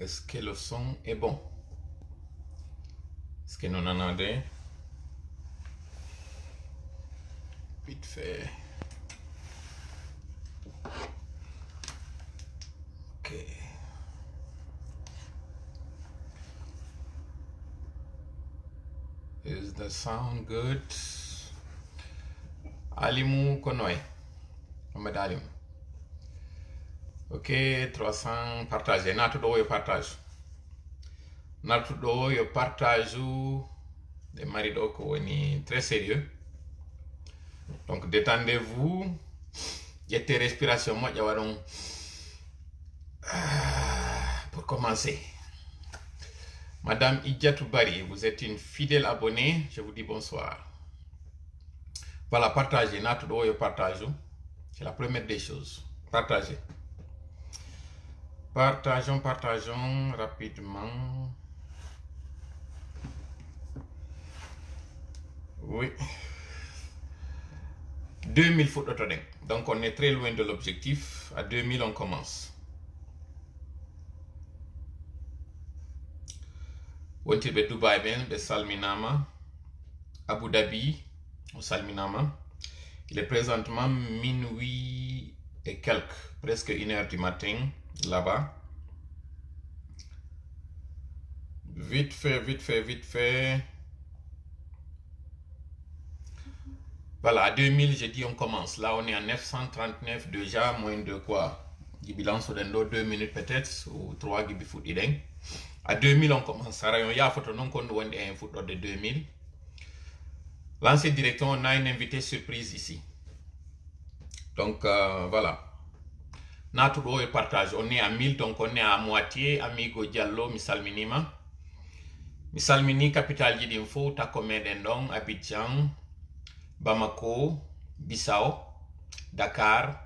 Est-ce que le son est bon? Est-ce que nous en entendons? Vite fait. Ok. Is the sound good? Alimu Konoe. Mohamed Alim. Ok, 300 partagés. Natudo yo partage. Natudo yo partage des maridos ko est très sérieux. Donc détendez-vous. Jettez respiration. Moi, donc pour commencer. Madame Idjatou Bari, vous êtes une fidèle abonnée. Je vous dis bonsoir. Voilà, partagez. Natudo yo partage. C'est la première des choses. Partagez. Partageons rapidement. Oui. 2000 foot autodeng. Donc on est très loin de l'objectif. À 2000 on commence. Wontibe Dubai ben, be Salminama. Abu Dhabi, au Salminama. Il est présentement minuit et quelques, presque 1h du matin, là-bas. Vite fait. Voilà, à 2000, j'ai dit on commence. Là, on est à 939 déjà, moins de quoi? Du bilan sur 2 minutes peut-être, ou 3 gibi foot ideng. À 2000, on commence. Alors, il y a photo non qu'on doit un foot de 2000. Lancé directement, on a une invité surprise ici. Donc, voilà. Natudo et partage. On est à 1000, donc on est à moitié. Amigo Diallo, Misal Minima. Misal Mini, capitale d'Info, Takome Dendong, Abidjan, Bamako, Bissau, Dakar,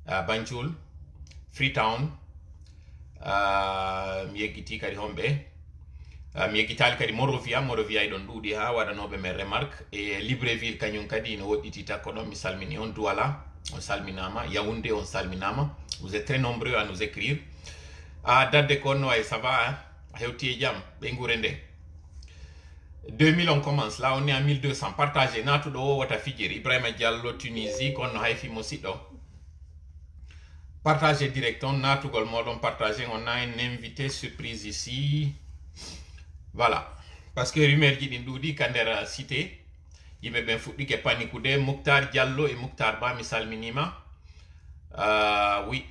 Banjul, Freetown, Miegiti kadi hombe, Miegitali kadi Morovia e don dudi ha wadanobe mes remarque et Libreville kanyum kadi no woditi takono mi salmini on Douala, on salminama, Yaoundé on salminama. Vous êtes très nombreux à nous écrire. Date de kono et ça va hein, hewti jam bengurende. 2000 on commence, là on est à 1200. Partagez, Natudo Wata Fidjir, Ibrahima Diallo, Tunisie, qu'on a fait Mosido. Partagez directement, Natugol Modon, partagez, on a un invité surprise ici. Voilà. Parce que rumeur qui dit Kandera cité, il m'a bien foutu que Panikoude, Mouktar Diallo et Mouktar Ba, Misal Minima. Oui,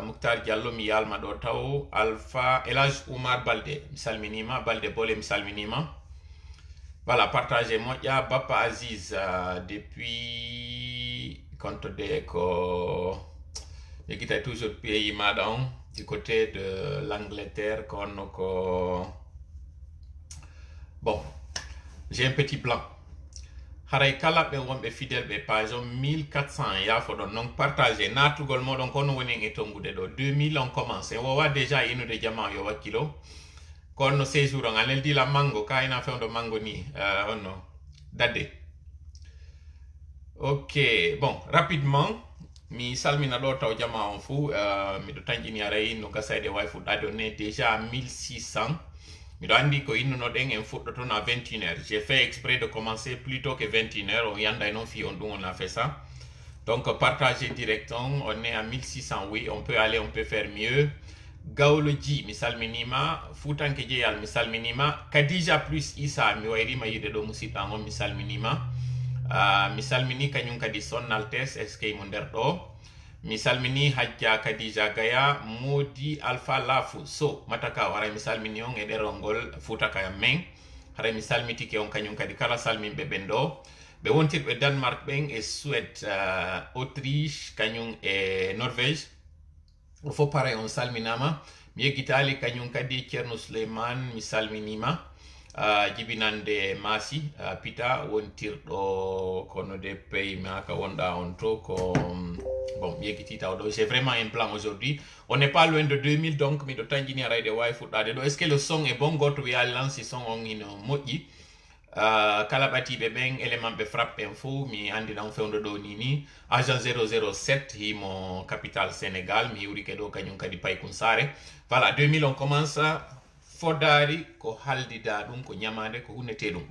Mouktar Diallo, Miyal Madotao, Alpha, Elaj Oumar Balde, Misal Minima, Balde Bole, Misal Minima. Voilà, partagez-moi. Il y a Bapa Aziz depuis compte il est toujours pays madame du côté de l'Angleterre. Bon, j'ai un petit blanc. Haray kala be wonbe fidèle be page 1400 ya fodon donc partager natugol modon kono woni e tongude do 2000 on commence on va déjà inude jama yo wakilo kono séjour on alel di la mango kayna fewdo mango ni no dade. Ok, bon, rapidement mi salmina do taw jama on fu mi do tanjini aray no gasayde way fu dade on est déjà à 1600. Mi andi ko inno den en fuddoto à 21h. J'ai fait exprès de commencer plus tôt que 21h. On yanda non fi on a fait ça. Donc partagez directement, on est à 1600. Oui, on peut aller, on peut faire mieux. Gaoloji misal minima, futanke jeyal misal minima, Kadija plus Isa mi wayri ma yide do musita on misal minima. Misal mini kanyum kadi son altes SK monder do. Misal mini Hajja Kadija Gaya Modi Alpha Lafu so mataka wara misal mini on ede rongol futa kaya meng hare misal miti ke on kanyum kadi kala salmin be bendo be wontir be Denmark beng e Suède Autriche kanyum e Norvège o fo pare on salminama mi yegitali kanyum kadi Cerno Suleiman misal minima jibinande masi pita wontirdo kono de pay maka wonda on to ko bon j'ai vraiment un plan aujourd'hui. On n'est pas loin de 2000 donc mi do tanjini arayde way fuddade do. Est-ce que le son est bon? Goto wi lanci son on ino moji kala ɓatiɓe ɓen élément ɓe frappe en fou mi andina on fewdo ɗo ni agent 007 himo capital sénégal mi hiwrike ɗo kañum kadi paykun sare voilà 2000 on commence fodari ko haldida ɗum ko ñamade ko hunnete ɗum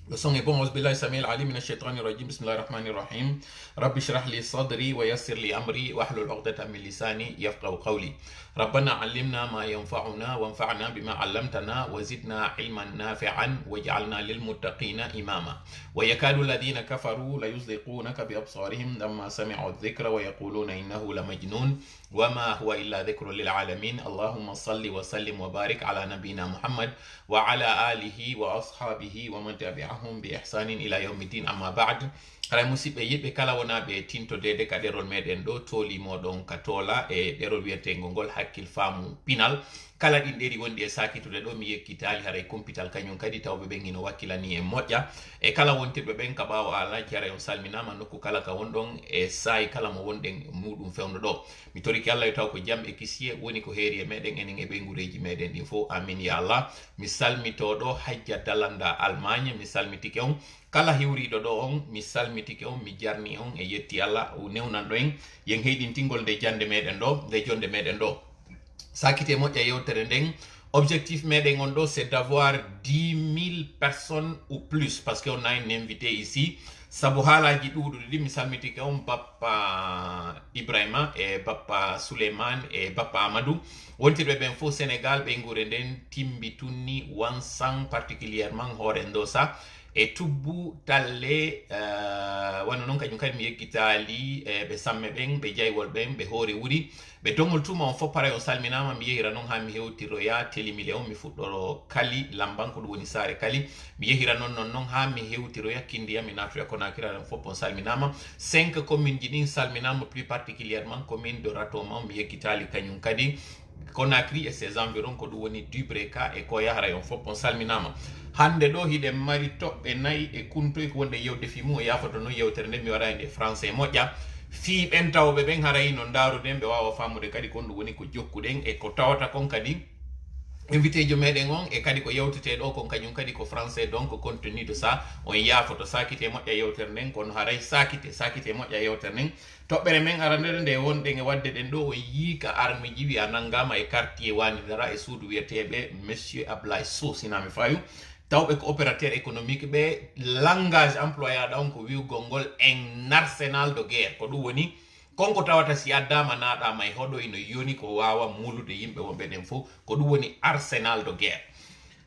Le son est bon, أعوذ بالله السميع العليم من الشيطان الرجيم بسم الله الرحمن الرحيم رب اشرح لي صدري ويسر لي أمري واحلل عقدة من لساني يفقهوا قولي ربنا علمنا ما ينفعنا وانفعنا بما علمتنا وزدنا علما نافعا واجعلنا للمتقين إماما ويكاد الذين كفروا ليزلقونك بأبصارهم لما سمعوا الذكر ويقولون إنه لمجنون وما هو إلا ذكر للعالمين اللهم صل وسلم وبارك على نبينا محمد وعلى آله وأصحابه ومن تبعهم بإحسان إلى يوم الدين أما بعد haray musidɓe yiɓɓe kala wona ɓe tintodede ka ɗerol meɗen ɗo tolimoɗon ka tola e ɗerol wiyetego ngol hakkil faamu pinal kala ɗin ɗeri wonɗi e sakitude ɗo mi yekkitali haray compital kañum kadi tawɓe ɓen ino wakkilani e moƴƴa e kala wontirɓe ɓen ka ɓawo alaji haray on salminama nokku kala ka wonɗon e sayi kala mo wonɗen muɗum fewno ɗo mi toriki allah yo taw ko jaam e kisiye woni ko heeri e meɗen enen e ɓeygureji meɗen ɗin fo amin ya allah mi salmitoɗo hajja dalanda Allemagne mi salmitike on kala hiwriɗo ɗo on mi salmitike on mi jarni on e yetti allah o newnanɗo en yen heydintingol nde jande meɗen ɗo nde jonde meɗen ɗo sakite moƴƴa yewtere nden objectif meɗen on ɗo c'est d'avoir 10 000 personnes ou plus parce que on a une invité ici sabu haalaji ɗuɗuɗi ɗi mi salmitike on bappa Ibrahima e bappa Souleymane e bappa Amadou wontirɓe ɓen fo Sénégal ɓe gure nden timbi tunni wansan particulièrement hoore ndosa e tubbu talle wano noon kañum kadi mi yeggitali ɓe samme ɓen ɓe jaywol ɓen ɓe hoore wuri ɓe dongol tuma on fof paray on salminama mi yehira noon ha mi hewtiroya télémilé on mi fuɗɗoro kali lamban ko ɗum woni saare kali mi yehira noon noon ha mi hewtiroya kindiya mi natoya Conakry aɗan fof on salminama 5 commune ji ɗin salminama plus particulièrement commune de Ratoma mi yeggitali kañum kadi Conakry et ses environs ko ɗum woni Dubreka e Koya haray on fof on salminama hande ɗo hiɗen mari toɓɓe 4 e kuntoy ko wonde yewde fimu o yafoto noon yewtere nde mi waɗa nde français moƴƴa fiiɓen tawɓe ɓen haray no daruden ɓe wawa famude kadi kon ɗum woni ko jokkuɗen e ko tawata kon kadi invité jo meɗen on e kadi ko yewtete ɗo kon kañum kadi ko français donc compte tenu de ça on yafoto sakite moƴƴa yewtere nden kono haray sakite moƴƴa yewtere nden toɓɓere men arandere nde wonɗen e wadde ɗen ɗo o yiika armi jiwi a nangama e quartier wanidara e suudu wiyeteɓe monsieur Ablaye Sow sinami fayu tawɓe ko opérateur économique ɓe langage employaɗa on ko wiwgol ngol en arsenal de guerre ko ɗum woni konko tawata si addama naɗama e hoɗo ino yoni ko wawa mulude yimɓe wonɓe ɗen fof ko ɗum woni arsenal de guerre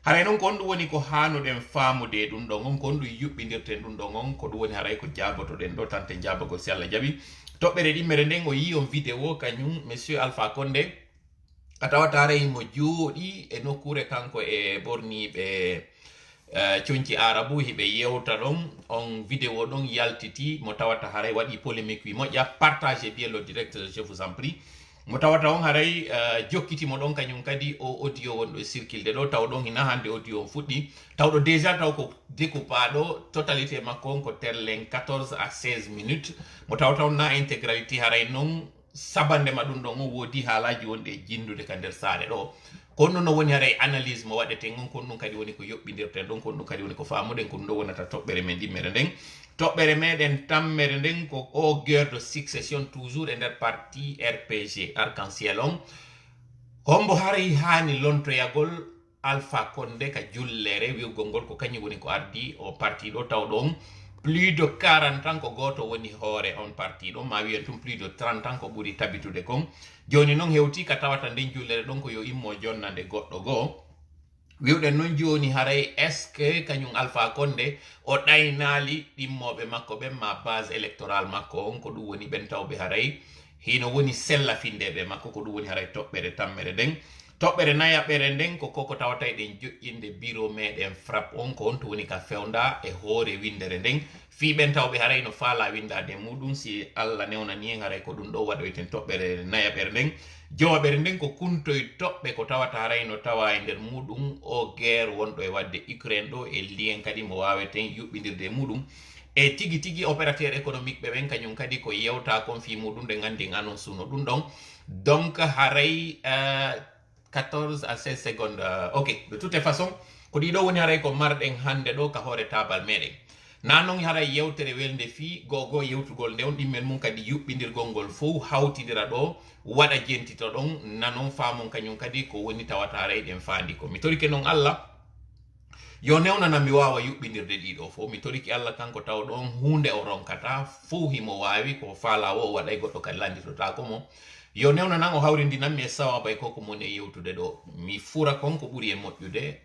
haray noon ko on ɗum woni ko hanuɗen famude ɗum ɗon on ko on ɗum yuɓɓidirten ɗum ɗon on ko ɗum woni haray ko jabotoɗen ɗo tante jabagol si Allah jaaɓi toɓɓere ɗimmere nden o yi on vidéo kañum monsieur Alpha Condé a tawata haray mo jooɗi e nokkure kanko e borniɓe conci arabu hiɓe yewta ɗon on vidéo ɗon yaltiti mo tawata haray waɗi polémique wi moƴƴa partagé bien le direct je vous en prie mo tawata on haray jokkitimo ɗon kañum kadi o audio wonɗo e circulde ɗo taw ɗon hina hande audio on fuɗɗi tawɗo déjà taw ko découpaɗo totalité makko on ko terlen 14 à 16 minutes mo tawata on na intégralité haray noon sabandema ɗum ɗon on woodi haalaji wonɗe e jindude ka nder saare ɗo kono no woni haray analyse mo waɗeten on kon ɗum kadi woni ko yoɓɓidirten ɗon kon ɗum kadi woni ko famuden ko ɗum ɗo wonata toɓɓere men ɗimmere nden toɓɓere meɗen tammere nden ko o guerre de succession toujours e nder parti RPG arc-en-ciel on hombo haray hani lontoyagol Alpha Condé ka jullere wiwgol ngol ko kañum woni ko ardi o parti ɗo tawɗo on plus de 40 ans ko goto woni hoore on parti ɗo ma wiyen tum plus de 30 ans ko ɓuri tabitude kon joni noon hewti ka tawata nden jullere ɗon ko yo immo jonnande goɗɗo goo wiwɗen noon joni haray est ce que kañum Alpha Condé o ɗaynali ɗimmoɓe makko ɓen ma base électorale makko on ko ɗum woni ɓen tawɓe haray hino woni sellafindeɓe makko ko ɗum woni haray toɓɓere tammere nden toɓɓere nayaɓere nden ko koko tawata eɗen joƴƴinde bureau meɗen frappe on ko on to woni ka fewda e hoore windere nden fiɓen tawɓe haray no faala windade muɗum si Allah newnani en haray ko ɗum ɗo waɗoyten toɓɓere nayaɓere nden jowaɓere nden ko kuntoye toɓɓe ko tawata haray no tawa e nder muɗum o guerre wonɗo e wadde Ukraine ɗo e lien kadi mo waweten yuɓɓidirde e muɗum e tigi tigi opérateur économique ɓe ɓen kañum kadi ko yewta kon fi muɗum nde gandi annonce no ɗum ɗon donc haray 14 à 16 secondes. Ok, de toutes les façons, ko ɗiɗo woni haray ko marɗen hande ɗo ka hoore tabal meɗen. Na non haray yewtere welde fi gogo yewtugol nde on ɗimmel mum kadi yuɓɓidirgol ngol fof hawtidira ɗo waɗa jentito ɗon nanon famon kañum kadi ko woni tawata haray ɗen fandi ko mi torike noon Allah yo newnana mi wawa yuɓɓidirde ɗiɗo fof mi toriki Allah kanko taw ɗon hunde o ronkata fof himo wawi ko faala o waɗay goɗɗo kadi landitotako mo yo newnanan o hawrindinanmi e sawabay koko moni e yewtude ɗo mi fura konko ɓuuri e moƴƴude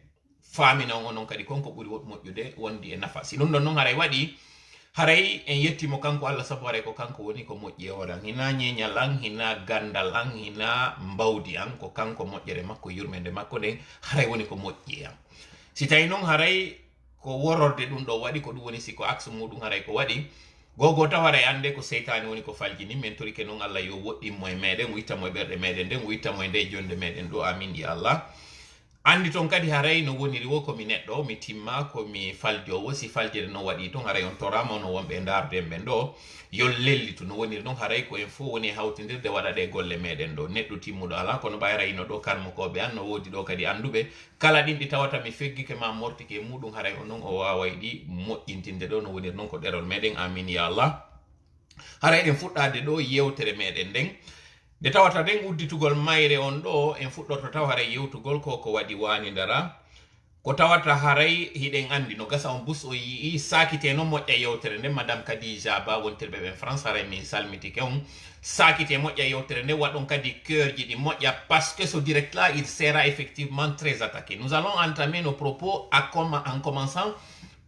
famina on onon kadi konko ɓuuri moƴƴude wondi e nafa si ɗum ɗon noon haray waɗi haray en yettimo kanko Allah sabu haray ko kanko woni ko moƴƴi e oran hina ñeñal an hina gandal an hina mbawdi an ko kanko moƴƴere makko yurmede makko nden haray woni ko moƴƴi e an si tawi noon haray ko wororde ɗum ɗo waɗi ko ɗum woni siko axe muɗum haray ko waɗi gogo taw haray ande ko seytani woni ko faljini min torike noon Allah yo woɗɗinmo e meɗen o ittamo e ɓerɗe meɗen nden o ittamo e nde jonde meɗen ɗo amin ya Allah andi toon kadi haray no woniri wo komi neɗɗo mi timma komi faljowo si faljere no waɗi toon haray on torama no wonɓe darden ɓen ɗo yo lellitu no woniri noon haray ko en fof woni hawtidirde waɗaɗe golle meɗen ɗo neɗɗo timmuɗo ala kono ɓayrayino ɗo karmokoɓe an no woodi ɗo kadi anduɓe kala ɗin ɗi tawata mi feggike ma mortike muɗum haray on noon o waway ɗi moƴƴintinde ɗo no woniri noon ko ɗerol meɗen amin ya Allah haray ɗen fuɗɗade ɗo yewtere meɗen nden nde tawata nden udditugol mayre on ɗo en fuɗɗorto taw haray yewtugol ko waɗi wanidara ko tawata haray hiɗen andi no gasa on bus o yii sakite no moƴƴa yewtere nde madame Khadija Ba wontirɓe ɓen France haray min salmitike on sakite moƴƴa yewtere nde waɗon kadi cœur ji ɗi moƴƴa parce que ce direct là il sera effectivement très attaqué nous allons entamer nos propos en commençant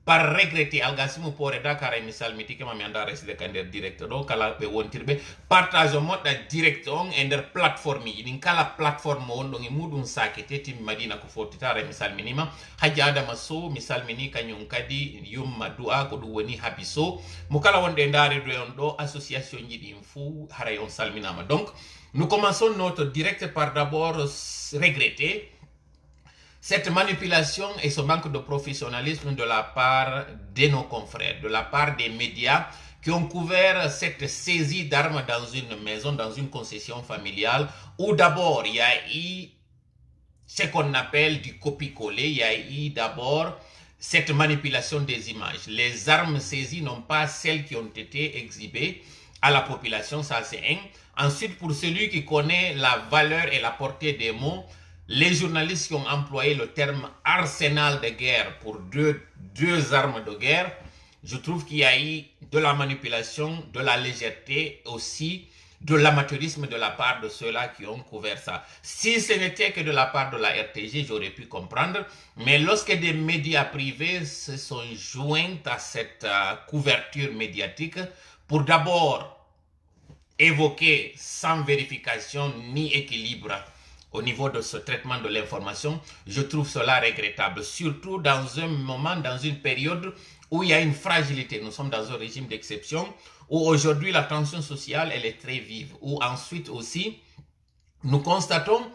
par regretter algasimo pore dakara mi salmitike ma mi anda resde ka nder direct ɗo kala ɓe wontirɓe partage o moɗɗa direct on e nder plateforme ji ɗin kala plateforme wonɗon e muɗum sakete timmi madina ko fottitara mi salminima Hadji Adama Sow mi salmini kañum kadi yumma du'a ko ɗum woni Habi Sow mo kala wonɗe e ndaredo on ɗo association ji ɗin fou haray on salminama donc nous commençons notre direct par d'abord regretter cette manipulation et ce manque de professionnalisme de la part de nos confrères, de la part des médias qui ont couvert cette saisie d'armes dans une maison, dans une concession familiale, où d'abord il y a eu ce qu'on appelle du copie-coller, il y a eu d'abord cette manipulation des images. Les armes saisies n'ont pas celles qui ont été exhibées à la population, ça c'est un. Ensuite, pour celui qui connaît la valeur et la portée des mots, les journalistes qui ont employé le terme arsenal de guerre pour deux armes de guerre, je trouve qu'il y a eu de la manipulation, de la légèreté, aussi de l'amateurisme de la part de ceux-là qui ont couvert ça. Si ce n'était que de la part de la RTG, j'aurais pu comprendre, mais lorsque des médias privés se sont joints à cette couverture médiatique pour d'abord évoquer sans vérification ni équilibre au niveau de ce traitement de l'information, je trouve cela regrettable, surtout dans un moment, dans une période où il y a une fragilité. Nous sommes dans un régime d'exception, où aujourd'hui la tension sociale, elle est très vive, où ensuite aussi, nous constatons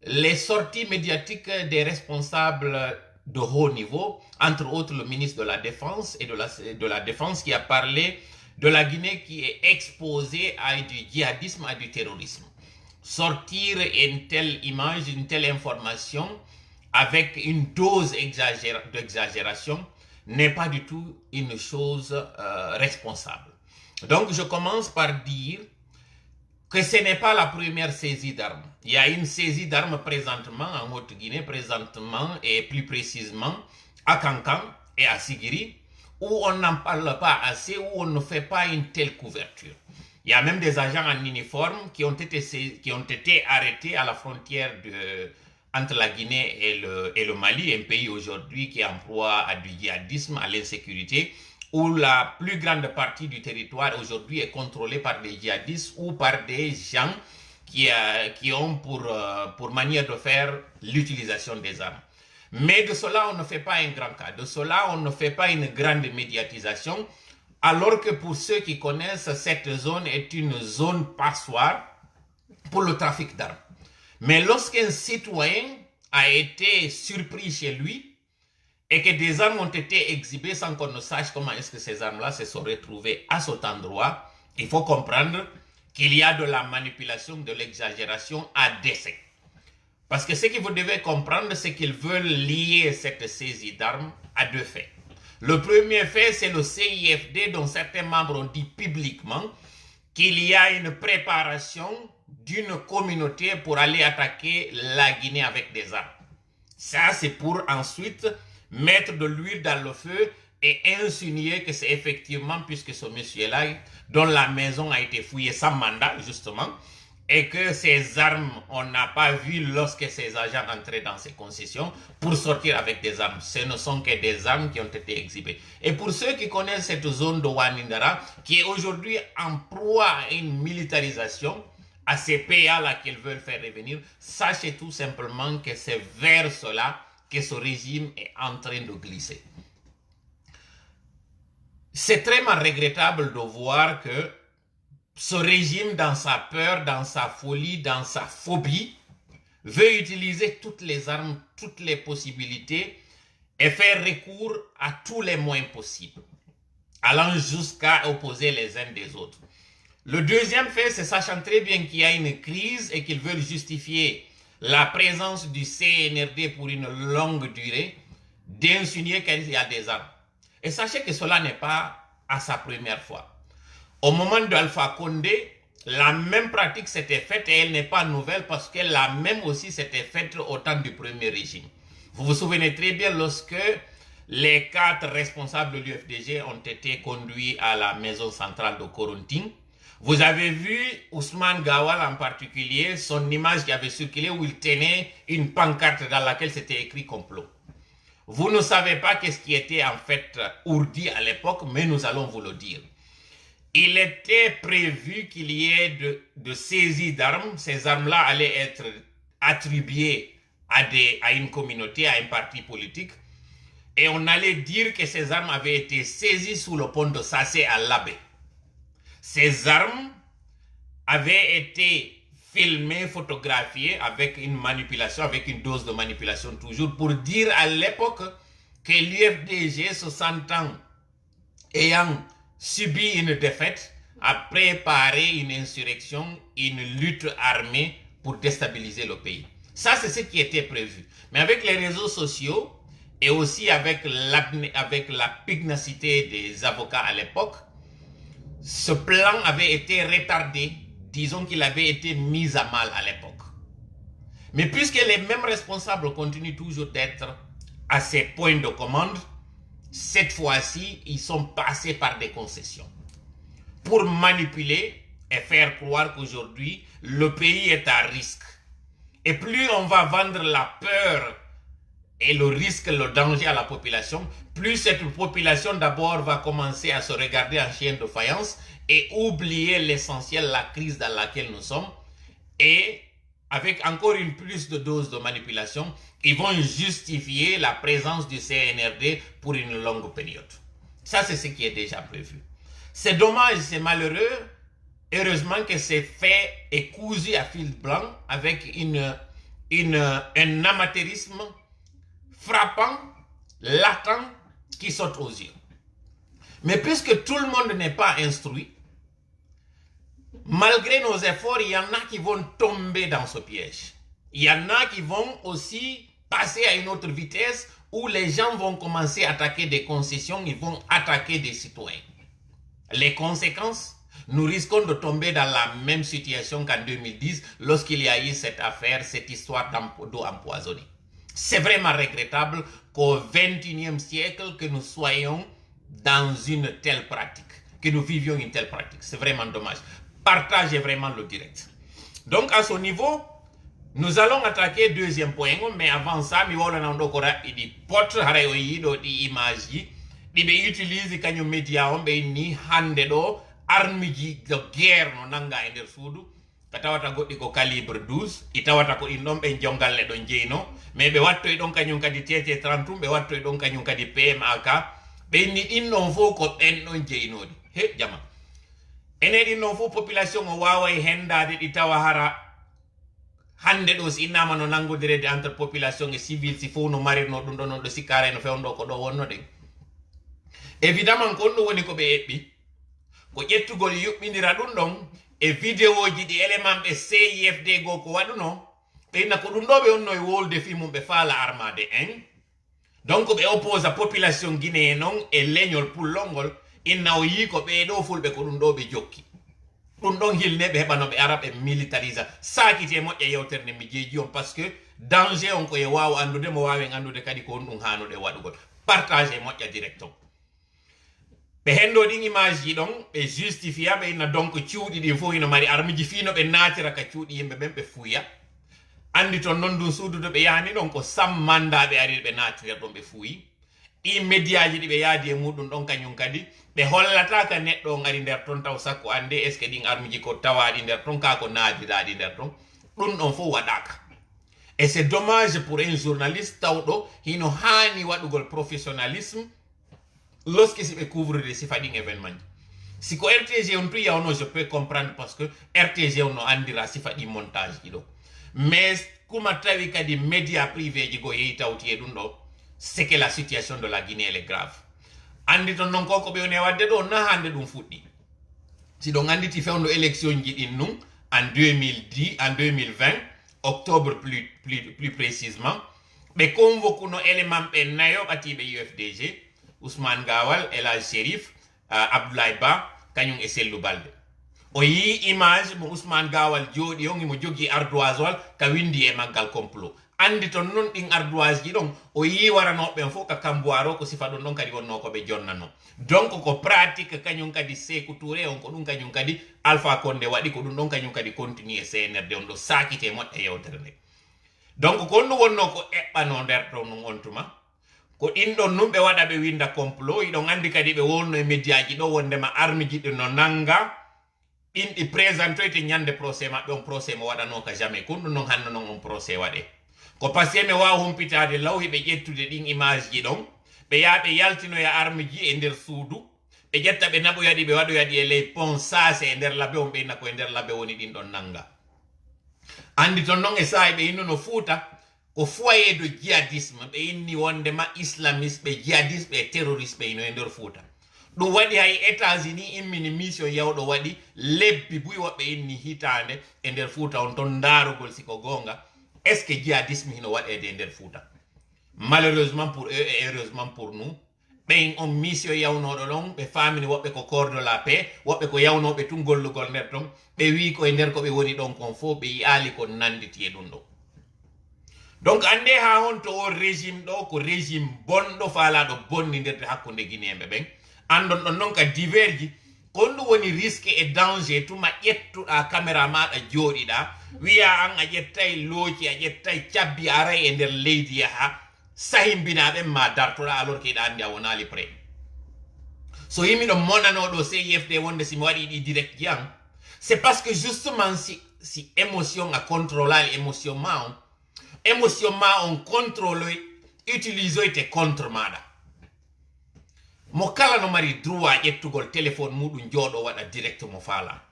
les sorties médiatiques des responsables de haut niveau, entre autres le ministre de la Défense et de la Défense qui a parlé de la Guinée qui est exposée à du djihadisme, à du terrorisme. Sortir une telle image, une telle information avec une dose d'exagération n'est pas du tout une chose responsable. Donc je commence par dire que ce n'est pas la première saisie d'armes. Il y a une saisie d'armes présentement en Haute-Guinée, présentement et plus précisément à Kankan et à Sigiri, où on n'en parle pas assez, où on ne fait pas une telle couverture. Il y a même des agents en uniforme qui ont été arrêtés à la frontière entre la Guinée et le Mali, un pays aujourd'hui qui emploie à du djihadisme, à l'insécurité, où la plus grande partie du territoire aujourd'hui est contrôlée par des djihadistes ou par des gens qui ont pour manière de faire l'utilisation des armes. Mais de cela, on ne fait pas un grand cas. De cela, on ne fait pas une grande médiatisation. Alors que pour ceux qui connaissent, cette zone est une zone passoire pour le trafic d'armes. Mais lorsqu'un citoyen a été surpris chez lui et que des armes ont été exhibées sans qu'on ne sache comment est-ce que ces armes-là se sont retrouvées à cet endroit, il faut comprendre qu'il y a de la manipulation, de l'exagération à dessein. Parce que ce que vous devez comprendre, c'est qu'ils veulent lier cette saisie d'armes à 2 faits. Le premier fait, c'est le CIFD dont certains membres ont dit publiquement qu'il y a une préparation d'une communauté pour aller attaquer la Guinée avec des armes. Ça, c'est pour ensuite mettre de l'huile dans le feu et insinuer que c'est effectivement, puisque ce monsieur-là, dont la maison a été fouillée sans mandat, justement, et que ces armes, on n'a pas vu lorsque ces agents entraient dans ces concessions pour sortir avec des armes. Ce ne sont que des armes qui ont été exhibées. Et pour ceux qui connaissent cette zone de Wanindara, qui est aujourd'hui en proie à une militarisation, à ces PA-là qu'ils veulent faire revenir, sachez tout simplement que c'est vers cela que ce régime est en train de glisser. C'est très regrettable de voir que ce régime, dans sa peur, dans sa folie, dans sa phobie, veut utiliser toutes les armes, toutes les possibilités et faire recours à tous les moyens possibles, allant jusqu'à opposer les uns des autres. Le deuxième fait, c'est sachant très bien qu'il y a une crise et qu'ils veulent justifier la présence du CNRD pour une longue durée, d'insinuer qu'il y a des armes. Et sachez que cela n'est pas à sa première fois. Au moment d'Alpha Condé, la même pratique s'était faite et elle n'est pas nouvelle parce que la même aussi s'était faite au temps du premier régime. Vous vous souvenez très bien lorsque les 4 responsables de l'UFDG ont été conduits à la maison centrale de Coronting. Vous avez vu Ousmane Gawal en particulier, son image qui avait circulé où il tenait une pancarte dans laquelle c'était écrit complot. Vous ne savez pas qu'est-ce qui était en fait ourdi à l'époque, mais nous allons vous le dire. Il était prévu qu'il y ait de saisies d'armes. Ces armes-là allaient être attribuées à une communauté, à un parti politique. Et on allait dire que ces armes avaient été saisies sous le pont de Sassé à Labé. Ces armes avaient été filmées, photographiées avec une manipulation, avec une dose de manipulation toujours, pour dire à l'époque que l'UFDG, se sentant ayant subi une défaite, a préparé une insurrection, une lutte armée pour déstabiliser le pays. Ça, c'est ce qui était prévu. Mais avec les réseaux sociaux et aussi avec la pugnacité des avocats à l'époque, ce plan avait été retardé. Disons qu'il avait été mis à mal à l'époque. Mais puisque les mêmes responsables continuent toujours d'être à ces points de commande, cette fois-ci, ils sont passés par des concessions pour manipuler et faire croire qu'aujourd'hui, le pays est à risque. Et plus on va vendre la peur et le risque, le danger à la population, plus cette population d'abord va commencer à se regarder en chien de faïence et oublier l'essentiel, la crise dans laquelle nous sommes. Et avec encore une plus de dose de manipulation, ils vont justifier la présence du CNRD pour une longue période. Ça, c'est ce qui est déjà prévu. C'est dommage, c'est malheureux. Heureusement que c'est fait et cousu à fil blanc avec un amateurisme frappant, latent, qui saute aux yeux. Mais puisque tout le monde n'est pas instruit, malgré nos efforts, il y en a qui vont tomber dans ce piège. Il y en a qui vont aussi passer à une autre vitesse où les gens vont commencer à attaquer des concessions, ils vont attaquer des citoyens. Les conséquences, nous risquons de tomber dans la même situation qu'en 2010 lorsqu'il y a eu cette affaire, cette histoire d'eau empoisonnée. C'est vraiment regrettable qu'au XXIe siècle, que nous soyons dans une telle pratique, que nous vivions une telle pratique. C'est vraiment dommage. Partagez vraiment le direct. Donc à ce niveau, nous allons attaquer deuxième point, mais avant ça, nous allons des potes des images qui utilisent les médias ni hande do armiji de guerre no nanga e der suudu katawata goddi ko calibre 12 itawata ko indom be jongalle do jeeno mais be watto e don kanyum kadi TT 30 be watto e don kanyum kadi PMAK be ni innon fo ko en don jeenodi he jama ene di non fo population o wawa e hendade di tawa hara hande do si inama no nangodire de entre population e civil si fo no marino dum do non do sikare no fewndo ko do wonno de évidemment kon do woni ko be ebbi ko ƴettugol yuɓɓindira ɗum ɗon e vidéo ji ɗi élément ɓe CIFD go ko waɗuno ɓeyna ko ɗum ɗo ɓe onno e wolde fi mum ɓe faala armade en donc ɓe oppose a population guinéen noon e leñol pullolngol inna o yi ko ɓeeɗo fulɓe ko ɗum ɗo ɓe jokki ɗum ɗon hilne ɓe heɓano ɓe ara ɓe militarisa sakite moƴƴa yewtere nde mi jeeji on par ce que danger on koye wawa andude mo wawen andude kadi ko on ɗum hanude waɗugol partage moƴƴa direct on ɓe hendo ɗin image ji ɗon ɓe justifia ɓe inna donc cuuɗi ɗin fof ino mari armiji fino ɓe natira ka cuuɗi yimɓe ɓen ɓe fuuya andi ton noon ɗum suudude ɓe yahani ɗon ko sammandaɓe ari ɓe natira ɗon ɓe fuuyi ɗi médiaji ɗi ɓe yaadi e muɗum ɗon kañum kadi ɓe hollata ka neɗɗo on ari nder ton taw sakko ande est ce que ɗin armiji ko tawaɗi nder ton ka ko naadiraɗi nder ton ɗum ɗon fof waɗaka et c'est dommage pour un journaliste tawɗo hino hani waɗugol professionnalisme lorsque si ɓe couvrir si faɗin événement ji si ko rtg on tu yawno je peux comprendre parce que rtg on no andira si faɗi montage ji ɗo mais kuma tawi kadi média privé ji go yehi tawti e ɗum ɗo c'est que la situation de la Guinée elle est grave andi ton non koko ɓe woni wadde ɗo na hande ɗum fuɗɗi si ɗon anditi fewno élection ji ɗin nun en 2010 en 2020 octobre plus précisément ɓe convoqueno élément ɓe nayo ɓatiɓe UFDG Ousmane Gawal Elhaj Chérif Abdoulaye Ba kañum e Sellou Balde o yi image mo Ousmane Gawal jooɗi on imo jogui ardoise wal ka windi e maggal complot andi ton non ɗin ardoise ji ɗon o yi waranoɓen fof ka kamboiro ko sifa ɗon ɗon kadi wonno ko ɓe jonnano donc ko pratique kañum kadi Sékou Touré on ko ɗum kañum kadi Alpha Condé waɗi ko ɗum ɗon kañum kadi continue e CNRD on ɗo sakite moƴƴa yewtere nde donc ko ɗum wonno ko eɓɓano nder ton ɗum on tuma ko ɗin ɗon nun ɓe waɗa ɓe winda complot iɗon andi kadi ɓe wonno e médiaji ɗo wondema arme ji ɗi no nanga ɗin ɗi présentoyte ñande procès maɓɓe on procès mo waɗano ka jamais kon ɗum noon hanno noon on procès waɗe ko par ce que mi wawa humpitade lawhi ɓe ƴettude ɗin image ji ɗon ɓe yaa ɓe yaltinoya arme ji e nder suudu ɓe ƴetta ɓe naɓoyaɗi ɓe waɗoyaɗi e ley pont sase e nder labbe on ɓeyna ko e nder labbe woni ɗin ɗon nanga andi ton noon e saahi ɓe innuno Fuuta ko foyer de djihadisme ɓe inni wondema islamiste ɓe djihadiste ɓe terroriste ɓe ino e nder Fuuta ɗum waɗi hay États-Unis immini mission yawɗo waɗi lebbi buy woɓɓe inni hitande e nder Fuuta on ton darugol siko gonga est ce que djihadisme hino waɗede e nder Fuuta malheureusement pour eux et heureusement pour nous ɓen on mission yawnoɗo ɗon ɓe famini woɓɓe ko corps de la paix woɓɓe ko yawnoɓe tun gollugol nder ton ɓe wi ko e nder ko ɓe woni ɗon kon fof ɓe yi'ali ko nanditi e ɗum ɗo donc ande ha honto o régime ɗo ko régime bonɗo faalaɗo bonnidirde hakkude guinéɓe ɓen andon ɗon noon ka diverji kon ɗum woni risque et danger tuma ƴettuɗa caméra maɗa jooɗiɗa wiya an a ƴettay looci a ƴettay cabbi a aray e nder leydi yaha sahimbinaɓen ma dartoɗa alors que iɗa andi a wonali prêt so yimi ɗo monanoɗo CIFD wonde simi waɗi ɗi direct ji an c'est parce que justement si émotion a contrôlali émotion ma on contrôle utilisoyte contre maɗa mo kala no mari droit ƴettugol téléphone muɗum jooɗo waɗa direct mo faala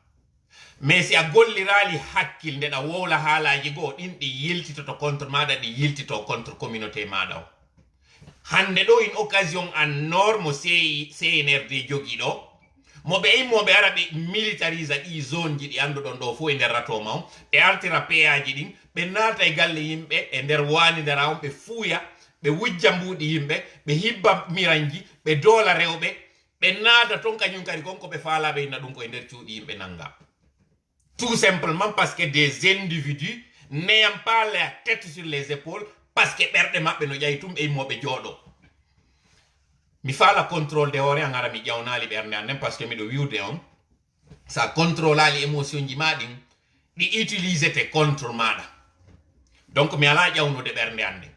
mais si a gollirali hakkil ndeɗa wowla haalaji goo ɗin ɗi yiltitoto contre maɗa ɗi yiltito contre communauté maɗa o hande ɗo une occasion en or mo CNRD jogui ɗo moɓe immoɓe ara ɓe militarise ɗi zone ji ɗi anduɗon ɗo fof e nder ratoma on ɓe artira péaji ɗin ɓe naata e galle yimɓe e nder wanidara on ɓe fuuya ɓe wujja mbuɗi yimɓe ɓe hibba miranji ɓe doola rewɓe ɓe naata ton kañum kadi konko ɓe faalaɓe inna ɗum ko e nder cuuɗi yimɓe nanga tout simplement parce que des individus n'ayant pas la tête sur les épaules parce que ɓerɗe maɓɓe no ƴayi tum ɓe immoɓe jooɗo mi faala contrôle de hoore an ara mi ƴawnali ɓernde an nden par ce que miɗo wiwde on sa contrôlali émotion ji ma ɗin ɗi utilisete contre maɗa donc mi ala ƴawnude ɓernde an nden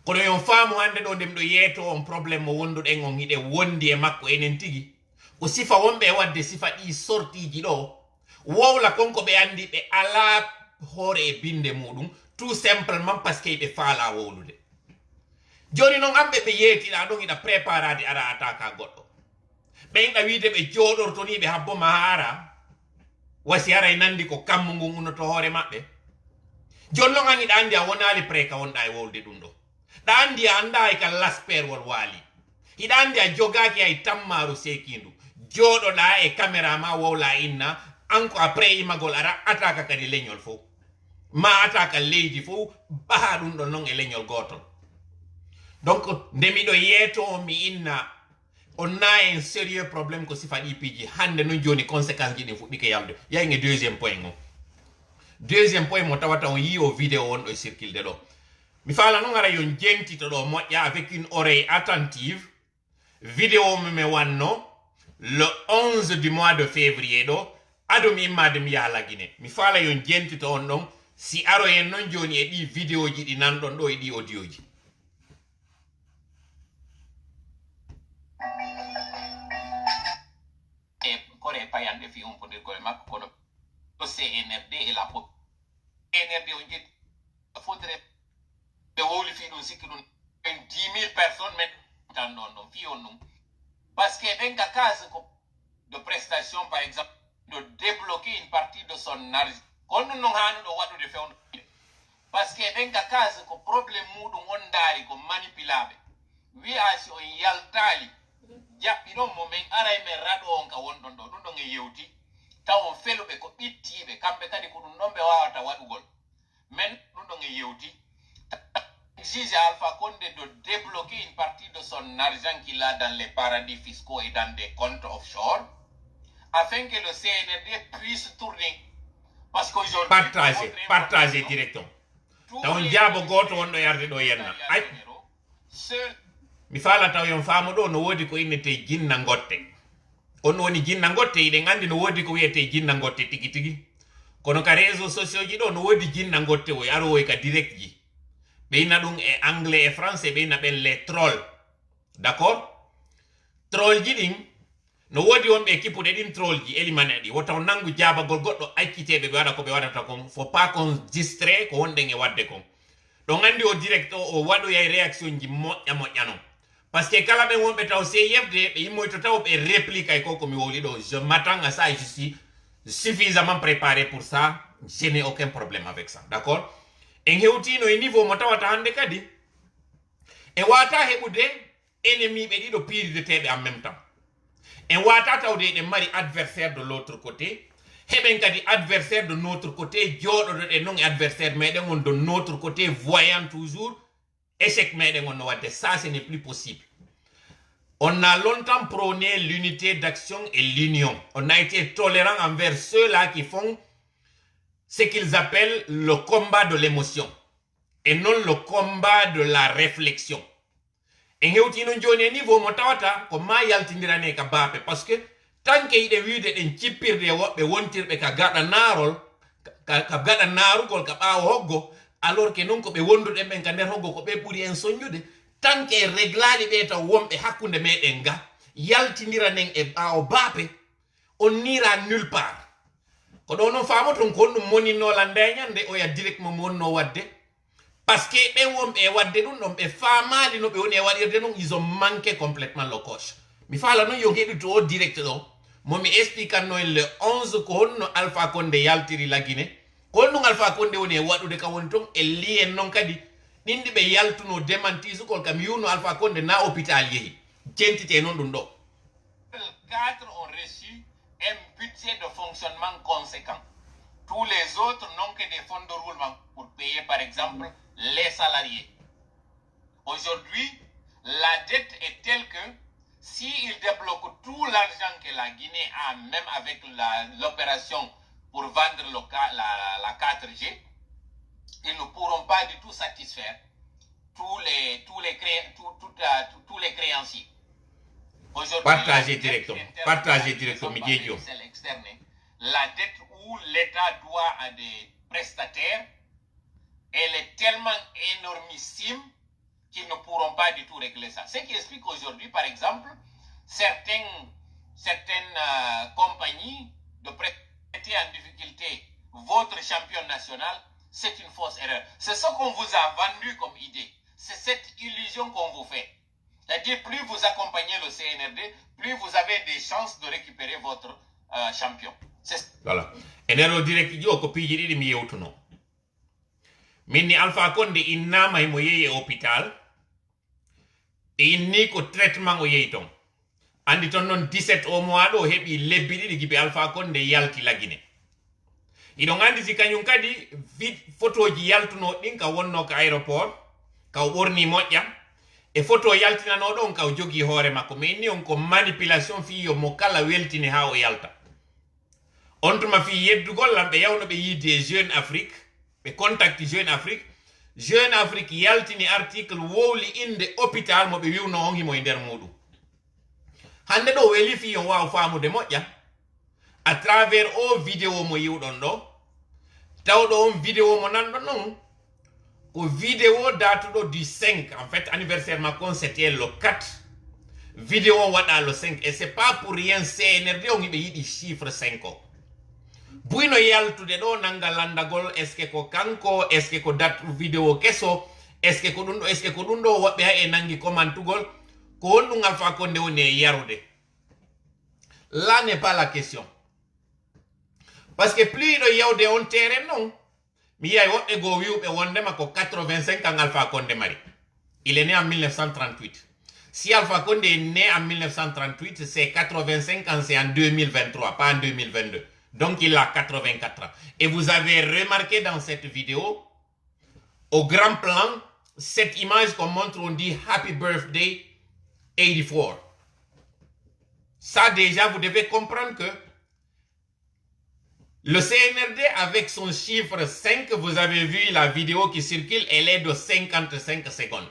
kono yon faamu hande ɗo nde miɗo yeeto on probléme mo wonduɗen on hiɗe wondi e makko enen tigi ko sifa wonɓe e wadde sifa ɗi sortiji ɗo wowla konko ɓe andi ɓe ala hoore e binde muɗum tout simplement parce que ɓe faala wowlude joni noon amɓe ɓe yeetiɗa ɗon iɗa préparade ara ataka goɗɗo ɓen wiide ɓe jooɗortoni ɓe habbo ma ara wasi ara e nandi ko kammu ngun unoto hoore maɓɓe joni noon an iɗa andi a wonali pré ka wonɗa e wowlde ɗum ɗo ɗa andi a anda e ka lasperwol waali hiɗa andi a jogaki hay tammaru sekindu jooɗoɗa e caméra ma wowla inna an ko après imagol ara ataka kadi leñol fof ma ataka leydi fo baha ɗum ɗon non e leñol gotol. Donc nde miɗo yeeto mi inna on na un sérieux problème ko sifa ɗipiji hande non joni conséquence ji ɗin fuɗɗike yalde. Yaynge deuxième point o. Deuxième point mo tawata on yi o vidéo on ɗo circulde ɗo. Mi fala non ara yon jentito ɗo moƴƴa avec une oreille attentive. Vidéo me wanno le 11 du mois de février ɗo aɗum immade mi yaha Laguiné. Mi fala yon jentito on ɗon si aro en non joni e ɗi vidéo ji ɗi nanɗon ɗo e ɗi audio ji. Kore payande fi humpodirgol makko kono ɗo CNRD e la pop CNRD on jetti faudrait ɓe wowli fi ɗum sikki ɗum 10 000 personnes mais tan non non fi on ɗum par ce que ɓen ga case ko de prestation par exemple de débloquer une partie de son argent kon ɗum non hanuɗo waɗude fewno par ce que ɓen ga case ko probléme muɗum on daari ko manipulaɓe wi'a si on yaltali jaɓɓi ɗon mo min aray men raɗo on ka wonɗon ɗo ɗum ɗon e yewti taw on feluɓe ko ɓittiɓe kamɓe kadi ko ɗum ɗon ɓe wawata waɗugol men ɗum ɗon e yewti exige Alpha Condé de débloquer une partie de son argent qu'il a dans les paradis fiscaux et dans des comptes offshore afin que le CNRD puisse tourner parce qu'aujourd'hui partager directement taw jaabo goto wonɗo yarde ɗo yenna ay mi fala taw yon faamu ɗo no wodi ko innete jinna ngotte on woni jinna ngotte iɗen andi no wodi ko wiyete jinna ngotte tigi tigi kono ka réseaux sociaux ji ɗo no wodi jinna ngotte woy aro woy ka direct ji ɓeyna ɗum e anglais e français ɓeyna ɓen les trolls d'accord troll ji ɗin no wodi wonɓe kippuɗe ɗin troll ji elimane ɗi wotaw nangu jabagol goɗɗo acciteɓe ɓe waɗa ko ɓe waɗata kon faut pas qu'on distrait ko wonɗen e wadde kon ɗon andi o direct o waɗoyay réaction ji moƴƴa moƴƴa non par ce que kala ɓen wonɓe taw se yefde ɓe immoyto taw ɓe réplique ay ko komi wowli ɗo je m'attends à ça et je suis suffisamment préparé pour ça je n'ai aucun problème avec ça d'accord en hewtino e niveau mo tawata hande kadi e wata heɓude ennemi ɓe ɗiɗo pirideteɓe en même temps en wata tawde eɗen mari adversaire de l'autre côté heɓen kadi adversaire de notre côté joɗoɗoɗe non e adversaire meɗen on de notre côté voyant toujours échec meɗen on no wadde ça ce n'est plus possible. On a longtemps prôné l'unité d'action et l'union. On a été tolérant envers ceux-là qui font ce qu'ils appellent le combat de l'émotion et non le combat de la réflexion. En hewtino joni e niveau mo tawata ko ma yaltindirane ka bape parce que tant que yiɗe wiide ɗen cippirde woɓɓe wontirɓe ka gaɗa naarol ka gaɗa naarugol ka ɓaawo hoggo alors que non ko ɓe wonduɗen ɓen ka nder hoggo ko ɓe ɓuri en soññude tant que réglali ɓe taw wonɓe hakkunde meɗen ga yaltindiranen e ɓaawo baape on nira nulle part ko ɗo noon faamoton ko ɗum moninnola ndeñande oya direct mo wonno wadde parce que ɓen wonɓe e wadde ɗum ɗon ɓe faamali no ɓe woni e waɗirde noon ils ont manqué complètement le coche mi faala noon yo heɗuto o direct ɗo momi expliquanno en le 11 ko honno Alpha Condé yaltiri Laguiné ko honno Alpha Condé woni e waɗude ka woni ton e liyen noon kadi ɗinɗi ɓe yaltuno démantisugol kam yuno Alpha Condé na hôpital yehi jentite noon ɗum ɗo. Quatre ont reçu un budget de fonctionnement conséquent. Tous les autres n'ont que des fonds de roulement pour payer par exemple les salariés. Aujourd'hui, la dette est telle que s'ils débloquent tout l'argent que la Guinée a, même avec l'opération pour vendre la 4G, ils ne pourront pas du tout satisfaire tous les créanciers. Partagez directement, la dette où l'État doit à des prestataires, elle est tellement énormissime qu'ils ne pourront pas du tout régler ça. Ce qui explique aujourd'hui, par exemple, certaines compagnies de prêter en difficulté votre champion national, c'est une fausse erreur. C'est ce qu'on vous a vendu comme idée. C'est cette illusion qu'on vous fait. C'est-à-dire, plus vous accompagnez le CNRD, plus vous avez des chances de récupérer votre champion. Voilà. Et dans le direct, il y a un pays qui est autonome. Mais Alpha Condé, il n'a pas été à l'hôpital. Et il n'y a pas de traitement au Yéton. En disant 17 au mois, il y a des Alpha Condé yalti la Guinée. iɗo andi si kañum kadi photo ji yaltuno ɗin ka wonno ka aéroport ka ɓorni moƴƴa e photo yaltinano ɗon ka jogi hoore makko mais ni on ko manipulation fi yo mo kala weltini ha o yalta on tuma fi yeddugol lam ɓe yawno ɓe yiide Jeune Afrique ɓe contacte Jeune Afrique Jeune Afrique yaltini article wowli inde hôpital mo ɓe wiwno on himo e nder muɗum hande ɗo weli fi on wawa famude moƴƴa à travers o vidéo mo yiwɗon ɗo tawɗo on vidéo mo nanɗon non ko vidéo datuɗo du 5 en fait anniversaire makko c'était le 4 vidéo on waɗa le 5 et c'est pas pour rien CNRD on yiɓe yiɗi chiffre 5 o buyno yaltude ɗo nanga landagol est ce que ko kanko est ce que ko date vidéo kesso est ce que ko ɗum ɗo est ce que ko ɗum ɗo woɓɓe ha e nangi commentugol ko honɗum Alpha Condé woni e yarude là n'est pas la question parce que plus ɗo yawde on terrain non mi yiyay woɓɓe goo wiwɓe wondema ko 85 ans Alpha Condé mari il est né en 1938 si Alpha Condé est né en 1938 c'est 85 ans c'est en 2023 pas en 2022 donc il a 84 ans et vous avez remarqué dans cette vidéo au grand plan cette image qu'on montre on dit Happy Birthday 84 ça déjà vous devez comprendre que le CNRD avec son chiffre 5, vous avez vu la vidéo qui circule, elle est de 55 secondes.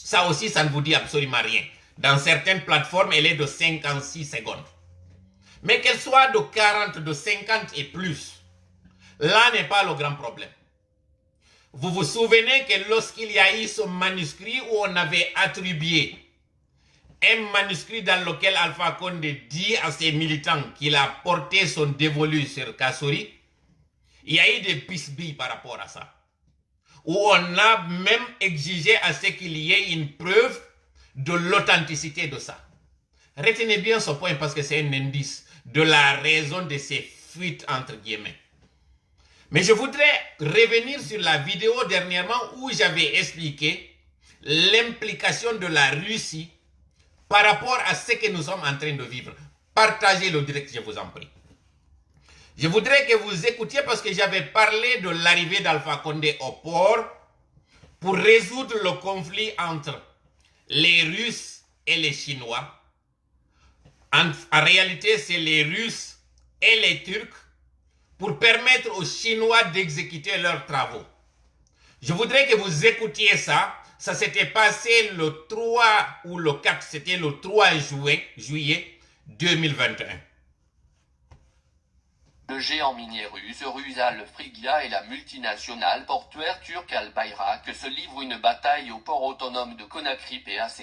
Ça aussi, ça ne vous dit absolument rien. Dans certaines plateformes, elle est de 56 secondes. Mais qu'elle soit de 40, de 50 et plus, là n'est pas le grand problème. Vous vous souvenez que lorsqu'il y a eu ce manuscrit où on avait attribué un manuscrit dans lequel Alpha Condé dit à ses militants qu'il a porté son dévolu sur Kassori, il y a eu des bisbilles par rapport à ça. Où on a même exigé à ce qu'il y ait une preuve de l'authenticité de ça. Retenez bien ce point parce que c'est un indice de la raison de ces fuites entre guillemets. Mais je voudrais revenir sur la vidéo dernièrement où j'avais expliqué l'implication de la Russie par rapport à ce que nous sommes en train de vivre. Partagez le direct, je vous en prie. Je voudrais que vous écoutiez parce que j'avais parlé de l'arrivée d'Alpha Condé au port pour résoudre le conflit entre les Russes et les Chinois. En réalité, c'est les Russes et les Turcs pour permettre aux Chinois d'exécuter leurs travaux. Je voudrais que vous écoutiez ça. Ça s'était passé le 3 ou le 4, c'était le 3 juillet 2021. Le géant minier russe Rusal Frigia et la multinationale portuaire turque Al Bayrak se livrent une bataille au port autonome de Conakry PAC.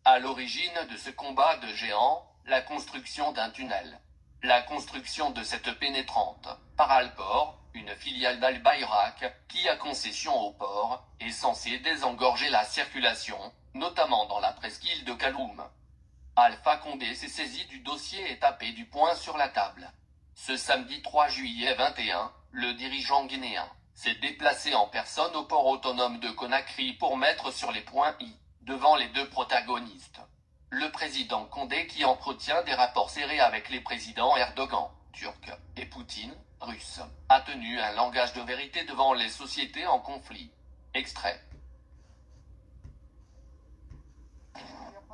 À l'origine de ce combat de géants, la construction d'un tunnel. La construction de cette pénétrante, par Alport, une filiale d'Al Bayrak, qui a concession au port, est censée désengorger la circulation, notamment dans la presqu'île de Kaloum. Alpha Condé s'est saisi du dossier et tapé du poing sur la table. Ce samedi 3 juillet 21, le dirigeant guinéen s'est déplacé en personne au port autonome de Conakry pour mettre sur les points I, devant les deux protagonistes. Le président Condé qui entretient des rapports serrés avec les présidents Erdogan, turc, et Poutine, russe, a tenu un langage de vérité devant les sociétés en conflit. Extrait.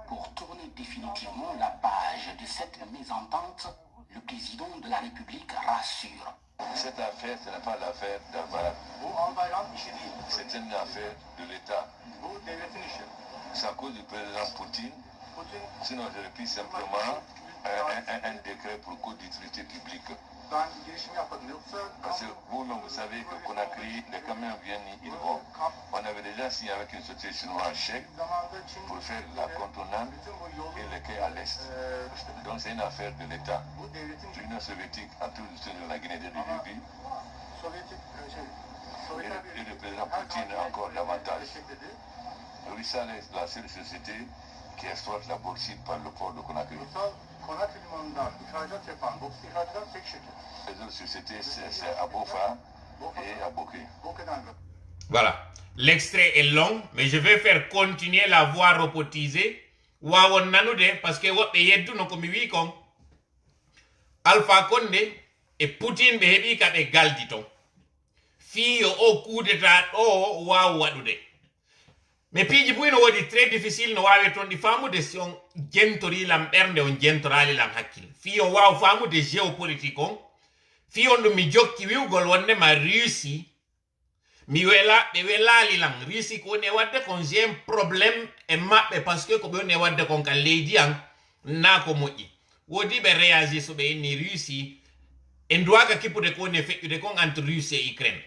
Pour tourner définitivement la page de cette mésentente, le président de la République rassure. Cette affaire, ce n'est pas l'affaire d'Al-Bayrak. C'est une affaire de l'État. C'est à cause du président Poutine. Sinon, je répète simplement un décret pour code d'utilité publique. Parce que vous-même, vous savez que Conakry, les camions viennent, ils vont. On avait déjà signé avec une société chinoise un chèque pour faire la contournade et le quai à l'est. Donc c'est une affaire de l'État. L'Union soviétique a tout le de la Guinée de Libye. Et le président Poutine encore davantage. Rusal est la seule société qui exploite la bauxite par le port de Conakry. Les autres sociétés, c'est à Bofa et à Boké. Voilà. L'extrait est long, mais je vais faire continuer la voix robotisée. Wawon nanude, parce que woɓɓe yedduno komi wi kon Alpha Condé e Putin be heɓi ka ɓe galdi ton fiyo o kudeta ɗo waw waɗude mais piiji buy no wodi très difficile no wawi ton ɗi famude si on jentorilam ɓernde on jentoralilam hakkille fiyo waw famude géopolitique on fiyon ɗum mi jokki wiwgol wondema Russie mi wela ɓe welalilam Russie ko woni e wadde kon j'ai un probléme e maɓɓe par ce que ko ɓe woni e wadde kon ka leydi an na ko moƴƴi wodi ɓe réagi so ɓe inni Russie en duwaga kippude ko woni e feƴƴude kon entre Russie et Ukraine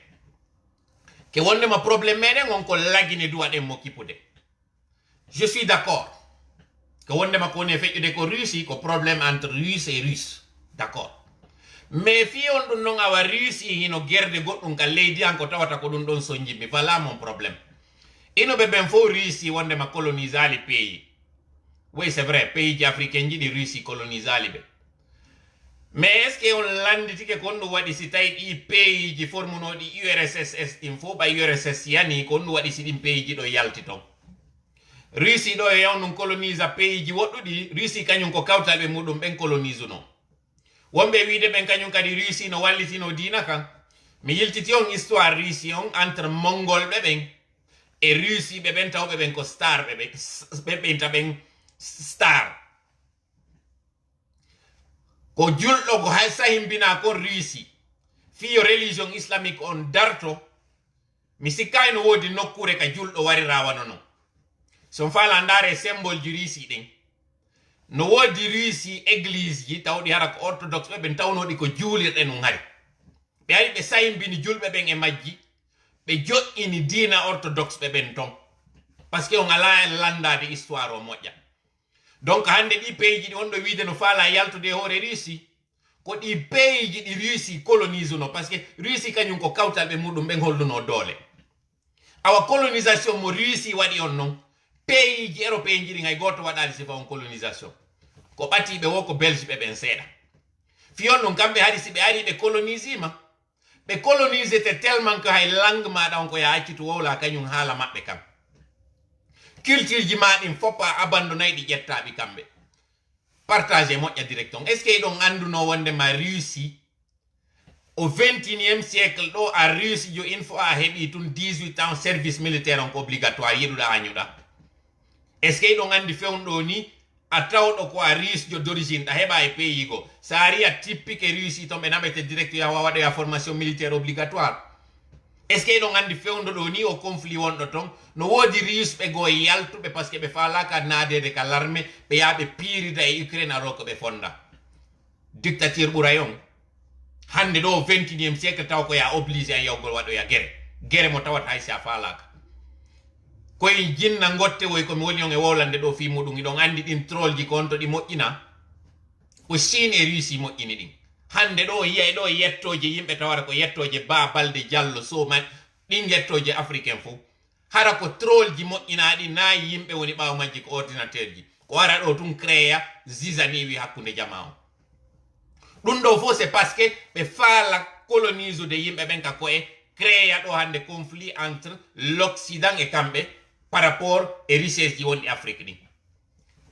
ke wondema probléme meɗen on ko lagine duwaɗen mo kippude je suis d'accord ko wondema ko woni e feƴƴude ko Russie ko probléme entre Russe et Russe d'accord mais fi on ɗum noon awa Russie hino gerde goɗɗum ka leydi an ko tawata ko ɗum ɗon so jimmi voilà mon problème ino ɓe ɓen fo Russie wondema colonisali pays oui c'est vrai pays ji africain jiɗi Russie colonisali ɓe mais est ce que on landitike kon ɗum waɗi si tawi ɗi pays ji formunoɗi URSS ɗin fo ɓa URSS yani kon ɗum waɗi si ɗin pays ji ɗo yalti ton Russie ɗo e yaw ɗum colonisa pays ji woɗɗuɗi Russie kañum ko kawtalɓe muɗum ɓen colonise non wonɓe wiide ɓen kañum kadi Russie no wallitino dina kan mi yiltiti on histoire Russie on entre mongol ɓe ɓen e Russie ɓe ɓen tawɓe ɓen ko star ɓe ɓenta ɓen star ko julɗo ko hay sahimbina kon Russie fiyo religion islamique on darto mi sikkay no wodi nokkure ka julɗo wari rawano non son fala ndare symbole ji Russie ɗin no wodi Russie église ji tawɗi hara ko orthodoxe ɓe ɓen tawnoɗi ko juulirɗe nun hari ɓe ari ɓe sahimbini julɓe ɓen e majji ɓe joƴƴini dina orthodoxe ɓe ɓen ton par ce que on ala en landade histoire o moƴƴa donc hande ɗi pays ji ɗi on ɗo wiide no faala yaltude hoore Russie ko ɗi pays ji ɗi Russie colonise no par ce que Russie kañum ko kawtalɓe muɗum ɓen holluno doole awa colonisation mo Russie waɗi on non pays ji européen ji ɗi hay goto waɗali sifa on colonisation ko ɓatiɓe wo ko belge ɓe ɓen seeɗa fiyon ɗum kamɓe haɗi si ɓe ari ɓe colonisima ɓe colonisete tellement que hay langue maɗa on ko ya accitu wowla kañum haala maɓɓe kam culture ji ma ɗin foppa abandonnayi ɗi ƴettaɓi kamɓe partage moƴƴa direct on est ce que ɗon anduno wondema Russie au 21e siècle ɗo a Russie jo une fois a heɓi tun 18 ans service militaire on ko obligatoire yiɗuɗa añuɗa est ce que ɗon andi fewnɗo ni a tawɗo ko a Russie jo d'origine ɗa heɓa e pays go sa ari a typique Russie ton ɓe naɓete direct yawa waɗoya formation militaire obligatoire est ce que ɗon andi fewndo ɗo ni o conflit wonɗo ton no woodi Russe ɓe go yaltuɓe par ce que ɓe falaka nadede ka l'armée ɓe yaɓe pirida e Ukraine aro ko ɓe fonda dictature ɓuray on hande ɗo 21e siècle taw ko ya obligé a yawgol waɗoya guerre mo tawata hay si a falaka koye jinna gotte woy komi woni on e wowlande ɗo fi muɗum iɗon andi ɗin troll ji ko on to ɗi moƴƴina ko Chine e Russie moƴƴini ɗin hande ɗo yiyay ɗo yettoje yimɓe tawata ko yettoje Ba Balde Diallo Soman ɗin yettoje africain fof hara ko troll ji moƴƴinaɗi nayi yimɓe woni ɓawo majji ko ordinateur ji ko wara ɗo tun créa zizaniwi hakkude jama o ɗum ɗo fof c'est parce que ɓe faala colonise de yimɓe ɓen ka koye créa ɗo hande conflit entre l'Occident e kamɓe par rapport e richesse ji wonɗi Afrique ɗin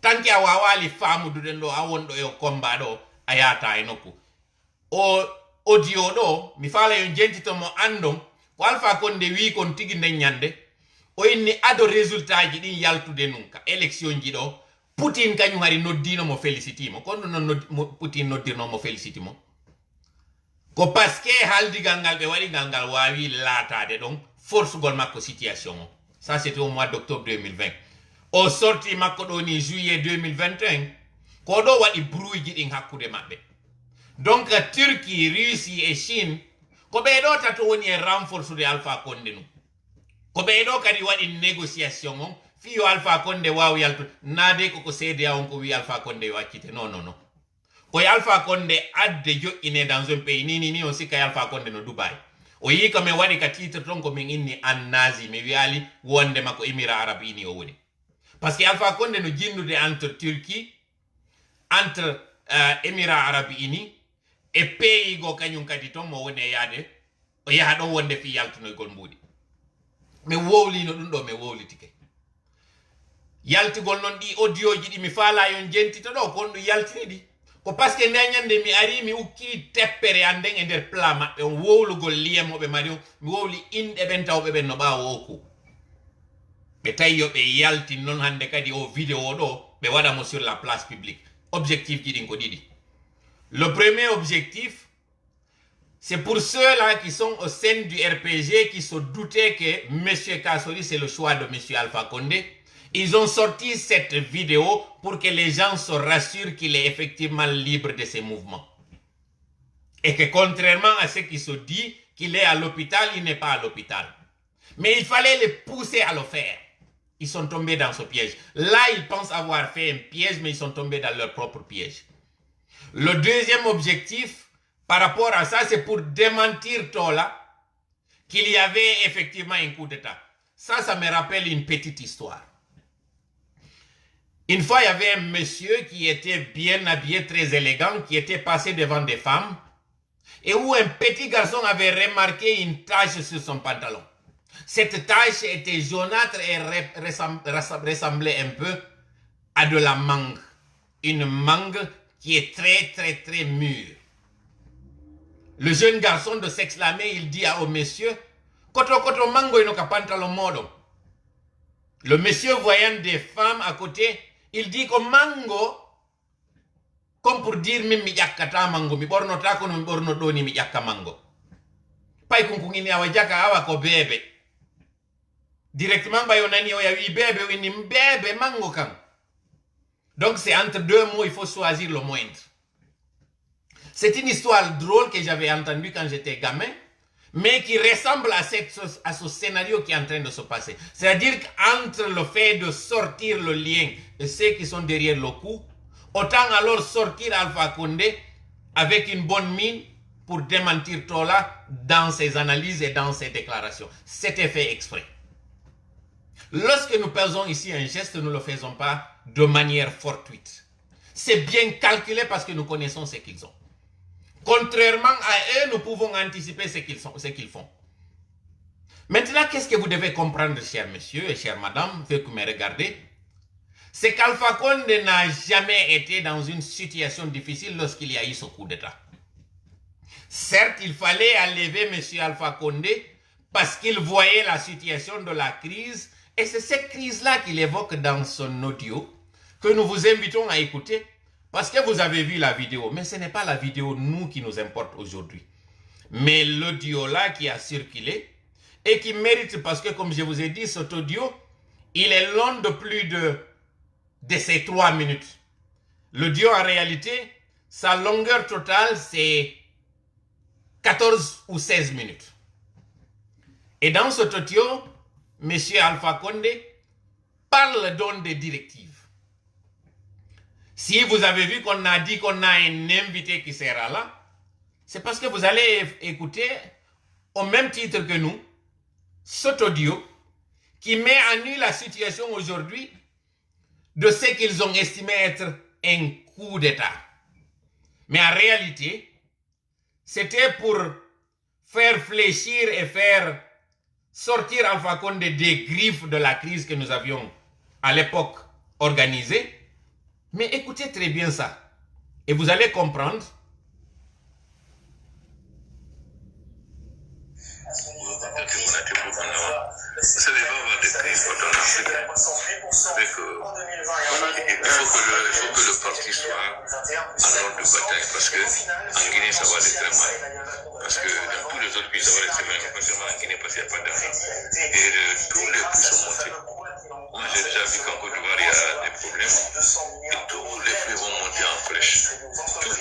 tanki a wawali famuduɗen ɗo a wonɗo e o combat ɗo a yata e nokku o audio ɗo mi faala yo jentitomo andon ko Alpha Condé wi kon tigi nden ñande o inni ado résultat ji ɗin yaltude nun ka élection ji ɗo Poutine kañum hari noddino mo félicitimo kon ɗum noon Poutine noddirno mo félicitimo ko parce que haldigal ngal ɓe waɗi ngal wawi laatade ɗon forcegol makko situation o ça c'était au mois d'octobre 2020 o sorti makko ɗo ni juillet 2021 ko ɗo waɗi brouille ji ɗin hakkude maɓɓe donc Turquie Russie et Chine ko ɓeɗo tato woni e renforcede Alpha Condé nu ko ɓeɗo kadi waɗi négociation on fiyo Alpha Condé wawi yaltude nade koko CEDEAO on ko wi Alpha Condé yo accite non koye Alpha Condé adde joƴƴine dans un pays ni on sikka Alpha Condé no Dubai o yi ko min waɗi ka titre ton ko min inni an nazi mi wiyali wonde makko Émirats Arabes Unis o woni par ce que Alpha Condé no jinnude entre Turquie entre Émirats Arabes Unis e pays go kañum kadi ton mo woni e yaade o yaha ɗon wonde fi yaltunoygol mbuɗi mi wowlino ɗum ɗo mi wowlitike yaltigol noon ɗi audio ji ɗi mi faala yon jentita ɗo kon ɗum yaltini ɗi ko paske ndanyande mi ari mi ukki teppere anden e nder plan maɓɓe on wowlugol liyam moɓe mari on mi wowli inɗe ɓen tawɓe ɓen no ɓawo oku ɓe tawi yo ɓe yaltin noon hande kadi o vidéo ɗo ɓe waɗamo sur la place publique objectif ji ɗin ko ɗiɗi. Le premier objectif, c'est pour ceux-là qui sont au sein du RPG qui se doutaient que M. Kassori, c'est le choix de M. Alpha Condé. Ils ont sorti cette vidéo pour que les gens se rassurent qu'il est effectivement libre de ses mouvements. Et que contrairement à ce qui se dit, qu'il est à l'hôpital, il n'est pas à l'hôpital. Mais il fallait les pousser à le faire. Ils sont tombés dans ce piège. Là, ils pensent avoir fait un piège, mais ils sont tombés dans leur propre piège. Le deuxième objectif, par rapport à ça, c'est pour démentir Tola qu'il y avait effectivement un coup d'État. Ça me rappelle une petite histoire. Une fois, il y avait un monsieur qui était bien habillé, très élégant, qui était passé devant des femmes, et où un petit garçon avait remarqué une tache sur son pantalon. Cette tache était jaunâtre et ressemblait un peu à de la mangue. Une mangue qui est très mûre. Le jeune garçon de s'exclamer, il dit au monsieur, koto mango ino ka pantalon modo. Le monsieur voyant des femmes à côté, il dit que mango, comme pour dire mi yakata mango, mi borno tako no mi borno doni mi yakka mango. Pai kunkungini awa jaka awa ko bebe. Directement bayonani oya wi bebe wini bebe mango kan. Donc c'est entre deux mots, il faut choisir le moindre. C'est une histoire drôle que j'avais entendue quand j'étais gamin, mais qui ressemble à ce scénario qui est en train de se passer. C'est-à-dire qu'entre le fait de sortir le lien de ceux qui sont derrière le coup, autant alors sortir Alpha Condé avec une bonne mine pour démentir Tola dans ses analyses et dans ses déclarations. C'était fait exprès. Lorsque nous faisons ici un geste, nous ne le faisons pas de manière fortuite. C'est bien calculé parce que nous connaissons ce qu'ils ont. Contrairement à eux, nous pouvons anticiper ce qu'ils font. Maintenant, qu'est-ce que vous devez comprendre, chers messieurs et chères madames, ceux qui me regardez? C'est qu'Alpha Condé n'a jamais été dans une situation difficile lorsqu'il y a eu ce coup d'État. Certes, il fallait enlever M. Alpha Condé parce qu'il voyait la situation de la crise. Et c'est cette crise-là qu'il évoque dans son audio que nous vous invitons à écouter parce que vous avez vu la vidéo. Mais ce n'est pas la vidéo, nous, qui nous importe aujourd'hui. Mais l'audio-là qui a circulé et qui mérite parce que, comme je vous ai dit, cet audio, il est long de plus de ces 3 minutes. L'audio, en réalité, sa longueur totale, c'est 14 ou 16 minutes. Et dans cet audio, M. Alpha Condé parle donc des directives. Si vous avez vu qu'on a dit qu'on a un invité qui sera là, c'est parce que vous allez écouter, au même titre que nous, cet audio qui met en nu la situation aujourd'hui de ce qu'ils ont estimé être un coup d'État. Mais en réalité, c'était pour faire fléchir et faire sortir Alpha Condé des griffes de la crise que nous avions à l'époque organisée. Mais écoutez très bien ça. Et vous allez comprendre. Vous savez, il va y avoir des crises en Afrique. Il faut que le parti soit en ordre de bataille parce que en Guinée, ça va aller très mal. Parce que dans tous les autres pays, ça va aller très mal. Pas seulement en Guinée, parce qu'il n'y a pas d'argent. Et tous les prix sont montés. Moi, j'ai déjà vu qu'en Côte d'Ivoire, il y a des problèmes. Et tous les prix vont monter en flèche.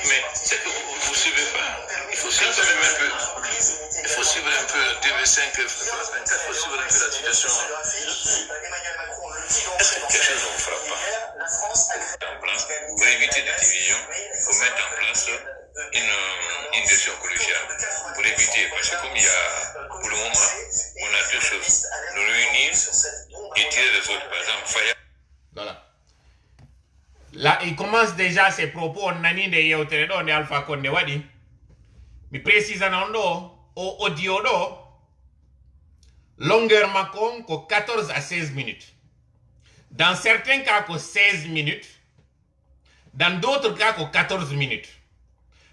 Mais c'est que vous ne suivez pas. Il faut suivre quand même un peu. Il faut suivre un peu TV5, France 24, il faut suivre un peu la situation. Est-ce que quelque chose ne vous frappe pas? Pour éviter des divisions, il faut mettre en place une gestion collégiale. Pour éviter, parce que comme il y a, pour le moment, on a deux choses. Nous réunir et tirer les autres. Par exemple, Faya. Voilà. Là, il commence déjà ses propos. On a dit de Alpha Condé Wadi. Mais précisément, au audio, longueur macon, 14 à 16 minutes. Dans certains cas, 16 minutes. dans d'autres cas ko 14 minutes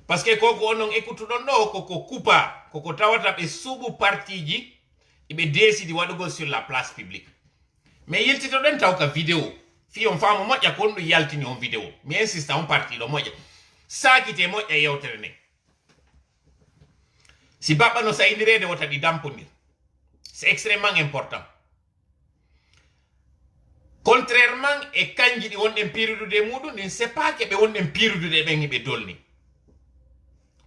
parce que koko onon écoutuɗon ɗo koko coupa koko tawata ɓe suuɓu parti ji eɓe décidi waɗugol sur la place publique mais yiltitoɗen taw ka vidéo fi on famo moƴƴa ko on ɗum yaltini on vidéo mi insista on parti ɗo moƴƴa sakite moƴƴa yewtere nde si baɓɓa no sayindirede wota ɗi dampodir c'est extrêmement important contrairement e kanji ɗi wonɗen pirudude muɗum ɗin c'est pas que ɓe wonɗen pirudude ɓen ɓe dolni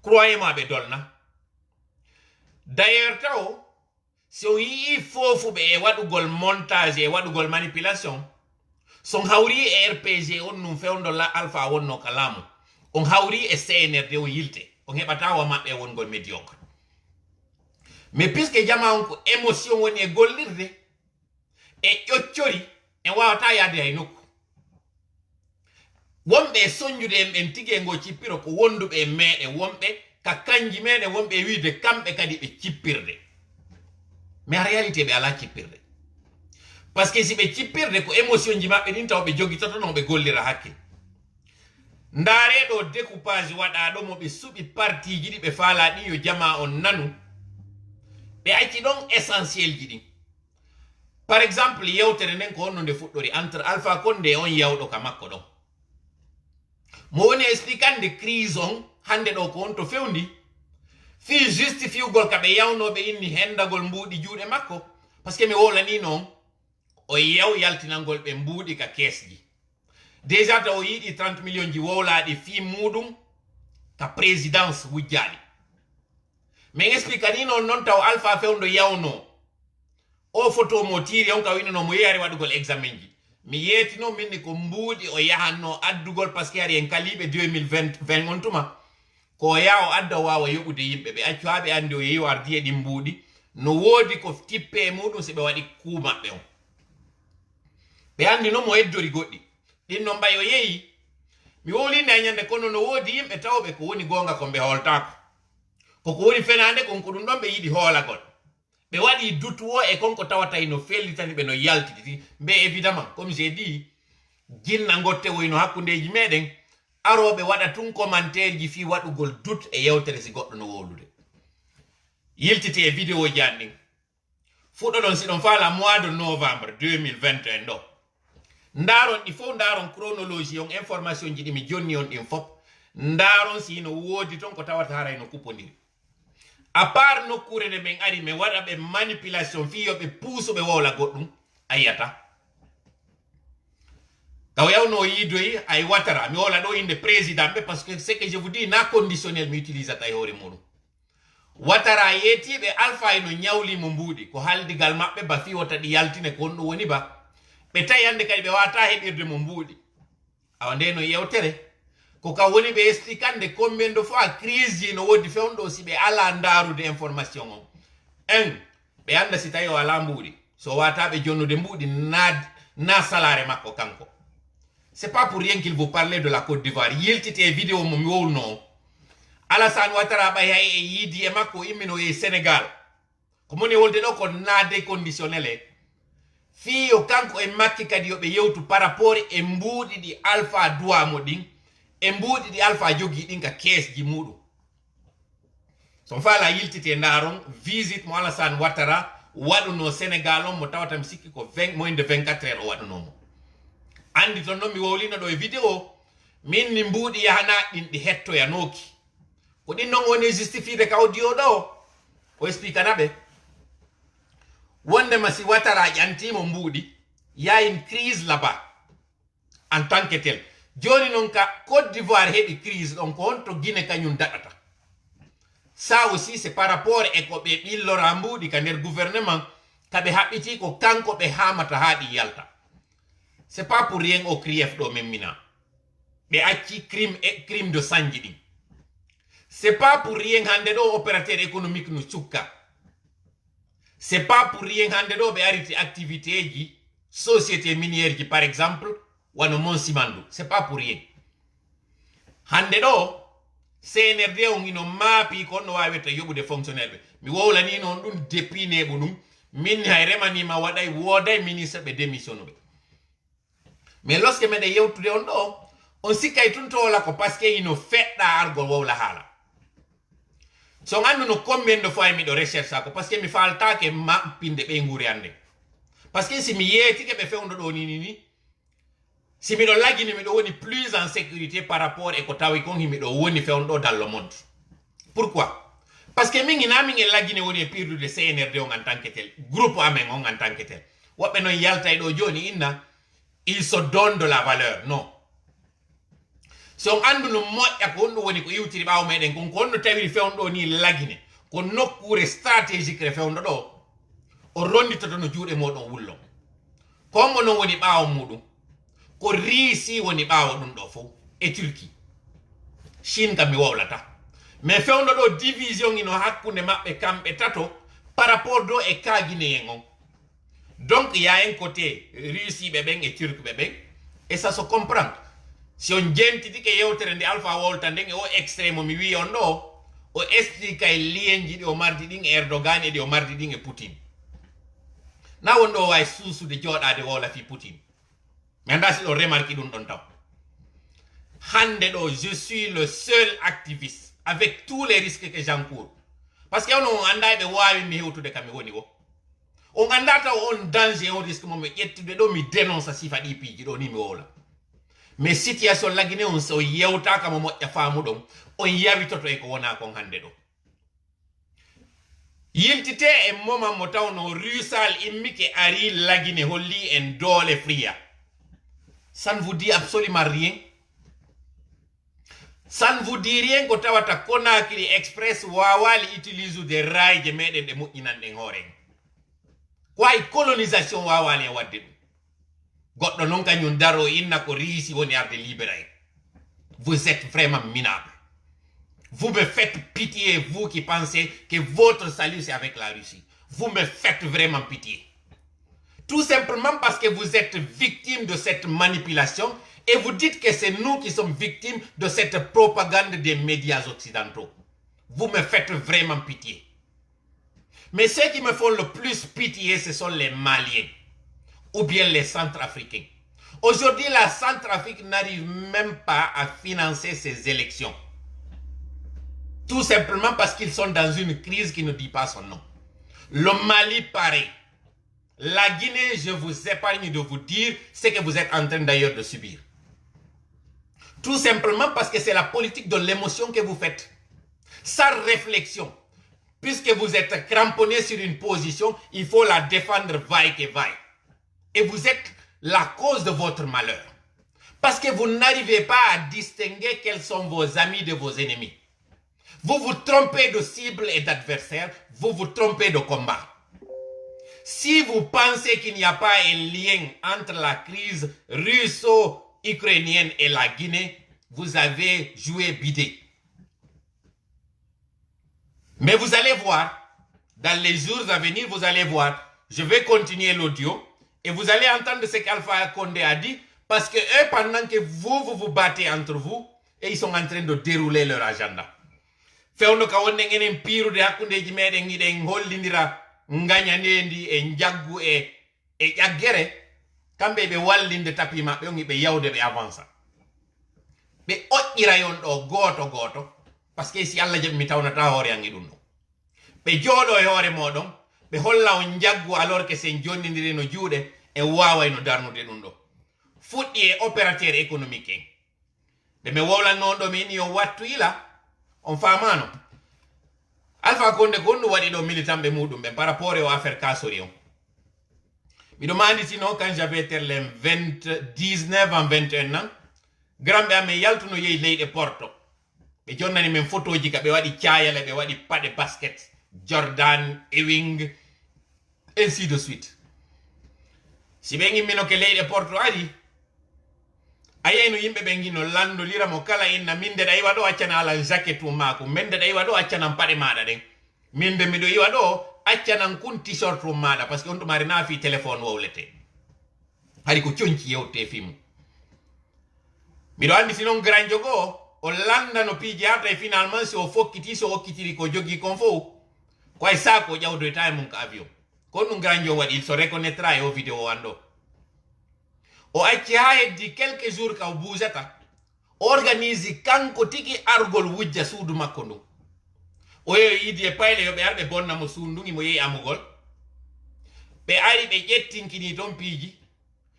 croyez moi ɓe dolna d'ailleurs taw si on yii fofuɓe e waɗugol montage e waɗugol manipulation son hawri e rpg on num fewdolla alpha wonno ka laamu on hawri e cnrd on yilte on heɓata wa maɓɓe wongol médiocre mais puisque jama on ko émotion woni e gollirde e ƴoccori en wawata yaade hay nokku wonɓe e soñjude en ɓen tigi ngo cippiro ko wonduɓe e meɗen wonɓe ka kanji meɗen wonɓe e wiide kamɓe kadi ɓe cippirde mais en réalité ɓe ala cippirde par ce que si ɓe cippirde ko émotion ji maɓɓe ɗin taw ɓe jogitoto no ɓe gollira hakkil ndaareɗo découpage waɗaɗo mo ɓe suɓi parti ji ɗi ɓe faala ɗin yo jama on nanu ɓe acci ɗon essentiel ji ɗin par exemple yewtere nden ko honno nde fuɗɗori entre Alpha Condé e on yawɗo ka makko ɗon mo woni explicande crise on hande ɗo ko on to fewndi fi justifiugol ka ɓe yawnoɓe inni hendagol mbuuɗi juuɗe makko par ce que mi wolani noon o yaw yaltinangol ɓe mbuuɗi ka keesji déjà to o yiiɗi 30 millions ji wowlaaɗi fi muɗum ka présidence wujjaaɗi min expliquani noon noon taw Alpha fewndo yawno o photo mo tiiri on ka winnono mo yeeri waɗugol examen ji mi yeetino minni ko mbuuɗi o yahanno addugol par ce que ari en kaliɓe 2020 on tuma ko yaha o adda o wawa yoɓude yimɓe ɓe accu ha ɓe andi o yehi o ardi e ɗin mbuuɗi no woodi ko tippe e muɗum si ɓe waɗi kuu maɓɓe on ɓe andi no mo eddori goɗɗi ɗin no mbay o yehi mi wowlinde a ñande kono no woodi yimɓe tawɓe ko woni gonga ko ɓe holtako koko woni fenande kon ko ɗum ɗon ɓe yiɗi hoolagol ɓe waɗi dutuwo e konko tawatay no fellitani ɓe no yaltiti mbe évidemment comme j'ai dit jinna gotte woyno hakkundeji meɗen aroɓe waɗa tun commentaire ji fi waɗugol dut e yewtere si goɗɗo no wowlude yiltiti e vidéo ji an ɗin fuɗɗo ɗon siɗon faala mois de novembre 2021 ɗo ndaron ɗi fof ndaron chronologie on information ji ɗi mi jonni on ɗin fop ndaron si no woodi ton ko tawata haray no kuppodiri à part nokkure nde min ari min waɗa ɓe manipulation fi yoɓe puusuɓe wowla goɗɗum a yiyata taw yawno yiidoyi ay Ouattara mi wola ɗo inde président ɓe par ce que ce que je vous dis na conditionnel mi utilisata e hoore muɗum Ouattara yeetiɓe Alpha no ñawlimo mbuuɗi ko haldigal maɓɓe ba fi wota ɗi yaltine ko on ɗum woni ba ɓe tawi hande kadi ɓe wawata heɓirde mo mbuuɗi awa nde no yewtere ko ka woni ɓe explicande combien de fois crise ji no wodi fewndo si ɓe ala ndarude information on en ɓe anda si tawi o ala mbuuɗi so wata ɓe jonnude mbuuɗi na salare makko kanko c'est pas pour rien qu'il vous parle de la Côte d'Ivoire yiltite e vidéo mo mi wowluno o Alassane Ouattara ɓay hay e yiidi e makko immino e Sénégal ko moni wolde ɗo ko naade conditionnel e fiyo kanko e makki kadi yoɓe yewtu par rapport e mbuuɗi ɗi Alpha duwamo ɗin e mbuuɗi ɗi Alpha jogi ɗin ka keesji muɗum son faala yiltite ndaron visite mo Alassane Ouattara waɗuno Sénégal on mo tawata mi sikki ko moins de 24 heures o waɗunomo andi ton noon mi wowlino ɗo e vidéo min ni mbuuɗi yahana ɗin ɗi hettoyanoki ko ɗin noon woni justifiede ka audio ɗo o expliquana ɓe wondema si Ouattara ƴantimo mbuuɗi ya une crise là-bas en tant que tel joni noon ka Côte d'Ivoire heɓi crise ɗon ko honto Guinée kañum daɗata ça aussi c'est par rapport e ko ɓe ɓillora mbuuɗi ka nder gouvernement kaɓe haɓɓiti ko kanko ɓe hamata ha ɗi yalta c'est pas pour rien o crief ɗo men mina ɓe acci crime de sanji ɗin c'est pas pour rien hande ɗo opérateur économique no cukka c'est pas pour rien hande ɗo ɓe ariti activité ji société minière ji par exemple wano Mon Simandou c'est pas pour rien hande ɗo CNRD on ino maapi ko no waweta yoɓude fonctionnaire ɓe mi wowlani noon ɗum depuis neɓu ɗum min hay remanima waɗay wooday ministre ɓe démissionne ɓe mais lorsque meɗen yewtude on ɗo on sikay tun to la ko parce que ino fedda argol wowla hala so andu no combien de fois mi do recherche ko parce que mi falta ke ma pinde be nguri ande parce que si mi yeti ke be fewndo do ni si mi do lagini mi do woni plus en sécurité par rapport e ko tawi kon mi do woni fewndo dans le monde. Pourquoi? Parce que mingi na mingi lagini woni pirdu de CNRD on en tant que tel groupe amen on en tant que tel wobbe no yalta e do joni inna il se donne de la valeur. Non. Si on andu no moƴƴa ko on woni ko iwtiri ɓaawo meɗen kon ko onno tawi fewndo ni lagine ko nokkure stratégique re fewndo ɗo o ronditoto no juuɗe moɗon wullo kongo non woni ɓaawo muɗum ko riisi woni ɓaawo ɗum ɗo fof e Turquie Chine kam mi wowlata mais fewndo ɗo division ino hakkunde maɓɓe kamɓe tato par rapport do e kaguinéen on. Donc il y a un côté Russie ɓeɓen et Turc ɓeɓen et ça se comprend. Si on jentiti ke yewtere nde Alpha Wolta nden e o extrême mi wi on ɗo o explique e lienji ɗi o mardi ɗin e Erdogan e ɗi o mardi ɗin e Poutine na won ɗo wawi suusude jooɗade wola fi Poutine mi anda si ɗo remarque ɗum ɗon taw hande ɗo je suis le seul activiste avec tous les risques que j'encours parce que on anda ɓe wawi mi hewtude kam mi woni o on anda taw on danger on risque mo mi ƴettude ɗo mi dénonce sifa ɗi piiji ɗo ni mi wowla mais situation lagine on so yewta kamo moƴƴa faamuɗon on yawitoto e ko wona kon hande ɗo yiltite e moment mo tawno rusal immike ari lagine holli en doole friya ça ne vous dit absolument rien. Ça ne vous dit rien ko tawata Conakry Express wawali utilise des rails je meɗen ɗe moƴƴinan ɗen hooren kway colonisation wawali e wadde ɗum goɗɗo non kañum daro inna ko riisi woni arde libéral. Vous êtes vraiment minable. Vous me faites pitié, vous qui pensez que votre salut c'est avec la Russie. Vous me faites vraiment pitié. Tout simplement parce que vous êtes victime de cette manipulation et vous dites que c'est nous qui sommes victimes de cette propagande des médias occidentaux. Vous me faites vraiment pitié. Mais ceux qui me font le plus pitié, ce sont les Maliens ou bien les Centrafricains. Aujourd'hui, la Centrafrique n'arrive même pas à financer ses élections. Tout simplement parce qu'ils sont dans une crise qui ne dit pas son nom. Le Mali, pareil. La Guinée, je vous épargne de vous dire ce que vous êtes en train d'ailleurs de subir. Tout simplement parce que c'est la politique de l'émotion que vous faites. Sans réflexion. Puisque vous êtes cramponné sur une position, il faut la défendre vaille que vaille. Et vous êtes la cause de votre malheur. Parce que vous n'arrivez pas à distinguer quels sont vos amis de vos ennemis. Vous vous trompez de cible et d'adversaire, vous vous trompez de combat. Si vous pensez qu'il n'y a pas un lien entre la crise russo-ukrainienne et la Guinée, vous avez joué bidé. Mais vous allez voir, dans les jours à venir, vous allez voir, je vais continuer l'audio et vous allez entendre ce qu'Alpha Condé a dit parce que eux, pendant que vous vous battez entre vous, et ils sont en train de dérouler leur agenda. Fewno ka wonde ngenen pirude hakkundeji meɗen giɗen hollidira ngañanendi e jaggu e ƴaggere kamɓe ɓe wallinde tapi maɓɓe on ɓe yawde ɓe avança ɓe oƴƴira yon ɗo goto goto par ce que si Allah jaɓi mi tawnata hoore an e ɗum ɗo ɓe jooɗo e hoore moɗon ɓe holla on jaggu alors que sen jonnidiri no juuɗe e waway no darnude ɗum ɗo fuɗɗi e opérateur économique en nde mi wowlannoon ɗo min yo wattu ila on famano Alpha Condé ko honɗum waɗi ɗo militanɓe muɗum ɓe par rapport au affaire kasori on miɗo manditino quand j'avais les 19 en 21 ans gramɓe amen yaltuno yehi leyɗe Porto ɓe jonnani men photoji ka ɓe waɗi cayale ɓe waɗi paɗe basket Jordan Ewing ainsi de suite si ɓe gimmino ke leyɗe Porto ari a yeyno yimɓe ɓe gino landolira mo kala inna min de ɗa iwa ɗo accana alan jacket mum mako min de ɗa iwa ɗo accanan paɗe maɗa ɗen min de miɗo iwa ɗo accanan kun t-shirt mum maɗa par ce que on ɗumari naafi téléphone wowlete hari ko coñci yewte fimu miɗo andi sinon granjo goo o landa no piiji arta e finalement si o fokkiti so hokkitiri ko jogui kon fof koye sako ƴawdoyta e mum ko avion ko ɗum granjo waɗi il se reconnaîtra e o vidéo wan ɗo o acci ha heddi quelques jours ka o buusata organise kanko tigi argol wujja suudu makko ndu o yidi e payle yo ɓe arɓe bonnamo suundugi mo yehi amugol ɓe ari ɓe ƴettinkini ton piiji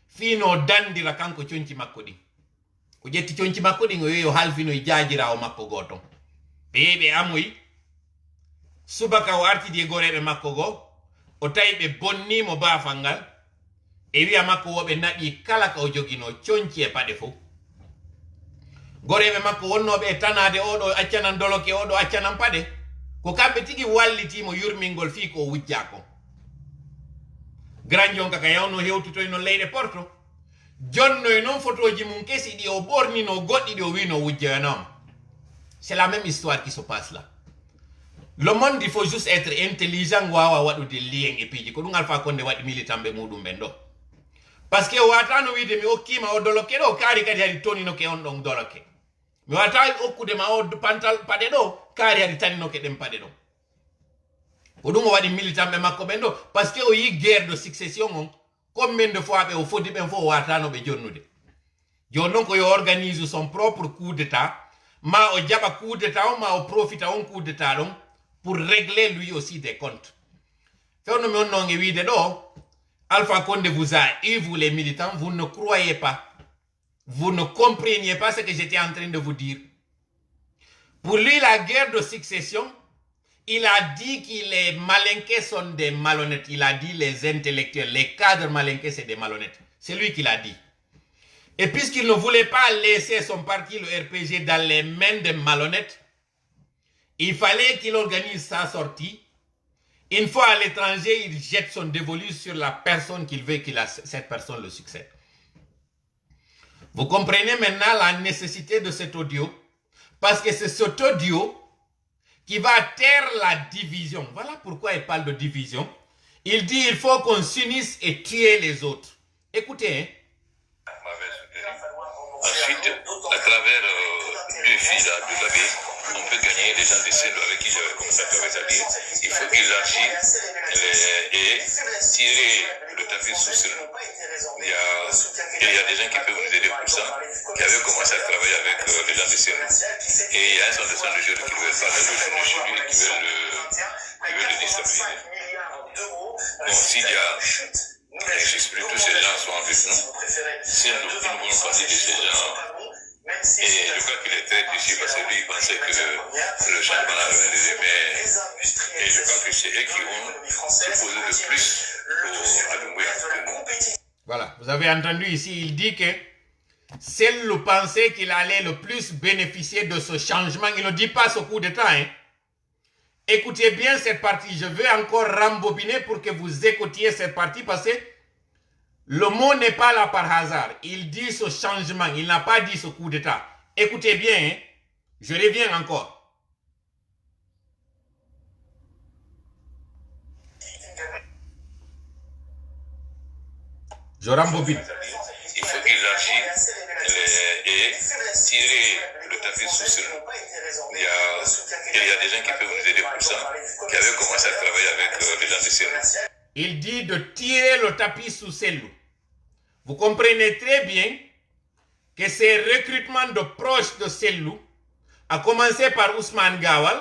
fino dandira kanko conci makko ɗin o ƴetti conci makko ɗin o yehi o halfino e jaajirawo makko goo ton ɓe yehi ɓe amoyi subaka o artidi e goreɓe makko goo o tawi ɓe bonnimo baafal ngal e wiya makko woɓe naɓi kala ka o jogino conci e paɗe fof goreɓe makko wonnoɓe e tanade oɗo accanan doloke oɗo accanan paɗe ko kamɓe tigi wallitimo yurmingol fi ko o wujjako grand jonka ka yawno hewtutoy no leyɗe porto jonno e noon photoji mum kesi ɗi o ɓornino goɗɗi ɗi o wino wujjoyanoma c'est la même histoire qui se passe là. Le monde, il faut juste être intelligent wawa waɗude lien e piiji ko ɗum Alpha Condé waɗi militanɓe muɗum ɓen ɗo par ce que o watano wiide mi hokkima o doloke ɗo kaari kadi hadi toninoke on ɗon doloke mi wata hokkudema o pantal paɗe ɗo kaari hadi taninoke ɗen paɗe ɗo ko ɗum o waɗi militanɓe makko ɓen ɗo par ce que o yi guerre de succession on combien de fois ɓe o fodi ɓen fof o watanoɓe jonnude joni noon ko yo organise son propre coup d'état ma o jaɓa coup d'état o ma o profita on coup d'état ɗon pour régler lui aussi des comptes. Fewno mi onnon e wiide ɗo Alpha Condé vous a eu, vous les militants, vous ne croyez pas, vous ne compreniez pas ce que j'étais en train de vous dire. Pour lui, la guerre de succession, il a dit que les malinqués sont des malhonnêtes. Il a dit les intellectuels, les cadres malinqués, c'est des malhonnêtes. C'est lui qui l'a dit. Et puisqu'il ne voulait pas laisser son parti, le RPG, dans les mains des malhonnêtes, il fallait qu'il organise sa sortie. Une fois à l'étranger, il jette son dévolu sur la personne qu'il veut que cette personne le succède. Vous comprenez maintenant la nécessité de cet audio, parce que c'est cet audio qui va taire la division. Voilà pourquoi il parle de division. Il dit il faut qu'on s'unisse et tuer les autres. Écoutez, hein. Ensuite, à travers deux filles là, de l'abbé, on peut gagner les gens de celles avec qui j'avais commencé à dire. Il faut élargir et tirer le tapis sous ce nom. Il y a des gens qui peuvent nous aider pour ça, qui avaient commencé à travailler avec les gens de celles. Et il y a un centre de jeunes qui veulent faire le jeu chez lui et qui veulent le déstabiliser. Bon, s'il y a j'espère que tous ces gens sont avec nous. Si nous voulons parler de ces gens, et je crois qu'il est très déçu parce que lui, il pensait que le changement allait venir, mais et je crois que c'est eux qui ont supposé de plus à Doumbouya que nous. Voilà, vous avez entendu ici, il dit que Sellou pensait qu'il allait le plus bénéficier de ce changement. Il ne dit pas ce coup d'état, hein. Écoutez bien cette partie. Je veux encore rembobiner pour que vous écoutiez cette partie parce que le mot n'est pas là par hasard. Il dit ce changement. Il n'a pas dit ce coup d'état. Écoutez bien. Hein? Je reviens encore. Je rembobine. Il faut élargir et tirer le tapis sous ce nom. Il y a des gens qui peuvent nous aider pour ça, qui avaient commencé à travailler avec les gens de Sellou. Il dit de tirer le tapis sous Sellou. Vous comprenez très bien que ces recrutements de proches de Sellou, à commencer par Ousmane Gawal,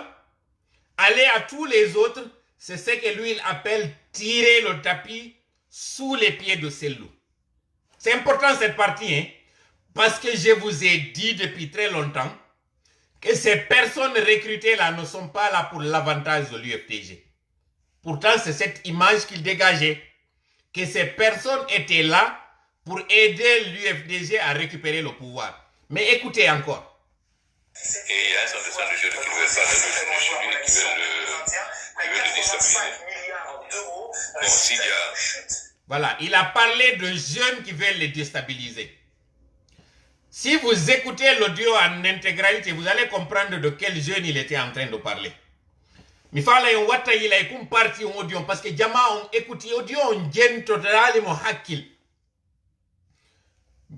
aller à tous les autres, c'est ce que lui il appelle tirer le tapis sous les pieds de Sellou. C'est important cette partie, hein, parce que je vous ai dit depuis très longtemps que ces personnes recrutées là ne sont pas là pour l'avantage de l'UFDG. Pourtant, c'est cette image qu'ils dégageaient, que ces personnes étaient là pour aider l'UFDG à récupérer le pouvoir. Mais écoutez encore. Et il y a un centre de jeunes qui veulent faire le chez lui, qui veulent le déstabiliser. Bon, s'il y a... Voilà, il a parlé de jeunes qui veulent les déstabiliser. Si vous écoutez l'audio en intégralité, vous allez comprendre de quel jeune il était en train de parler. Mi fala yon watta yila kum parti on audio parce que jama on écoute audio on jen total mo hakkil.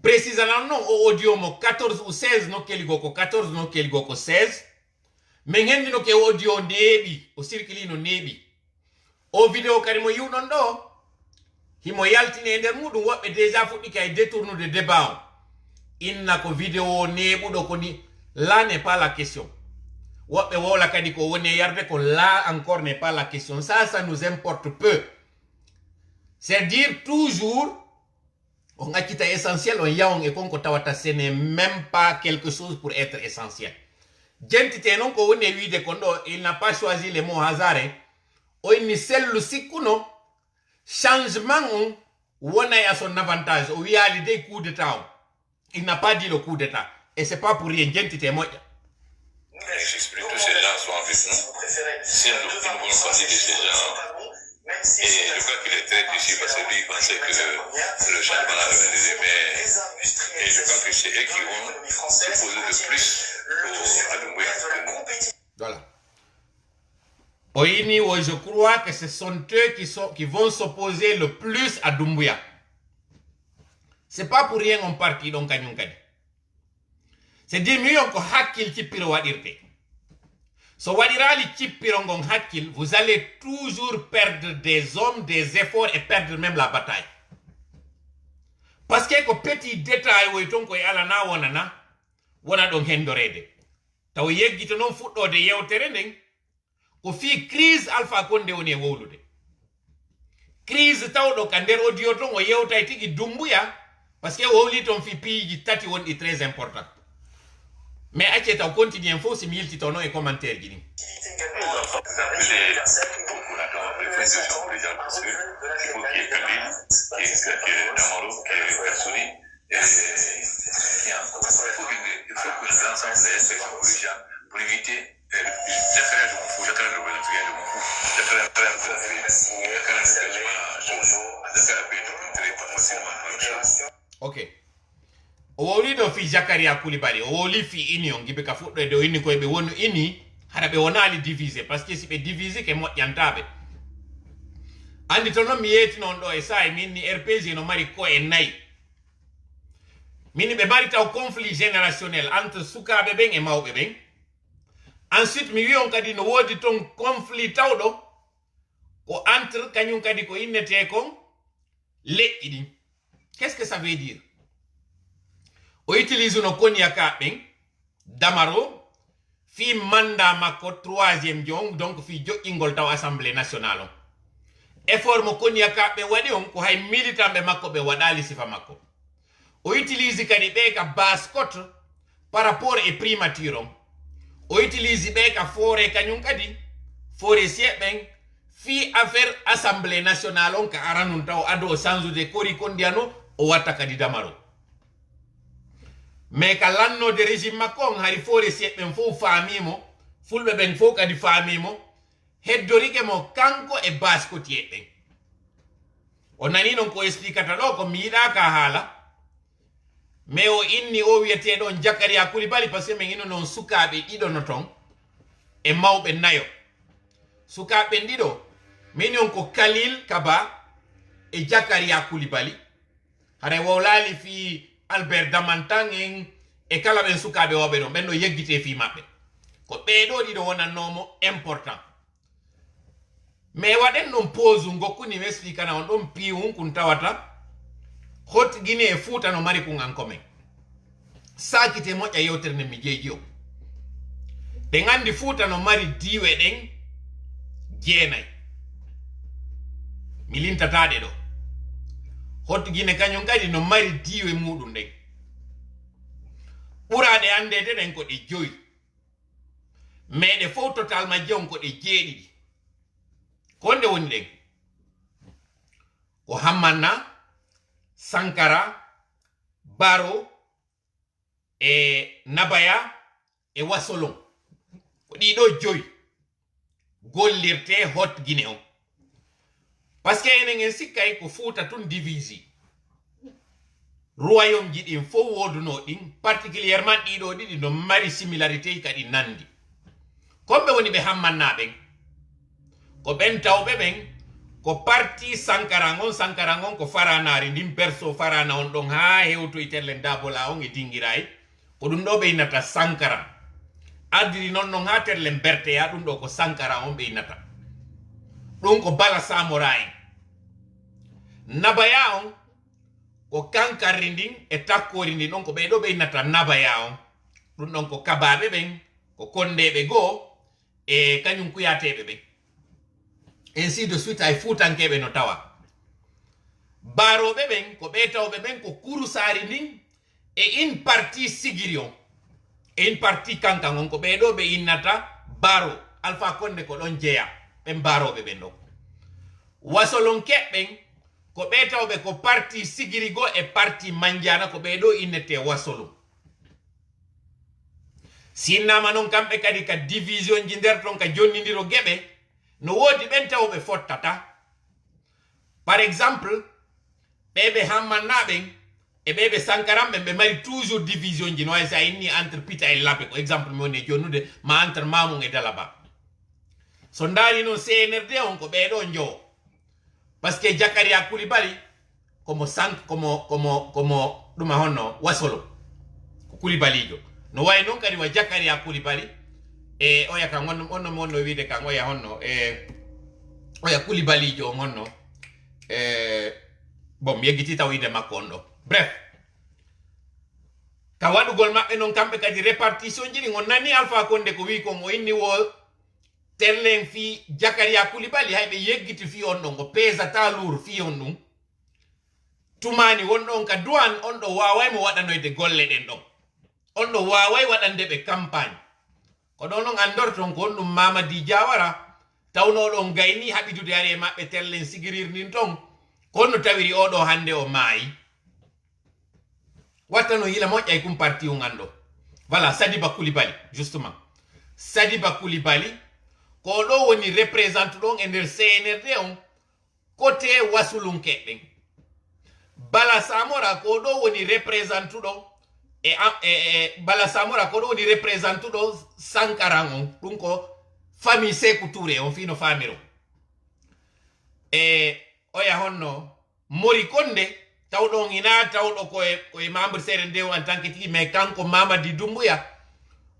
Précisément non audio mo 14 ou 16 no keligo ko 14 no keligo ko 16. Mais ngendi no ke audio nebi o circuli no nebi. O video kadi mo yu non do. Himo yaltine nder mudum wobbe déjà fuddi kay détourner de débat. inna ko vidéo neɓuɗo koni. Là n'est pas la question. Woɓɓe wola kadi ko woni yarde ko là encore n'est pas la question. Ça nous importe peu. C'est dire toujours on accita essentiel, on yaon et konko tawata, ce n'est même pas quelque chose pour être essentiel. Gentite non ko woni wide kondo, il n'a pas choisi les mots hasard. O ni sellu sikuno changement on wona à son avantage. O wiali des coups d'état. Il n'a pas dit le coup d'état. Et c'est pas pour rien. Gentite mo. J'explique que ces gens sont avec nous. Si nous voulons passer de ces gens. Et je crois qu'il est très déçu parce que lui, il pensait que le changement allait venir. Mais et je crois que c'est eux qui vont se poser le plus à Doumbouya que nous. Voilà. Oini, je crois que ce sont eux qui vont s'opposer le plus à Doumbouya. C'est pas pour rien qu'on partit donc à Nyunkadi. C'est 10 millions ko hakil ci piro wadirte. So wadirali ci piro ngon hakil, vous allez toujours perdre des hommes, des efforts et perdre même la bataille. Parce que ko petit détail wo ton ko ala na wona don hendorede. Taw yeggito non fuddode yewtere nden ko fi crise Alpha Condé woni e wowlude. Crise tawdo ka nder audio ton o yewtay tigi Doumbouya parce que wowli ton fi piiji tati woni très important. Mais acheta on continue info si milti tono et commentaire gini. Pour éviter ok. O woli do fi Zakaria Koulibaly, o woli fi ini on gibe ka fuddo do ini ko be wonu ini hada be wonali diviser parce que si be diviser ke mo yantabe. Andi tono mi yeti non do e sai minni RPG no mari ko e nay. Minni be mari taw conflit générationnel entre sukabe ben e mawbe ben. Ensuite mi wi on kadi no wodi ton conflit tawdo ko entre kanyum kadi ko innete kon leidi. Qu'est-ce que ça veut dire? O utilise no konyaka ben Damaro fi manda mako 3e jong donc fi joingol taw assemblée nationale. Effort mo konyaka be wadi on ko hay militant be makko be wadali sifa makko. O utilise kadi be ka bascot par rapport e primature. O utilise be ka fore kanyum kadi fore sie ben fi affaire assemblée nationale on ka aranun taw ado sanzu de kori kondiano o watta kadi Damaro. Mais ka lanno de régime makon hari fore sieben fo famimo fulbe ben fo kadi famimo heddorike mo kanko e basko tieben onani non ko explicata do ko miida ka hala mais o inni o wiete don Zakaria Koulibaly parce que men ino non sukabe dido no ton e mawbe nayo sukabe dido men on ko Khalil Kaba e Zakaria Koulibaly hare wawlali fi Albert Damantangen e kala ben sukabe wobe no benno yeggite fi mabbe ko beedo dido wonannomo important mais waden non pose ngokuni mesfika na on don piun kun tawata hot gine e futa no mari kun ankome sakite moja yotere ne mijejo be ngandi futa no mari diwe den jenay milinta tade do hot gine kanyon kadi no mari diwe mudum den ɓurade andede ɗen ko ɗe joyi meɗe fof total majje on ko ɗe jeeɗiɗi ko nde woni ɗen ko Hammanna Sankara Baro e Nabaya e Wasolon ko ɗiɗo joyi gollirte hot guine on parce que enen en sikkay ko Fouta tun divisi royaume ji ɗin fof woduno ɗin particulièrement ɗiɗo ɗiɗi no mari similarité kadi nandi komɓe woni ɓe Hammannaɓen ko ɓen tawɓe ɓen ko parti Sankara on ko faranari ndin perso farana on ɗon ha hewtoyterle dabola on e dinguirayi ko ɗum ɗo ɓe innata Sankara ardiri non ha terle berteya ɗum ɗo ko Sankara on ɓe innata ɗum ko Bala Samora en Nabaya on ko kankarri ndin e takkori ndin ɗon ko ɓeɗo ɓe innata nabaya on ɗum ɗon ko kabaɓe ɓen ko kondeɓe goo e kañum kuyateɓe ɓen ainsi de suite ay fuutankeɓe no tawa baroɓe ɓen ko ɓe tawɓe ɓen ko kurusari ndin e une partie sigiri on e une partie kankan on ko ɓeɗo ɓe innata baro Alpha Condé ko ɗon jeeya ɓen baroɓe ɓen ɗon wasolon keɓɓen ko ɓe tawɓe ko partie sigiri go e partie manjana ko ɓeɗo innete wasolon sinnama noon kamɓe kadi ka division ji nder ton ka jonnidiro geɓe no woodi ɓen tawɓe fottata par exemple ɓeɓe hammannaɓen e ɓeɓe sankaranɓen ɓe mari toujours division ji no way sa inni entre Pita e Lappé ko exemple mi woni e jonnude ma entre Mamum e Dalaba so ndaari noon CNRD on ko ɓeɗo jowo par ce que Jakaria Coulibaly komo ɗuma honno wasolo ko Coulibalyjo no way noon kadi wa Jakaria Coulibaly e oya kan onno mi wonno wiide kan oya honno oya Coulibalyjo on honno bon mi yeggiti taw wiide makko on ɗo bref ka waɗugol maɓɓe noon kamɓe kadi répartition ji ɗi on nani Alpha Condé ko wi kon o inni wo terlen fi Jakaria Coulibaly hayɓe yeggiti fi on ɗon o pesata lour fi on ɗum tumani wonɗo on ka douane on ɗo waway mo waɗanoyde golle ɗen ɗon on ɗo waway waɗande ɓe campagne ko ɗon on andorton ko on ɗum Mamadi Diawara tawnoɗon gayni haɓitude ari e maɓɓe terlen sigirir nin ton kono tawiri oɗo hande o maayi watta no hila moƴƴay kum parti on anɗo voilà Sadiba Coulibaly justement Sadiba Coulibaly ko ɗo woni représente ɗon e nder CNRD on côté wasulunke ɗen Bala Samora ko ɗo woni représente ɗo Bala Samora ko ɗo woni représente ɗo Sankaran on ɗum ko famille Sékou Touré on fino famiro oya honno Mori Condé tawɗon ina tawɗo koye membre CNRD en tant que tigi mais kanko Mamadi Doumbouya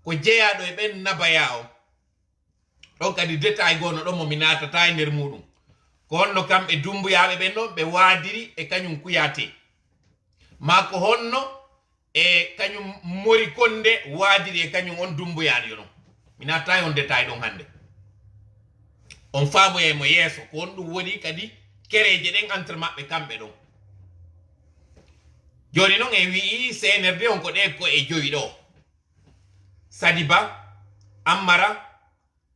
ko jeeyaɗo e ɓen nabaya o ɗon kadi détail gono ɗon momi natata e nder muɗum ko honno kamɓe Doumbouyaɓe ɓen ɗon ɓe waadiri e kañum kuyate ma ko honno e kañum Mori Condé waadiri e kañum on Doumbouyaɗo non mi natta e on détail ɗon hande on faamoye mo yeeso ko on ɗum woni kadi kereje ɗen entre maɓɓe kamɓe ɗon joni noon e wii CNRD on ko ɗe ko e joyi ɗo Sadiba Ammara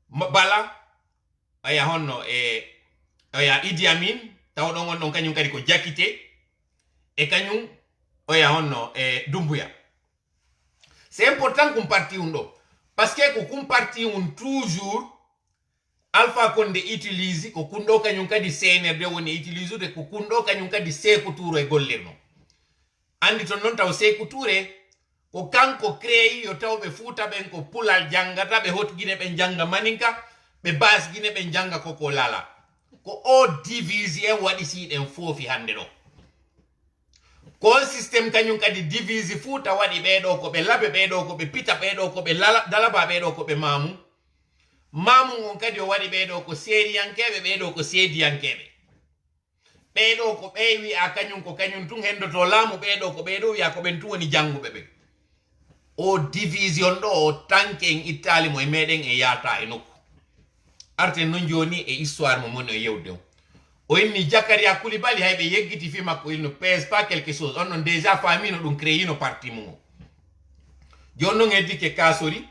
Bala aya honno oya Idi Amin tawɗon on ɗon kañum kadi ko Jakite e kañum oya honno Doumbouya c'est important kum parti un ɗo parce que ko kum parti un toujours Alpha Condé utilise ko kunɗo kañum kadi CNRD woni utilise de ko kunɗo kañum kadi Sékou Touré gollirno andi ton noon taw Sékou Touré ko kanko créé yo tawɓe Fuuta ɓen ko pulal jangata ɓe hotguine ɓe janga maninka ɓe basguine ɓe janga koko lala ko o divise en waɗi siɗen foofi hande ɗo kon systéme kañum kadi divise Fuuta waɗi ɓeɗo ko ɓe Laɓe ɓeɗo ko ɓe Pita ɓeɗo ko ɓe Dalaba ɓeɗo ko ɓe Mamum on kadi o waɗi ɓeɗo ko seriyankeɓe ɓeɗo ko seediyankeɓe ɓeɗo ko ɓe wi'a kañum ko kañum tun hendoto laamu ɓeɗo ko ɓeɗo wi'a ko ɓen tun woni janguɓe ɓe o division ɗo o tanke en ittali mo e meɗen e yata e nokku arten noon joni e histoire mo moni o yewde o inni Jakaria Coulibaly hayɓe yeggiti fi makko il ne pèse pas quelque chose on non déjà famino ɗum créino parti mum o joni noon heddike Kasori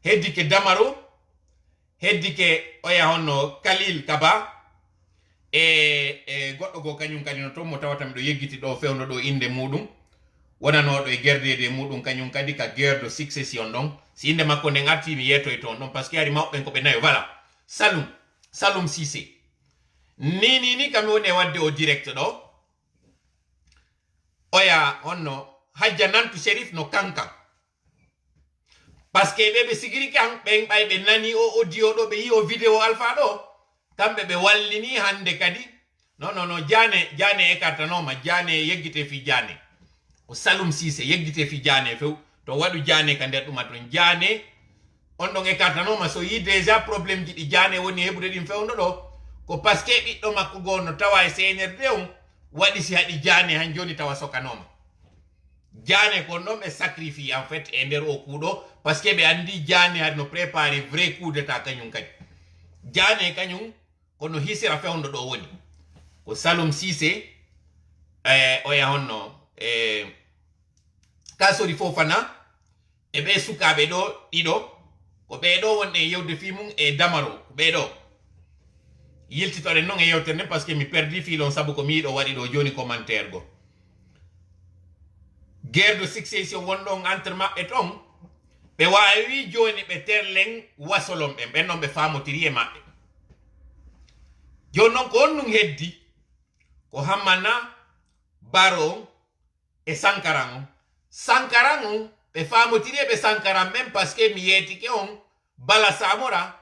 heddike Damaro heddike oya honno Khalil Kaba e goɗɗo go kañum kadi no toon mo tawata miɗo yeggiti ɗo fewno ɗo inde muɗum wonanoɗo e gerdede muɗum kañum kadi ka guerre de succession ɗon si inde makko nden arti mi yettoy toon ɗon par ce que ari mawɓen ko ɓe nayo voilà Saloum Cissé ni kami woni e wadde o direct ɗo oya honno Hadja Nantu Shérif no kankan par ce que ɓe sigiri kan ɓen ɓay ɓe nani o audio ɗo ɓe yi o vidéo Alpha ɗo kamɓe ɓe wallini hande kadi non Diané écartanoma Diané yeggite fi Diané ko Saloum Cissé yeggite fi Diané few to waɗu Diané ka nder ɗuma ton Diané on ɗon écartanoma so yi déjà probléme ji ɗi Diané woni heɓude ɗin fewno ɗo ko par ce que ɓiɗɗo makko goo no tawa e CNRD on waɗi si haɗi jane han joni tawa sokanoma jane ko non ɓe sacrifie en fait e nder o kuuɗo par ce que ɓe andi jane haɗi no préparé vrai coup d'état kañum kadi jane kañum kono hisira fewndo ɗo woni ko Salum Cissé o yahonno Kassory Fofana e ɓe sukaɓe ɗo ɗiɗo ko ɓeɗo wonɗe yewde fi mum e Damaro ko ɓeɗo yiltitoɗen noon e yewtere nden par ce que mi perdi filon saabu ko mi yiɗo waɗi ɗo joni commentaire go guerre de succession wonɗon entre maɓɓe ton ɓe wawi joni ɓe terlen wasolon ɓen ɓen noon ɓe famotiri e maɓɓe joni noon ko on ɗum heddi ko Hammana Baro on e Sankaran on Sankaran on ɓe famotiri ɓe Sankaran ɓen par ce que mi yetike on Bala Samora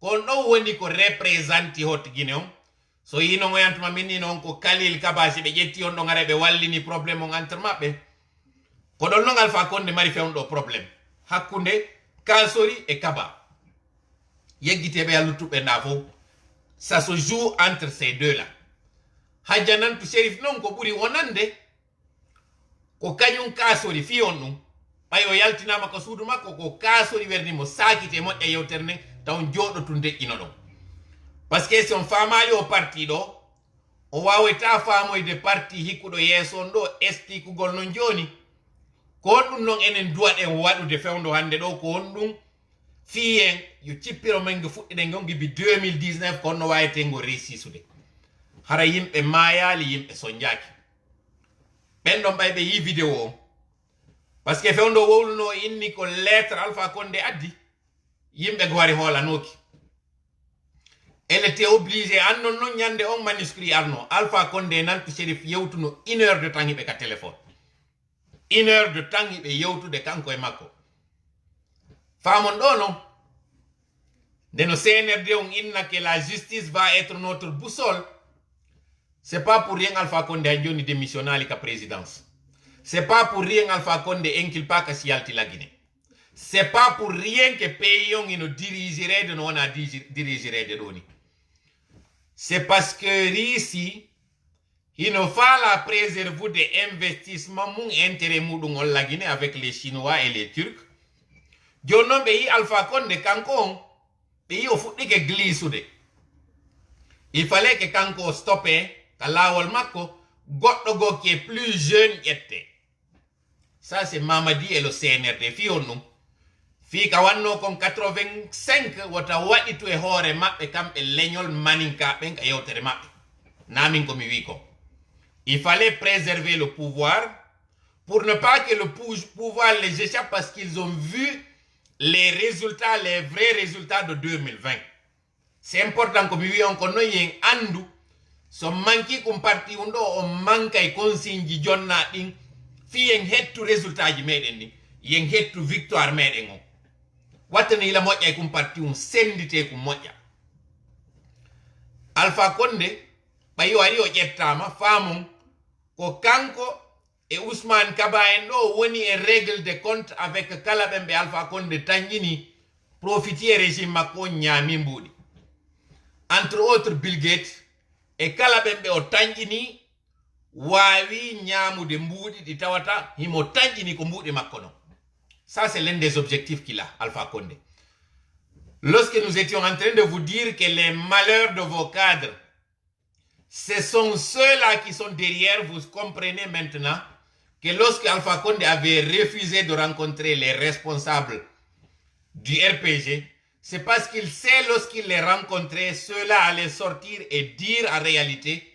kon ɗo woni ko représenti hot Guinée on so yino oyantuma minni noon ko Khalil Kabasi ɓe ƴetti on ɗon ara ɓe wallini probléme on entre maɓɓe ko ɗon noon Alpha Condé mari fewnɗo probléme hakkunde Kassory e Kaba yeggiteɓe a luttuɓe nda fof ça se joue entre ces deux là Hadjanantu Shérif noon ko ɓuri wonande ko kañum Kassory fi on ɗum ɓay o yaltinama ko suudu makko ko Kassory wernimo sakite moƴƴa yewtere nden taw joɗotu deƴƴino ɗon par ce que si on famali o parti ɗo o wawata famoyde parti hikkuɗo yeeso on ɗo estikugol non joni ko on ɗum noon enen duwaɗen waɗude fewndo hande ɗo ko on ɗum fiyen yo cippiro men go fuɗɗiɗen gon gibi 2019 ko onno wawitengo réussisude hara yimɓe mayali yimɓe soñjaki ɓen ɗon ɓay ɓe yi vidéo o par ce que fewndo wowluno inni ko lettre Alpha Condé addi yimɓe go wari hoolanoki elle était obligé annon noon ñande on manuscrit arno Alpha Condé nantu Shérif yewtuno 1 heure de temps hiɓe ka téléphone 1 heure de temps hiɓe yewtude kanko e makko famon ɗo noon nde no CNRD on inna que la justice va être notre boussole c'est pas pour rien Alpha Condé ha joni démissionnali ka présidence c'est pas pour rien Alpha Condé inculpa ka si yalti la Guinée c'est pas pour rien que pays on ino dirigerede no wona dirigerede ɗo ni c'est parce que risi ino fala préservude investissement mum intérêt muɗum on la Guinée avec les Chinois et les Turcs joni noon ɓe yi Alpha Condé kanko on ɓe yi o fuɗɗike glisude il fallait que kanko o stoppe ka lawol makko goɗɗo go qui est plus jeune ƴette ça c'est Mamadi et le CNRD fi on ɗum fi ka wanno kon 85 wota waɗitu e hoore maɓɓe kamɓe leñol maninka ɓen ka yewtere maɓɓe namin komi wi ko il fallait préserver le pouvoir pour ne pas que le pouvoir les échappe parce qu'ils ont vu les résultats, les vrais résultats de 2020 c'est important komi wi on ko noon yen andu so manki kum parti on ɗo o manka e consigne ji jonna ɗin fi yen hettu résultat ji meɗen ɗin yen hettu victoire meɗen on wattani ila moƴƴa e kum parti um sendite kum moƴƴa Alpha Condé ɓayi o ari o ƴettama famum ko kanko e Ousmane Kaba en ɗo woni e règle de compte avec kala ɓen ɓe Alpha Condé tañƴini profitier régime makko on ñaami mbuɗi entre autres Bill Gates e kala ɓen ɓe o tañƴini wawi ñamude mbuɗi ɗi tawata himo tañƴini ko mbuɗi makko non ça c'est l'un des objectifs qu'il a Alpha Condé lorsque nous étions en train de vous dire que les malheurs de vos cadres ce sont ceux-là qui sont derrière vous comprenez maintenant que lorsque Alpha Condé avait refusé de rencontrer les responsables du RPG c'est parce qu'il sait lorsqu'il les rencontrait ceux-là allaient sortir et dire en réalité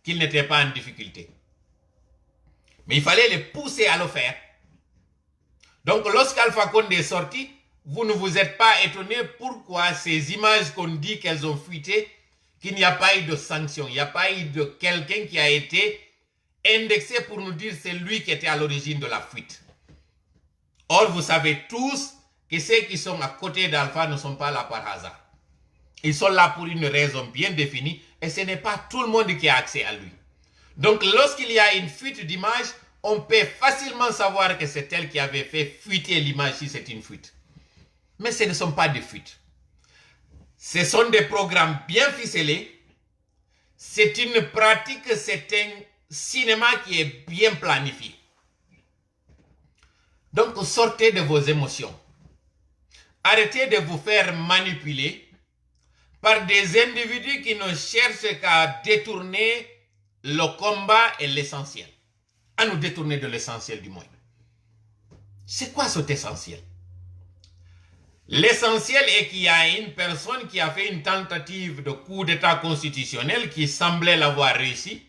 qu'ils n'étaient pas en difficulté. Mais il fallait les pousser à le faire. Donc lorsqu'Alpha Condé est sorti, vous ne vous êtes pas étonné pourquoi ces images qu'on dit qu'elles ont fuité, qu'il n'y a pas eu de sanction, il n'y a pas eu de quelqu'un qui a été indexé pour nous dire c'est lui qui était à l'origine de la fuite. Or, vous savez tous que ceux qui sont à côté d'Alpha ne sont pas là par hasard. Ils sont là pour une raison bien définie et ce n'est pas tout le monde qui a accès à lui. Donc, lorsqu'il y a une fuite d'image, on peut facilement savoir que c'est elle qui avait fait fuiter l'image si c'est une fuite. Mais ce ne sont pas des fuites. Ce sont des programmes bien ficelés. C'est une pratique, c'est un cinéma qui est bien planifié. Donc, sortez de vos émotions. Arrêtez de vous faire manipuler par des individus qui ne cherchent qu'à détourner le combat et l'essentiel. À nous détourner de l'essentiel du monde. C'est quoi cet essentiel? L'essentiel est qu'il y a une personne qui a fait une tentative de coup d'état constitutionnel qui semblait l'avoir réussi,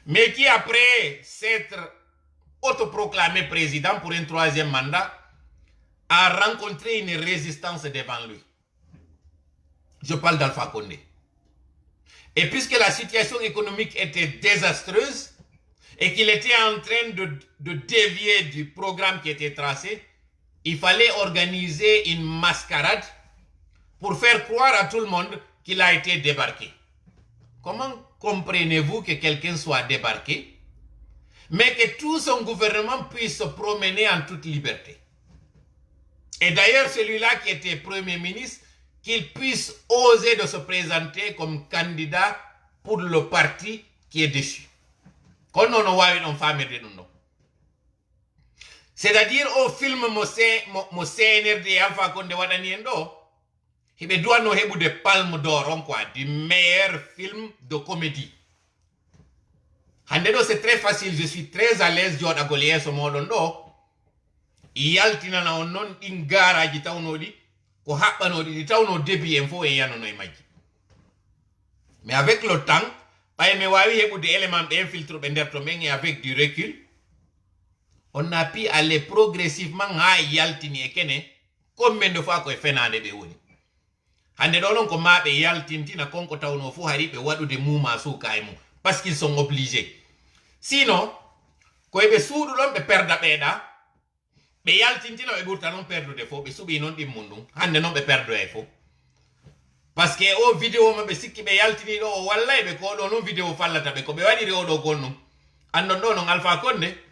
mais qui après s'être autoproclamé président pour un 3e mandat, a rencontré une résistance devant lui. Je parle d'Alpha Condé. Et puisque la situation économique était désastreuse et qu'il était en train de dévier du programme qui était tracé, il fallait organiser une mascarade pour faire croire à tout le monde qu'il a été débarqué. Comment comprenez-vous que quelqu'un soit débarqué, mais que tout son gouvernement puisse se promener en toute liberté? Et d'ailleurs, celui-là qui était Premier ministre, qu'il puisse oser de se présenter comme candidat pour le parti qui est dessus. C'est-à-dire, au film mo CNRD Alpha Condé wadani en do, il doit nous avoir des palmes d'or, quoi, du meilleur film de comédie. Handedo, c'est très facile, je suis très à l'aise de agolier ce mode do. Yaltina na onon ingara jitaunodi, ko habanodi jitauno début info et yano no imaji. Mais avec le temps, pas me wawi hebu des éléments d'infiltre bendertomeng et avec du recul, on a pu aller progressivement à yaltini ekene, combien de fois ko fenande be woni. Hande dolon ko mabe yaltinti na konko tawno fu haribe wadu de mouma su kaimu parce qu'ils sont obligés. Sinon, ko ebe suudu don be perda beda, be yaltinti na be burta non perdu de fo be subi non di mundu. Hande non be perdu e fo. Parce que o vidéo mabe sikki be yaltini do wallahi be ko do non vidéo fallata be ko be wadi o do gonnu. Andon do non Alpha Condé.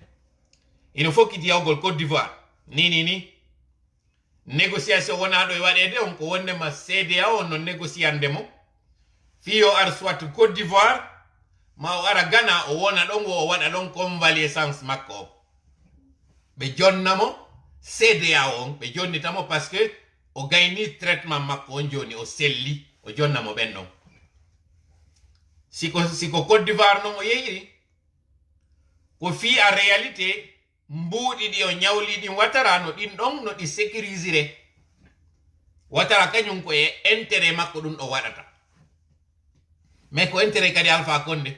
Il faut qu'il y ait au Côte d'Ivoire. Ni. Négociation on a do wadede on ko wonde ma CEDEAO on non négociandemo. Fio ar soit Côte d'Ivoire, ma ara Ghana o wona don o wada don convalescence makko. Be jonnamo CEDEAO be jonnitamo parce que o gayni traitement makko on joni o selli o jonnamo ben non. Siko Côte d'Ivoire non o yeyiri. Ko fi en réalité mbuudi di o nyawli di watara no din don no di sécurisire watara kanyum ko e intérêt makko dun o wadata mais ko intérêt kadi Alpha Condé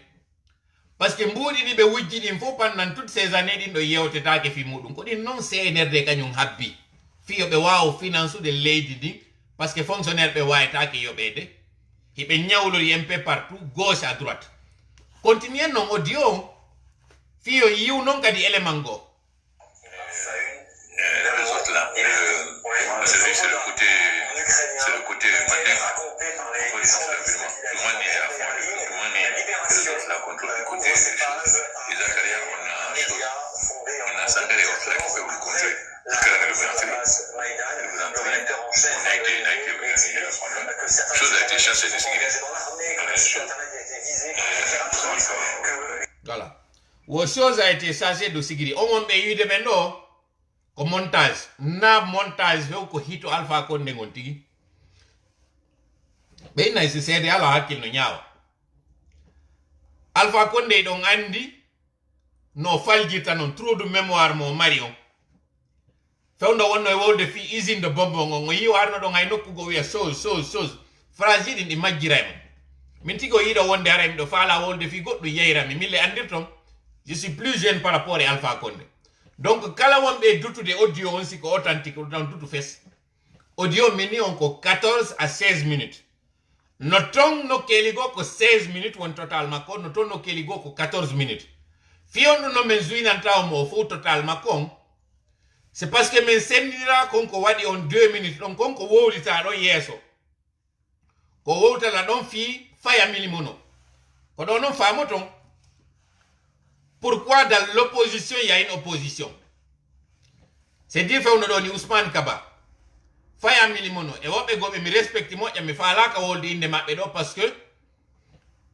parce que mbuudi di be wujji din fo pendant toutes ces années din do yewteta ke fi mudum ko din non CNRD kanyum habbi fi yo be waaw finance de lady di parce que fonctionnaire be wayta ke yo bede hibe nyawlo yempe partout gauche à droite continuer non audio fi yo yiw non kadi élément go. Les autres là, c'est le côté mandingue. Tout le monde est à fond, tout le monde est les autres là contrôlent le côté des choses. Et Zakaria, on a Sandra et autres là qui peuvent le contrôler. Zakaria le veut entrer. On a été organisé à fond. La chose a été chassée de sécurité. Voilà. La chose a été chassée de sécurité. On m'a eu de bendo. Ko montage na montage fe ko hito Alpha Condé ngontigi be na isi sede ala hakil no nyaawa Alpha Condé don andi no faljita non trop de mémoire mo marion fewndo wonno e wolde fi usine de bonbon ngo yi warno don ay nokku go wiya chose fragile di majjirama min tigo yido wonde aram do fala wolde fi goddo yeyrami mille andirton je suis plus jeune par rapport à Alpha Condé. Donc, kala wonbe dutude audio on siko authentique dans tout fess. Audio mini on ko 14 à 16 minutes. Noton no keligo ko 16 minutes on total mako, noton no keligo ko 14 minutes. Fion no menzuin anta mo fo total mako. C'est parce que men sendira kon ko wadi on 2 minutes, donc kon ko wowlita do yeso. Ko wowta la don fi faya milimono. Ko don non fa moton. Pourquoi dans l'opposition il y a une opposition? C'est dire fait on donne Ousmane Kaba. Faya milimono et wobe gobe mi respecte mo e mi fala ka wolde inde mabbe do parce que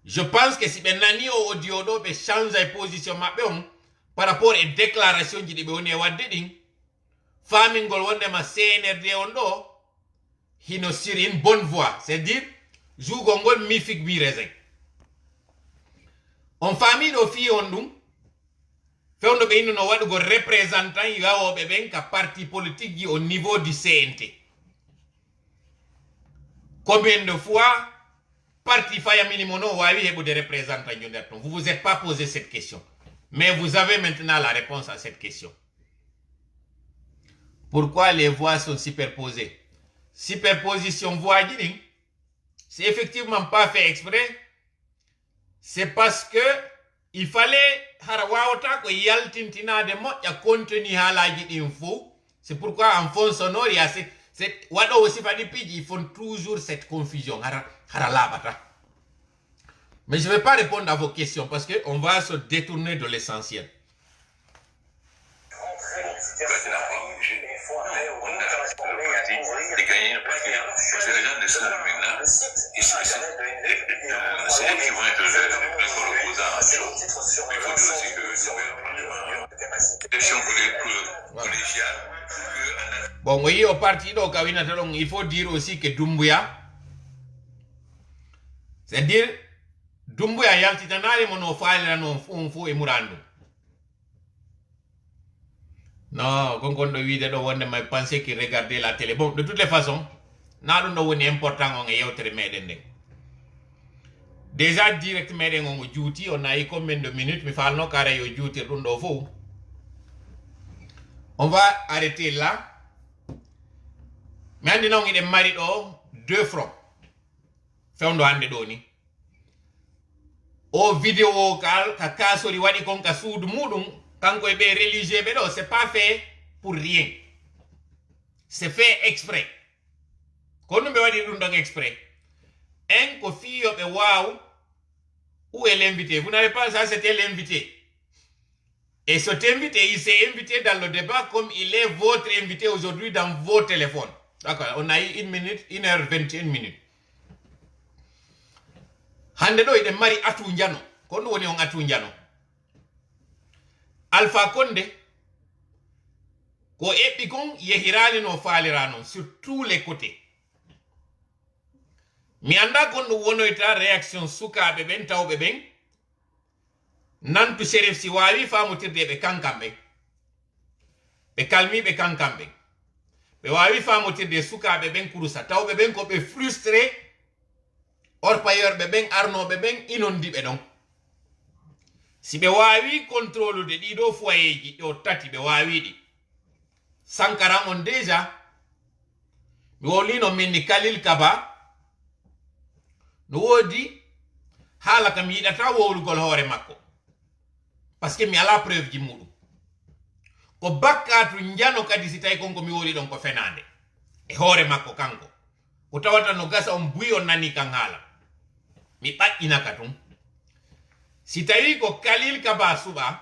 Je pense que si ben nani o audio do be change ay position mabbe on par rapport et déclaration ji be woni wadde din famingol wonde ma CNRD on do hino sur une bonne voie, c'est-à-dire jougo ngol mi fik bi rezek on famille do fi on dum fewndo be no wadugo représentant yawo be ben ka parti politique ji au niveau du CNT. Combien de fois parti Faya Minimono wawi hebo des représentants yon. Vous vous êtes pas posé cette question, mais vous avez maintenant la réponse à cette question. Pourquoi les voix sont superposées? Superposition voix, c'est effectivement pas fait exprès. C'est parce que il fallait harawata ko yaltintina de mo ya contenu halaji info. C'est pourquoi en fond sonore il y a cette wado aussi fadi piji, ils font toujours cette confusion haralabata. Mais je ne vais pas répondre à vos questions parce que on va se détourner de l'essentiel. Parce que les gens descendent maintenant, c'est eux qui vont être les opposants à chaud. Mais il faut dire aussi que le gouvernement question collégiale. Bon, oui, au parti, donc, il faut dire aussi que Doumbouya, c'est-à-dire, Doumbouya yaltitanare mono fale non fu e murando. Non, quand on vide do wonde may penser qu'il regardait la télé. Bon, de toutes les façons, na do woni important on e yewtere meden de. Déjà direct meden on juuti, on a eu combien de minutes mi falno kare yo juuti dum do fo. On va arrêter là. Maintenant on est mari do deux fronts. Fewndo hande do ni. O vidéo ka kasori wadi kon ka suudu mudum kanko be religieux be do, c'est pas fait pour rien. C'est fait exprès. Kono be wadi dum donc exprès. En ko fiyo be waw, où est l'invité? Vous n'avez pas ça, c'était l'invité. Et cet invité, il s'est invité dans le débat comme il est votre invité aujourd'hui dans vos téléphones. D'accord, on a eu 1 minute, 1h21 minutes. Hande do ide mari atu njano. Kono woni on atu njano. Alpha Condé ko ebbi kon yehirani no falirano sur tous les côtés. Mi anda kon no wonoyta réaction sukabe ben tawbe ben nantu Sheriff si wawi famotirde be kankambe. Be kalmi be kankambe. Be wawi famotirde sukabe ben kurusa tawbe ben ko be frustré. Orpailleur be ben arno be ben inondi be don. Si be wawi contrôle de dido foyeji do tati be wawi di. Sankara on déjà mi wolino minni Khalil Kaba no wodi hala kam yidata wowlugol hoore makko parce que mi ala preuve ji muɗum ko bakkatu njano kadi si tawi konko mi woli ɗon ko fenande e hoore makko kanko ko tawata no gasa on buyi on nani kan haala mi ɓaƴƴinaka tum si tawi ko Khalil Kaba suɓa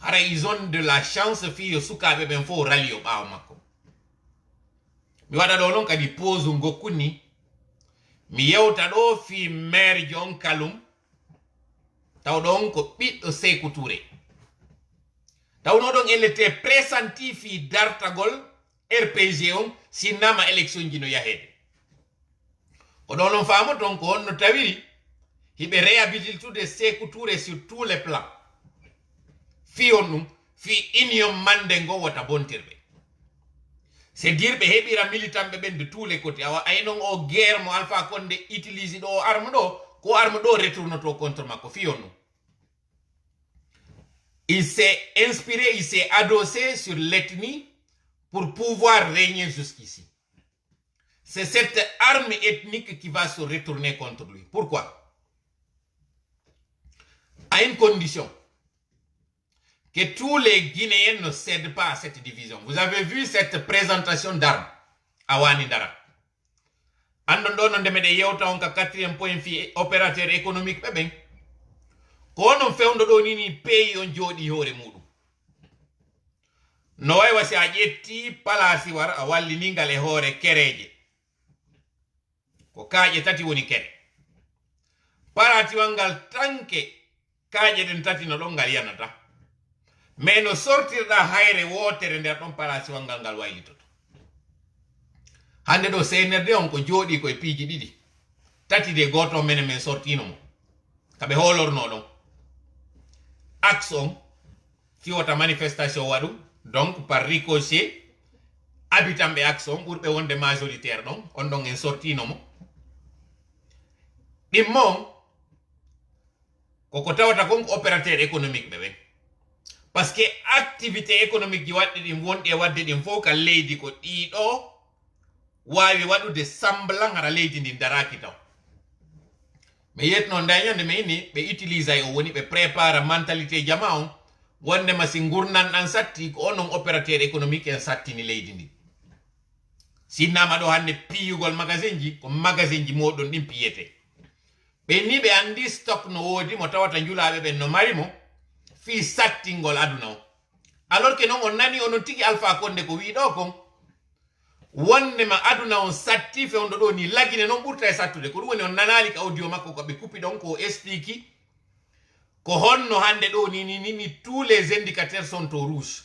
hara ils ont de la chance fiyo sukaɓe ɓen fo rali o ɓawo makko mi waɗa ɗo noon kadi pose gokkuni mi yewta ɗo fi maire jon Kalum taw ɗon ko ɓiɗɗo Sékou Touré tawno ɗon elle était pressenti fi dartagol RPG on sinnama élection ji no yahede ko ɗon on faamo ton ko honno tawiri hiɓe réhabilitude Sékou Touré sur tous les plans fi on ɗum fi union mande ngo wota bontirɓe c'est dire ɓe heɓira militanɓe ɓen de tous les côtés awa ay non o guerre mo Alpha Condé utilise ɗo arme ɗo ko arme ɗo retournoto contre makko fi on ɗum il s'est inspiré, il s'est adossé sur l'ethnie pour pouvoir régner jusqu'ici. C'est cette arme ethnique qui va se retourner contre lui. Pourquoi? À une condition, que tous les Guinéens ne cèdent pas à cette division. Vous avez vu cette présentation d'armes à Wanindara. Andon de mede yewta on ka 4e point fi opérateur économique beben. Ko non fewndo do nini pays on jodi hore muɗum. No way wasi a ƴetti palasi war a walli ningal e hoore kereje. Ko kaaje tati woni kere. parati wangal tanke kaje den tati no ɗon ngal yanata mais no sortirɗa hayre wotere nder ɗon parati wangal ngal waylitoto hande ɗo CNRD on ko jooɗi koye piiji ɗiɗi tati de goto mene men sortino mo kaɓe holorno ɗon axe on fiwota manifestation waɗu donc par ricochet habitant ɓe axe on ɓurɓe wonde majoritaire ɗon on ɗon en sortino mo ɗimmo on koko tawata kon opérateur économique ɓe ɓen par ce que activité économique ji waɗɗi ɗin wonɗi e wadde ɗin fof ka leydi ko ɗiɗo wawi waɗude semblant hara leydi ndin daraki taw mi yetno dañande mi inni ɓe utilise o woni ɓe prépara mentalité jama on wondema si gurnanɗan satti ko onon opérateur économique en sattini leydi ndi sinnama ɗo hande piyugol magasin ji ko magasin ji moɗon ɗin piyete ɓe ni ɓe andi stock no woodi mo tawata julaɓe ɓen no mari mo fi sattingol aduna o alors que non on nani onon tigi Alpha Condé ko wiɗo kon wondema aduna on satti fewndo ɗo ni lagine noon ɓurta e sattude ko ɗum woni on nanali ka audio makko ko ɓe kuppi ɗon ko explique ko honno hande ɗo ni tous les indicateurs sont au rouge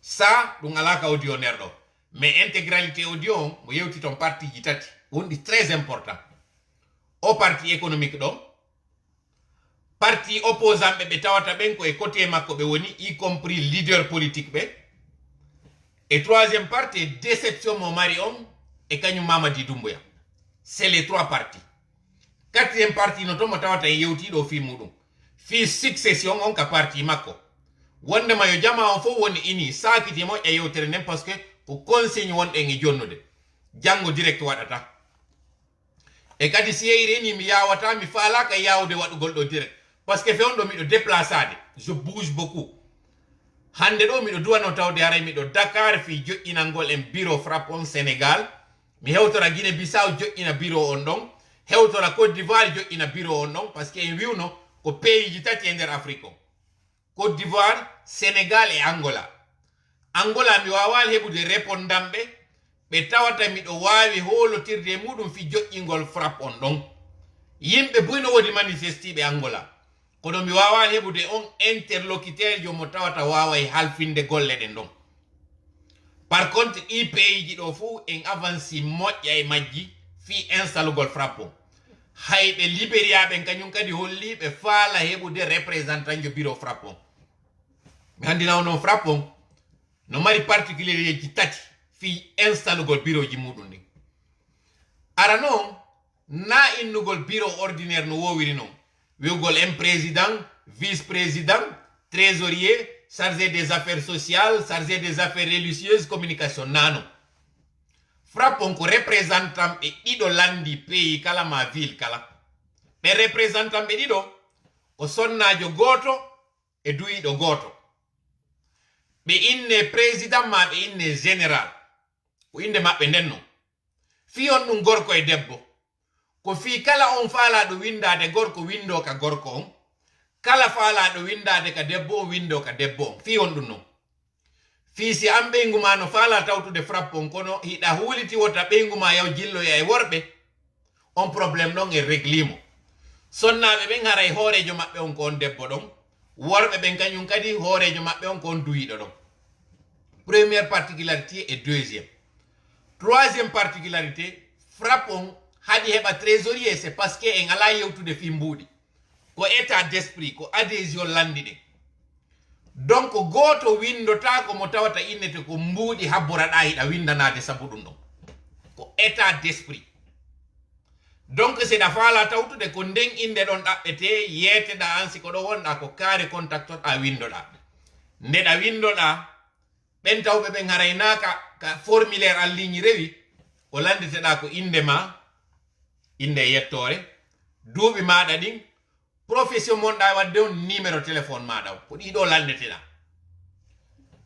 ça ɗum ala ka audio nder ɗo mais intégralité audio on mo yewti ton parti ji tati wonɗi très important o parti économique ɗo parti opposant ɓe tawata ɓen ko e côté makko ɓe woni y compris leader politique ɓe et troisième partie déception mo mari on e kañum Mamadi Doumbouya c'est les trois parties quatrième partie no to mo tawata e yewtiɗo fi muɗum fi succession on ka parti makko wondema yo jama on fof woni ini sakiti moƴƴa yewtere nden par ce que ko consigne wonɗen e jonnude janngo direct waɗata e kadi si yeyri ni mi yawata mi faalaka yawde waɗugol ɗo direct par ce que fewndo miɗo déplaçade je bouge beaucoup hande ɗo miɗo duwano tawde haray miɗo Dakar fi joƴƴinalngol en bureau frappe on Sénégal mi hewtora Guinée Bissau joƴƴina bureau on ɗon hewtora Côte d'Ivoire joƴƴina bureau on ɗon par ce que en wiwno ko pays ji tati e nder Afrique o Côte d'Ivoire Sénégal e Angola mi wawali heɓude répondant ɓe tawata miɗo wawi holotirde e muɗum fi joƴƴingol frappe on ɗon yimɓe buyno wodi manifestiɓe Angola kono mi wawani heɓude on interlocuteur jo mo tawata waway halfinde golle ɗen ɗon par contre ɗi pays ji ɗo fou en avanci moƴƴa e majji fi installugol frappe on hayɓe Libéria ɓen kañum kadi holli ɓe faala heɓude représentant jo bureau frappe on mi handinaw noon frappe on no mari particulier ji tati fi installugol bureau ji muɗum ɗin ara noon na innugol bureau ordinaire no wowiri noon wiwgol en président vice président trésorier chargé des affaires sociales chargé des affaires religieuses communication nano frappe on ko représentant ɓe ɗiɗo landi pays kala ma ville kala ɓe représentant ɓe ɗiɗo ko sonnajo goto e duyiɗo goto ɓe inne président ma ɓe inne général ko inde maɓɓe ndenno fi on ɗum gorko e debbo ko fi kala on faalaɗo windade gorko windo ka gorko on kala faalaɗo windade ka debbo on windo ka debbo on fi on ɗum non fi si an ɓeygu ma no faala tawtude frappe on kono hiɗa huliti wota ɓeygu ma yaw jilloya e worɓe on probléme ɗon e réglimo sonnaɓe ɓen haray hoorejo maɓɓe on ko on debbo ɗon worɓe ɓen kañum kadi hoorejo maɓɓe on ko on duyiɗo ɗon première particularité et deuxième troisième particularité frappe on haɗi heɓa trésorier c'est parce que en ala yewtude fi mbuuɗi ko état d'esprit ko adhésion landi ɗen donc goto windota ko mo tawata innete ko mbuuɗi habboraɗa hiɗa windanade sabu ɗum ɗon ko état d'esprit donc seɗa faala tawtude ko nden inde ɗon ɗaɓɓete yeeteɗa an siko ɗo wonɗa ko kaare contactoɗa windoɗa ndeɗa windoɗa ɓen tawɓe ɓen haraynaka ka formulaire en ligne rewi ko landiteɗa ko inde ma inde yettore duuɓi maɗa ɗin profession monɗa wadde on numéro téléphone maɗa ko ɗiɗo landeteɗa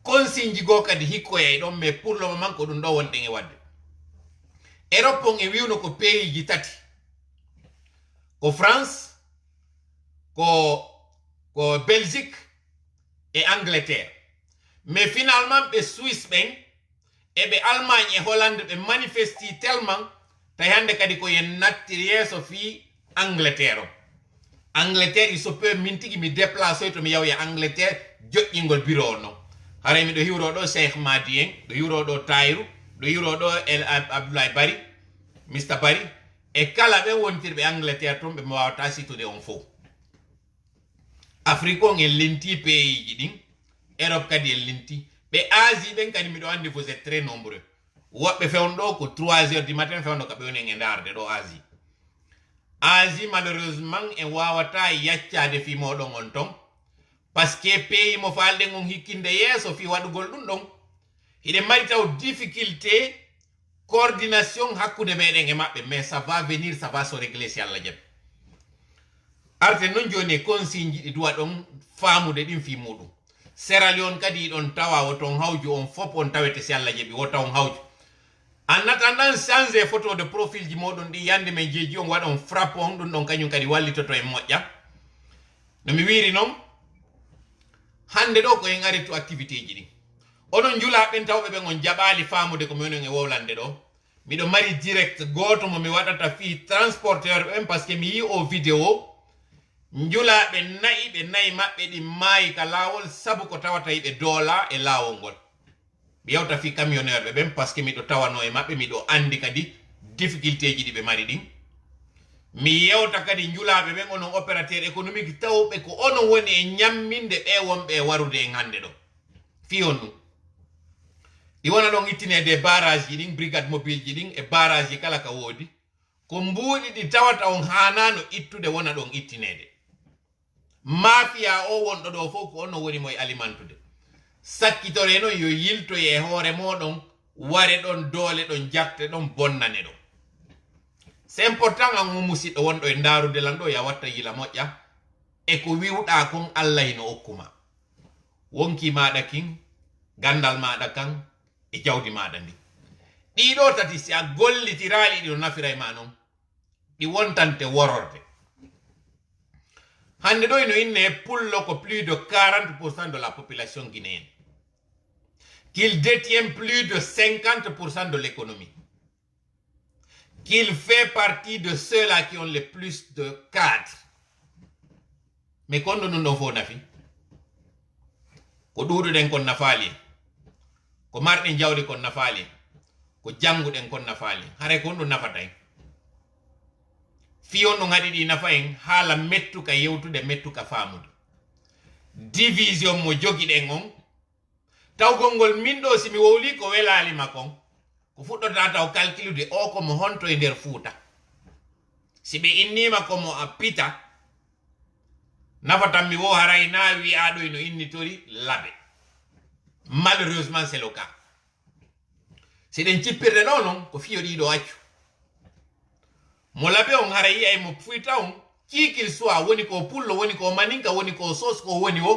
consigne ji goo kadi hikkoye ɗon mais pour le moment ko ɗum ɗo wonɗen e wadde Europe on e wiwno ko pays ji tati ko France ko Belgique et Angleterre mais finalement ɓe Suisse ɓen eɓe Allemagne e Hollande ɓe manifesti tellement tawi hande kadi ko yen nattiri yeeso fi Angleterre Angleterre il so peu min tigi mi déplacer to mi yaw ya Angleterre joƴƴingol bureau no haray mi do hiwro do Cheikh Madi en do hiwro do Tayru do hiwro do El Abdoulaye Bari Mr Bari e kala be wontirbe Angleterre to be mo wawata situde on fo Afrique on en lenti pays ji din Europe kadi en lenti be Asie ben kadi mi do andi vous êtes très nombreux wobbe fewndo ko 3h du matin fewndo ka be woni en darde do Asie malheureusement en wawata yaccade fi modon on ton parce que pays mo falde ngon hikkinde yeso fi wadugol dum don ide mari taw difficulté coordination hakkude meden e mabbe mais ça va venir ça va se régler si Allah jabi arte non joni consigne di doa don faamude din fi mudum Sierra Leone kadi don tawa woton hawju on fop on tawete si Allah jabi wota on hawju en attendant changer photo de profil ji modon di yande men jeji on wada on frappe on dum don kanyum kadi wallitoto e mojja no mi wiri non hande do ko en ari to activité ji di onon jula ben tawbe be on jabali faamude ko menon e wowlande do mido mari direct goto mo mi wadata fi transporteur en parce que mi yi o vidéo njula be nayi mabbe di mai ka lawol sabu ko tawata yibe dola e lawol ngol mi yawta fi camionneur be ben parce que mi do tawano e mabbe mi do andi kadi difficulté ji di be mari din mi yewta kadi njulaabe ben onon opérateur économique tawbe ko onon woni e nyamminde be wonbe warude en hande do fi onu di wona don ittine des barrages ji din brigade mobile ji din e barrage ji kala ka wodi ko mbuudi di tawata on hanano ittude wona don ittinede mafia o wondo do fo ko onon woni moy alimentude sakkitore no yo yilto e hoore modon ware don dole don jatte don bonnane do c'est important an musiddo wondo e ndarude lando ya watta yila moƴƴa e ko wiwda kon Allah ino okkuma wonki maada kin gandal maada kan e jawdi maada ndi ɗiɗo tati si a gollitirali ɗi no nafira e ma non ɗi wontante wororde hande ɗo ino inne pullo ko plus de 40% de la population guinéenne qu'il détient plus de 50% de l'économie qu'il fait partie de ceux-là qui ont le plus de cadres. Mais quand nous n'avons pas nafi, ko duudu den kon nafali, ko marɗen jawdi kon nafali, ko janguden kon nafali, hare kon ɗum nafatay. Fiyon no ngadi ɗi nafa en haala mettuka yewtude mettuka faamude. Division mo jogiɗen on, tawgol ngol min ɗo simi wowli ko welali makon, ko fuɗɗota taw calculude o komo honto e nder Fuuta si ɓe innima komo a pita nafatan mi wo haray na wi'a ɗo no innitori laɓe malheureusement c'est le cas si ɗen cippirde ɗo non ko fiyo ɗiɗo accu mo laɓe on hara yi'ay mo fuita on qui qu'il soit woni ko pullo woni ko maninka woni ko sos ko woni o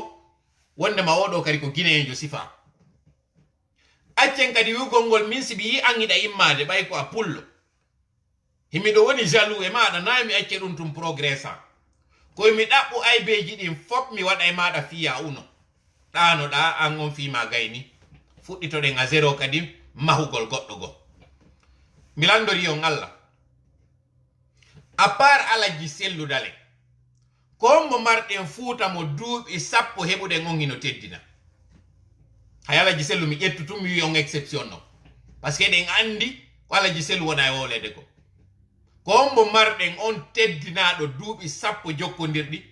wondema oɗo kadi ko guinéenjo sifa accen kadi wugol ngol min sibi yi angida immade bay ko a pullo himido woni jaloux e maada na mi acce dum tum progressa ko mi dabbu ay beji din fop mi wada e maada fiya uno dano da an on fi ma gayni fuddito de nga zero kadi mahugol goddo go mi landori on Allah a part alaji sellu dale ko mo marden Fuuta mo duubi sappo hebude ngongino teddina hayala jiselu mi ƴettutum mi wi on exception no parce que ɗen andi ko ala jiselu wona e wolede ko kombo marɗen on teddinaɗo duuɓi sappo jokkodirɗi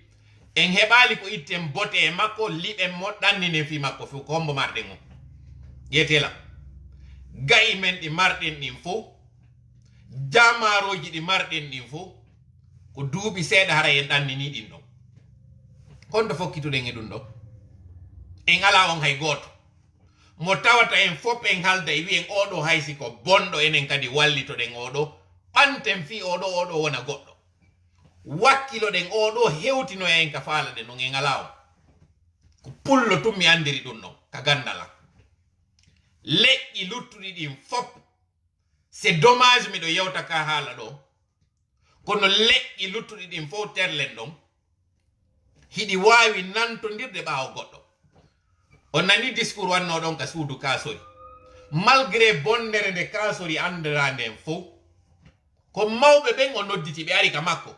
en heɓali ko itten bote e makko liɓen mo ɗannine fi makko fo kombo marɗen on ƴetela gayi men ɗi marɗen ɗin fo jamaroji ɗi marɗen ɗin fo ko duuɓi seeɗa hara en ɗannini ɗin ɗon honto fokkituɗen e ɗum ɗo en ala on hay goto mo tawata en fop en halda e wi'en oɗo haysi ko bonɗo enen kadi wallitoɗen oɗo ɓanten fi oɗo wona goɗɗo wakkiloɗen oɗo hewtino en ka faalaɗe non en ala o ko pullo tum mi andiri ɗum ɗon ka gandala leƴƴi luttuɗi ɗin fop c'est dommage miɗo yewta ka haala ɗo kono leƴƴi luttuɗi ɗin fof terlen ɗon hiɗi wawi nantodirde ɓaawo goɗɗo on nani discours wanno ɗon ka suudu kasori malgré bonnere nde kasori andira nden fof ko mawɓe ɓen o nodditi ɓe ari ka makko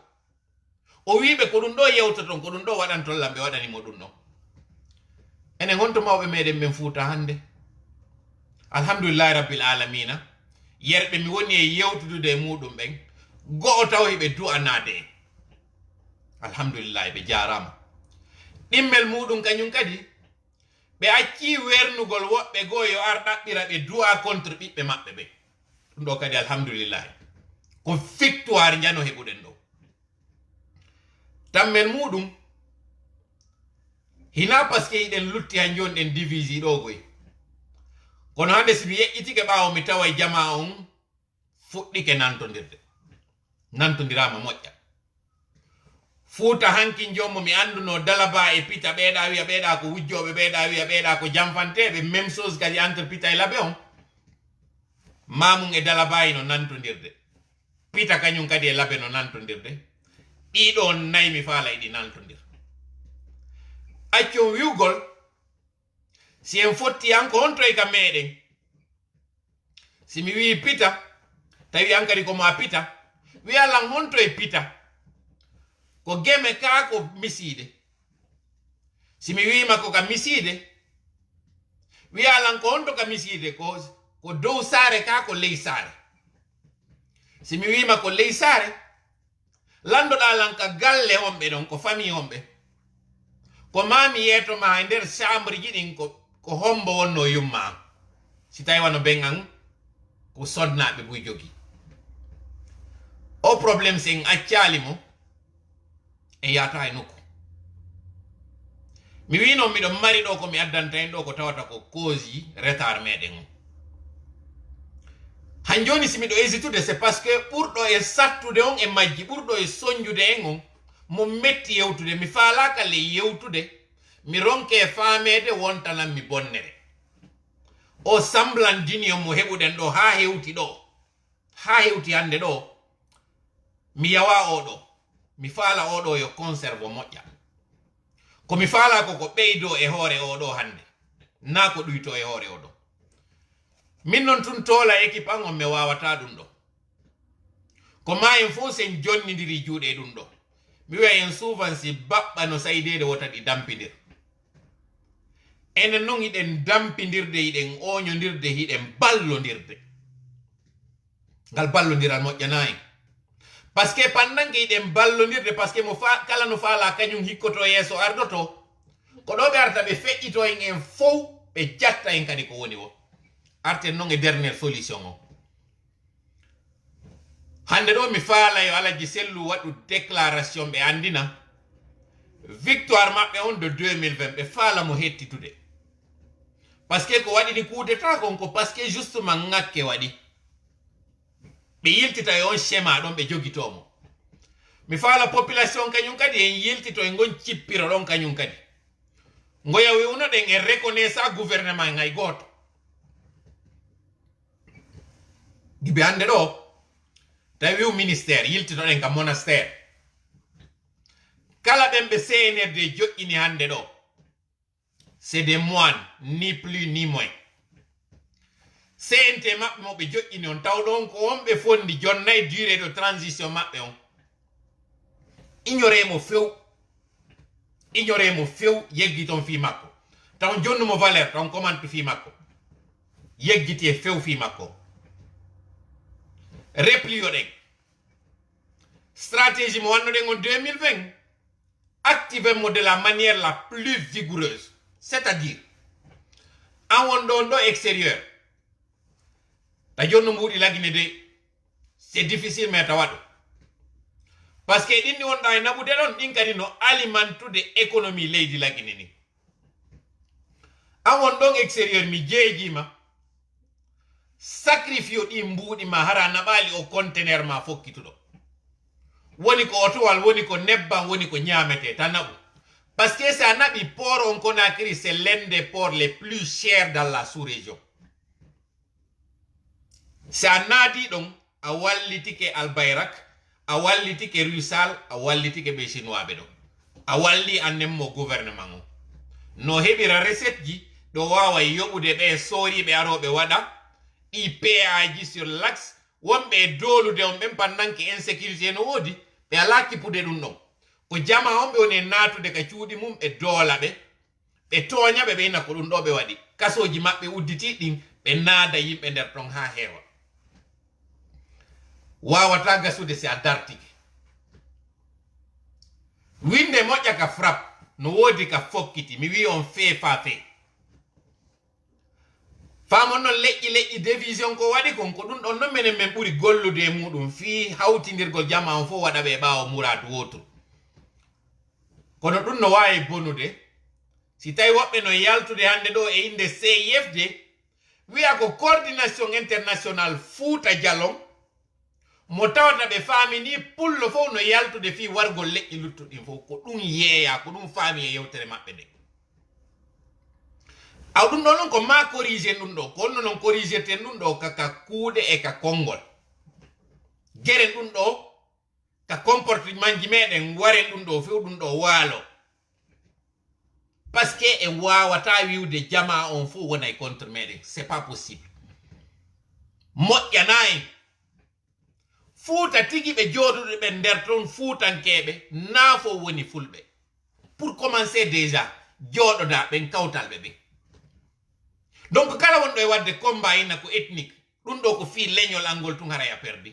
o wiɓe ko ɗum ɗo yewta ton ko ɗum ɗo waɗan ton lamɓe waɗanimo ɗum ɗo enen gonto mawɓe meɗen ɓen Fuuta hande alhamdulillahi rabbil alamina yerɓe mi woni e yewtudude e muɗum ɓen go'o taw heɓe du'anade en alhamdulillahi ɓe jarama ɗimmel muɗum kañum kadi ɓe acci wernugol woɓɓe goo yo ar ɗaɓɓira ɓe du'a contre ɓiɓɓe maɓɓe ɓe ɗum ɗo kadi alhamdulillahi ko victoire jano heɓuɗen ɗo tammel muɗum hina par ce que iɗen lutti han jonɗen divisi ɗo goy kono hande somi yeƴƴitike ɓawo mi tawa jama on fuɗɗike nantodirama moƴƴa Fuuta hanki jommo mi anduno Dalaba e Pita ɓeeɗa wiya ɓeeɗa ko wujjoɓe ɓeeɗa wiya ɓeeɗa ko jamfanteɓe même chose kadi entre Pita e Labe on mamum e Dalaba no nantodirde Pita kañum kadi e Labe no nantodirde ɗiɗo nayi mi faala eɗi nantodir accon wiwgol si en fotti an ko honto e ka meɗen si mi wi Pita tawi an kadi komo a Pita wiyalan honto e Pita ko geme ka ko miside si mi wima ko ka miside wiyalan ko honto ka miside ko dow saare ka ko ley saare si mi wima ko ley saare landoɗa lan ka galle homɓe ɗon ko famille homɓe ko mami yetoma e nder chambre ji ɗin ko hombo wonno yumma am si tawi wano ben an ko sodnaɓe buy jogi o probléme sen accali mo e yata e nokku mi wino miɗon mari ɗo ko mi addanta en ɗo ko tawata ko cause retard meɗen o han joni si miɗo hésitude c'est parce que ɓurɗo e sattude on e majji ɓurɗo e soñjude en on mo metti yewtude mi faalaka le yewtude mi ronke faamede wontanan mi bonnere o semblant d'union mo heɓuɗen ɗo ha hewti ɗo ha hewti hande ɗo mi yawa oɗo mi faala oɗo yo conserve moƴƴa ko mi faala ko ɓeydo e hoore oɗo hande na ko ɗuyto e hoore oɗo min non tun toola équipe an on mi wawata ɗum ɗo ko ma en fof sen jonnidiri juuɗe ɗum ɗo mi wiya en souvent si baɓɓa no saydede wota ɗi dampidir enen noon hiɗen dampidirde hiɗen oñodirde hiɗen ballodirde ngal ballodiral moƴƴana en par ce que pendant que hiɗen ballodirde par ce que kala no faala kañum hikkoto yeeso ardoto ko ɗo ɓe arta ɓe feƴƴito en fof ɓe jatta en kadi ko woni o arten noon e dernière solution o hande ɗo mi faala yo Alaji Sellu waɗu déclaration ɓe andina victoire maɓɓe on de 2020 ɓe faala mo hettitude par ce que ko waɗini coup d'état kon ko par ce que justement ŋakke waɗi ɓe yiltita e on schéma ɗon ɓe jogitomo mi faala population kañum kadi en yiltito e gon cippiro ɗon kañum kadi ngoya wiwno ɗen en reconnaissa gouvernement ngay goto gibe hande ɗo tawi wiw ministére yiltitoɗen ka monastére kala ɓen ɓe CNRD joƴƴini hande ɗo c'est des moines ni plus ni moins CNT maɓɓe mo ɓe joƴƴini on tawɗo on ko wonɓe fondi jonnayi durée de transition maɓɓe on ignoré mo few yeggi ton fi makko taw jonnumo valeur taw commande fi makko yeggiti e few fi makko replio ɗen stratégie mo wannoɗen en 2020 activez-moi de la manière la plus vigoureuse c'est-à-dire en won ɗon ɗo extérieur ta jonno mbuɗi lagine de c'est difficile mais tawa ɗo par ce que ɗinni wonɗa e naɓude ɗon ɗin kadi no alimentude économie leydi lagine ni an won ɗon extérieur mi jeejima sacrifio ɗi mbuɗi ma hara naɓali o conteneur ma fokkituɗo woni ko otowal woni ko nebbam woni ko ñamete ta naɓu parce que sa naɓi port on Conakry c'est l'un des ports les plus chers dans la sous-région sa naati ɗon a wallitike Albayrak a wallitike Rusal a wallitike ɓe chinois ɓe ɗo a walli annenmo gouvernement o no heɓira recette ji ɗo wawa yoɓude ɓe sooriɓe aroɓe waɗa IPA ji sur l'axe wonɓe dolude on ɓen pendant que insécurité no woodi ɓe ala kippude ɗum ɗon ko jama on ɓe woni natude ka cuuɗi mum ɓe doola ɓe ɓe tooña ɓe ɓeyna ko ɗum ɗo ɓe waɗi kasoji maɓɓe udditi ɗin ɓe naada yimɓe nder ton ha heewa wawata gasude si a dartike winde moƴƴa ka frappe no woodi ka fokkiti mi wi on feefa fe famon noon leƴƴi division ko waɗi kon ko ɗum ɗon non minen min ɓuri gollude e muɗum fii hawtidirgol jama on fof waɗa ɓe ɓaawo muradu woto kono ɗum no wawi bonude si tawi woɓɓe no yaltude hande ɗo e inde CIFD wiya ko coordination international Fouta Djallon mo tawata ɓe faamini pullo fof no yaltude fii wargol leƴƴi luttuɗin fof ko ɗum yeeya ko ɗum faami e yewtere maɓɓe nde aw ɗum ɗo noon ko ma corrigé ɗum ɗo ko onno noon corrigirten ɗum ɗo kaka kuuɗe e ka konngol geren ɗum ɗo ka comportement ji meɗen waren ɗum ɗo few ɗum ɗo waalo par ce que en wawata wiwde jama on fof wonay contre meɗen c'est pas possible moƴƴana en Fuuta tigi ɓe jooɗuɗo ɓe nder ton fuutankeɓe naafo woni fulɓe pour commencer déjà jooɗoda ɓen kawtalɓe ɓe donc kala wonɗo e wadde combat ina ko ethnique ɗum ɗo ko fii leñol angol tun haraya perdi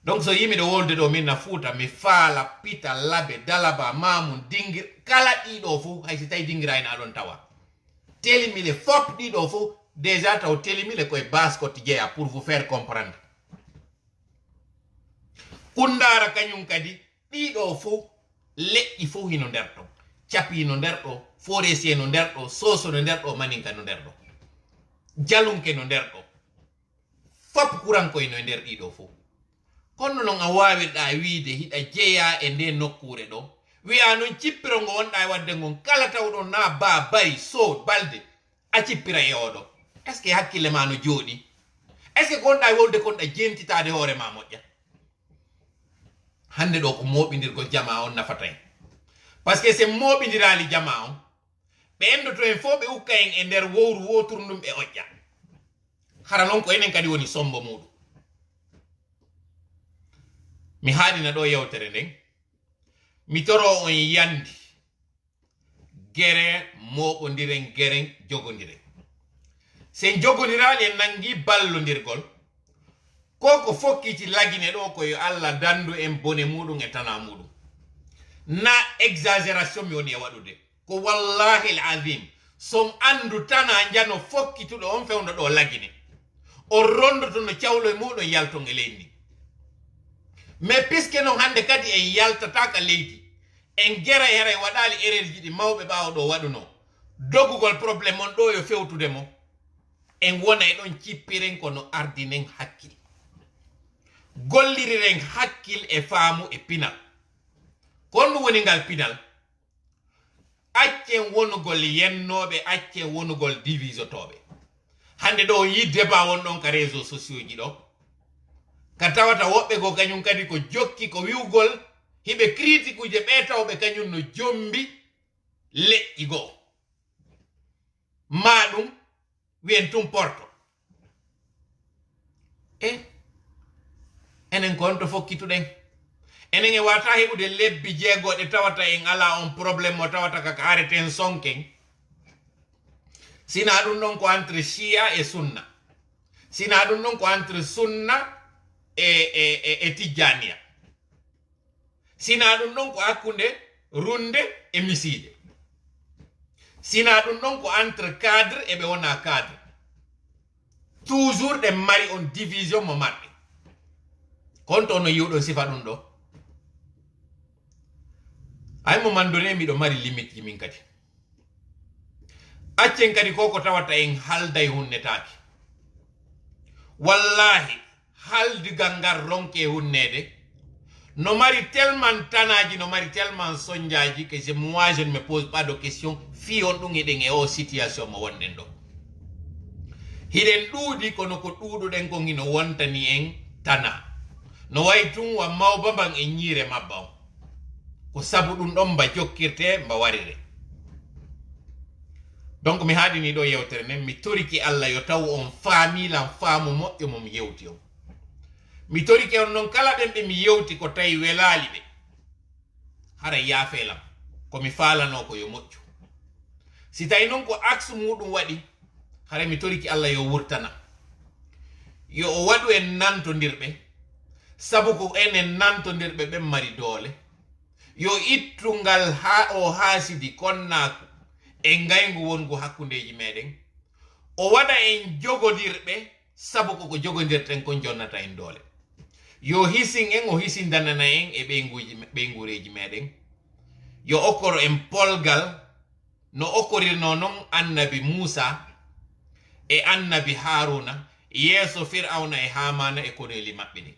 donc so yimi ɗo wolde ɗo min na Fuuta mi faala Pita Labe Dalaba Mamoun Dingir kala ɗiɗo fof hay si tawi dingira ina aɗon tawa telimile fop ɗiɗo fof déjà taw telimile koye base kotti jeeya pour vous faire comprendre Kundara kañum kadi ɗiɗo fof leƴƴi fof hino nder ɗo capi no nder ɗo forestier no nder ɗo soso no nder ɗo maninka no nder ɗo jalunke no nder ɗo fop kurankoye no nder ɗiɗo fof kono noon a wawirɗa wiide hiɗa jeeya e nde nokkure ɗo wiya noon cippiro ngo wonɗa e wadde ngon kala tawɗo na ba bari so balde a cippira e oɗo est ce que hakkille ma no jooɗi est ce que gonɗa e wolde konɗa jentitade hoore ma moƴƴa hande ɗo ko moɓidirgol jama on nafata en par ce que se moɓidirali jama on ɓe endoto en fof ɓe ukka en e nder wowru woturndum ɓe oƴƴa hara noon ko enen kadi woni sombo muɗum mi haaɗina ɗo yewtere nden mi toro on yandi gere moɓodiren geren jogodiren sen jogodirali en nangi ballodirgol ko fokkiti lagine ɗo koyo Allah dandu en bone muɗum e tana muɗum na exagération mi woni e waɗude ko wallahi alazim som andu tana jano fokkituɗo on fewno ɗo lagine on rondoto no cawlo e muɗum yalton e leydi mais puisque noon hande kadi en yaltataka leydi en gera hera e waɗali erreur ji ɗi mawɓe ɓawo ɗo waɗuno dogugol probléme on ɗo yo fewtude mo en wona e ɗon cippiren kono ardinen hakkil golliriren hakkil e faamu e pinal konno woni ngal pinal accen wonugol yennoɓe accen wonugol divisotoɓe hande ɗo yi débat won ɗon ka réseau sociaux ji ɗo ka tawata woɓɓe go kañum kadi ko jokki ko wiwgol hiɓe critique uje ɓe tawɓe kañum no jombi leƴƴi goo ma ɗum wiyen tum porto enen ko honto fokkituɗen enen e wata heɓude lebbi jeegoɗe tawata en ala on probléme mo tawata kaka areten sonken sina ɗum ɗon ko entre chia e sunna sina ɗum ɗon ko entre sunna e tijjaniya sina ɗum ɗon ko hakkunde runde e miside sina ɗum ɗon ko entre cadre e ɓe wona cadre toujours ɗe mari on division mo marɗe konto no yiwɗon sifa ɗum ɗo ay mo mandone miɗo mari limite ji min kadi accen kadi koko tawata en halday hunnetaki wallahi haldigal ngal ronke hunnede no mari tellement tanaji no mari tellement sonjaji que moi je ne me pose pas de question fi on ɗum eɗen e o situation mo wonɗen ɗo hiɗen ɗuuɗi kono ko ɗuuɗuɗen ko ngino wontani en tana no wayi tun wa mawba ban e ñiire mabba o ko sabu ɗum ɗon mba jokkirte mba warire donc mi haɗini ɗo yewtere nden mi toriki Allah yo taw on faamilan faamu moƴƴo mo mi yewti on mi toriki on noon kala ɓen ɓe mi yewti ko tawi welali ɓe hara yaafelam komi falano ko yo moƴƴu si tawi noon ko axe muɗum waɗi hara mi toriki Allah yo wurtana yo o waɗu en nantodirɓe sabu ko enen nantodirɓe ɓen mari doole yo ittungal o haasidi konnaku e ngaygu wongu hakkundeji meɗen o waɗa en jogodirɓe sabu koko jogodirten kon jonnata en doole yo hisin en o hisindanana en e ɓeygureji meɗen yo okkoro en polgal no okkorirno noon annabi Musa e annabi Haruna yeeso Fir'auna e Hamana e koneli maɓɓe ni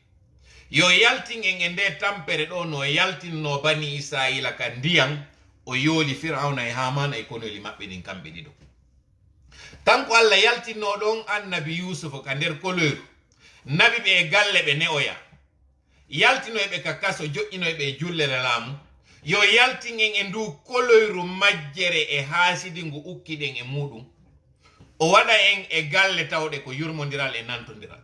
yo yaltin en e nde tampere ɗo no yaltinno bani Israila ka ndiyam o yooli Fir'auna e Hamana e koneli maɓɓe ɗin kamɓe ɗiɗo kanko Allah yaltinno ɗon annabi Yusuf ka nder koloyru nabi ɓe e galle ɓe ne'oya yaltinoyɓe ka kaso joƴƴinoyɓe e jullere laamu yo yaltin en e ndu koloyru majjere e haasidi ngu ukkiɗen e muɗum o waɗa en e galle tawɗe ko yurmodiral e nantodiral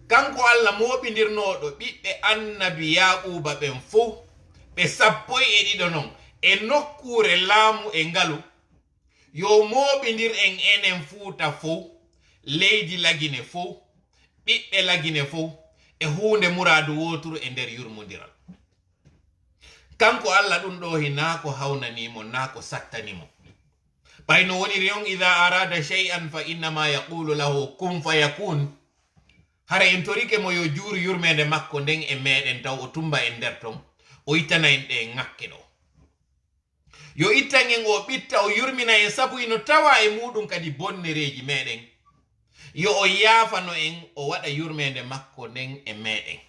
kanko Allah moɓidirnoɗo ɓiɓɓe annabi Yaquba ɓen fof ɓe 12 noon e nokkure laamu e ngalu yo moɓidir en enen fuuta fof leydi lagine fof ɓiɓɓe lagine fof e hunde muradu woturu e nder yurmodiral kanko Allah ɗum ɗo hina ko hawnanimo na ko sattanimo ɓayno woniri on ida arada shay'an fa innama yaqulu lahu kun fayakun hara en torike mo yo juuru yurmede makko nden e meɗen taw o tumba en nder ton o ittana en ɗe ŋakke ɗo yo ittan en o ɓitta o yurmina en sabu ino tawa e muɗum kadi bonnereji meɗen yo o yaafano en o waɗa yurmede makko nden e meɗen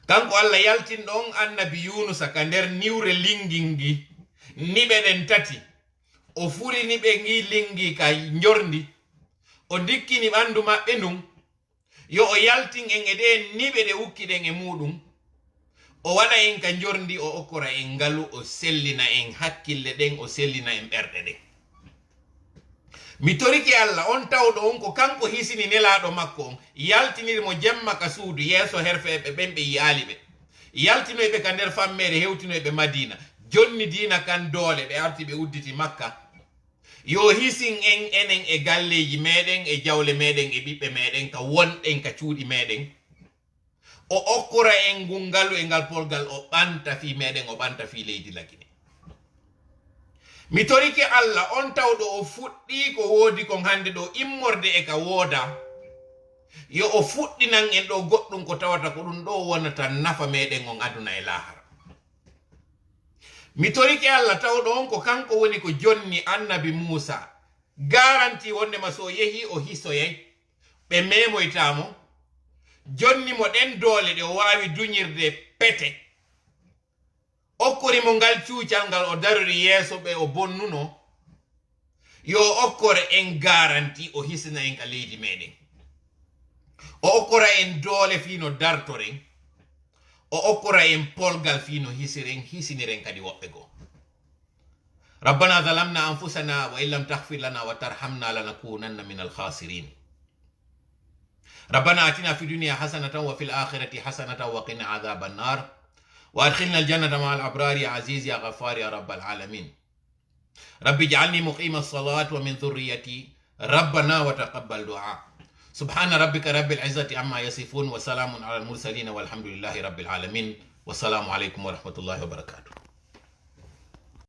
kanko Allah yaltin ɗon annabi Yunusa ka nder niwre lingingi niɓe ɗen tati o furi niɓe ngi lingi ka jorndi o dikkini ɓandu maɓɓe ndun yo o yaltin en e ɗe niɓe ɗe ukkiɗen e muɗum o waɗa en ka jorndi o okkora en ngalu o sellina en hakkille ɗen o sellina en ɓerɗe ɗen mi toriki Allah on tawɗo on ko kanko hisini nelaɗo makko on yaltinirmo jemma ka suudu yeeso herfeɓe ɓen ɓe yiyaali ɓe yaltinoyɓe ka nder fammere hewtinoyɓe Madina jonni diina kan doole ɓe arti ɓe udditi Makka yo hisin en enen e galleji meɗen e jawle meɗen e ɓiɓɓe meɗen ka wonɗen ka cuuɗi meɗen o okkora en ngungalu e ngal polgal o ɓanta fi meɗen o ɓanta fi leydi lagine mi torike Allah on tawɗo o fuɗɗi ko woodi kon hande ɗo immorde e ka wooda yo o fuɗɗinan en ɗo goɗɗum ko tawata ko ɗum ɗo wonata nafa meɗen on aduna e lahara mi torike Allah tawɗo on ko kanko woni ko jonni annabi Musa garanti wondema so yehi o hisoyay ɓe memoytamo jonni mo ɗen doole ɗe o wawi duñirde pete okkorimo ngal cuucal ngal o darori yeeso ɓe o bonnuno yo okkore en garanti o hisina en ka leydi meɗen o okkora en doole fino dartoren o okkora en polgal fino hisiniren kadi woɓɓe goo rabbana zalamna anfusana wa in lam taghfir lana wa tarhamna lanakunanna min alkhasirin ربنا آتنا في الدنيا حسنة وفي الآخرة حسنة وقنا عذاب النار وأدخلنا الجنة مع الأبرار يا عزيز يا غفار يا رب العالمين رب اجعلني مقيم الصلاة ومن ذريتي ربنا وتقبل دعاء سبحان ربك رب العزة عما يصفون وسلام على المرسلين والحمد لله رب العالمين والسلام عليكم ورحمة الله وبركاته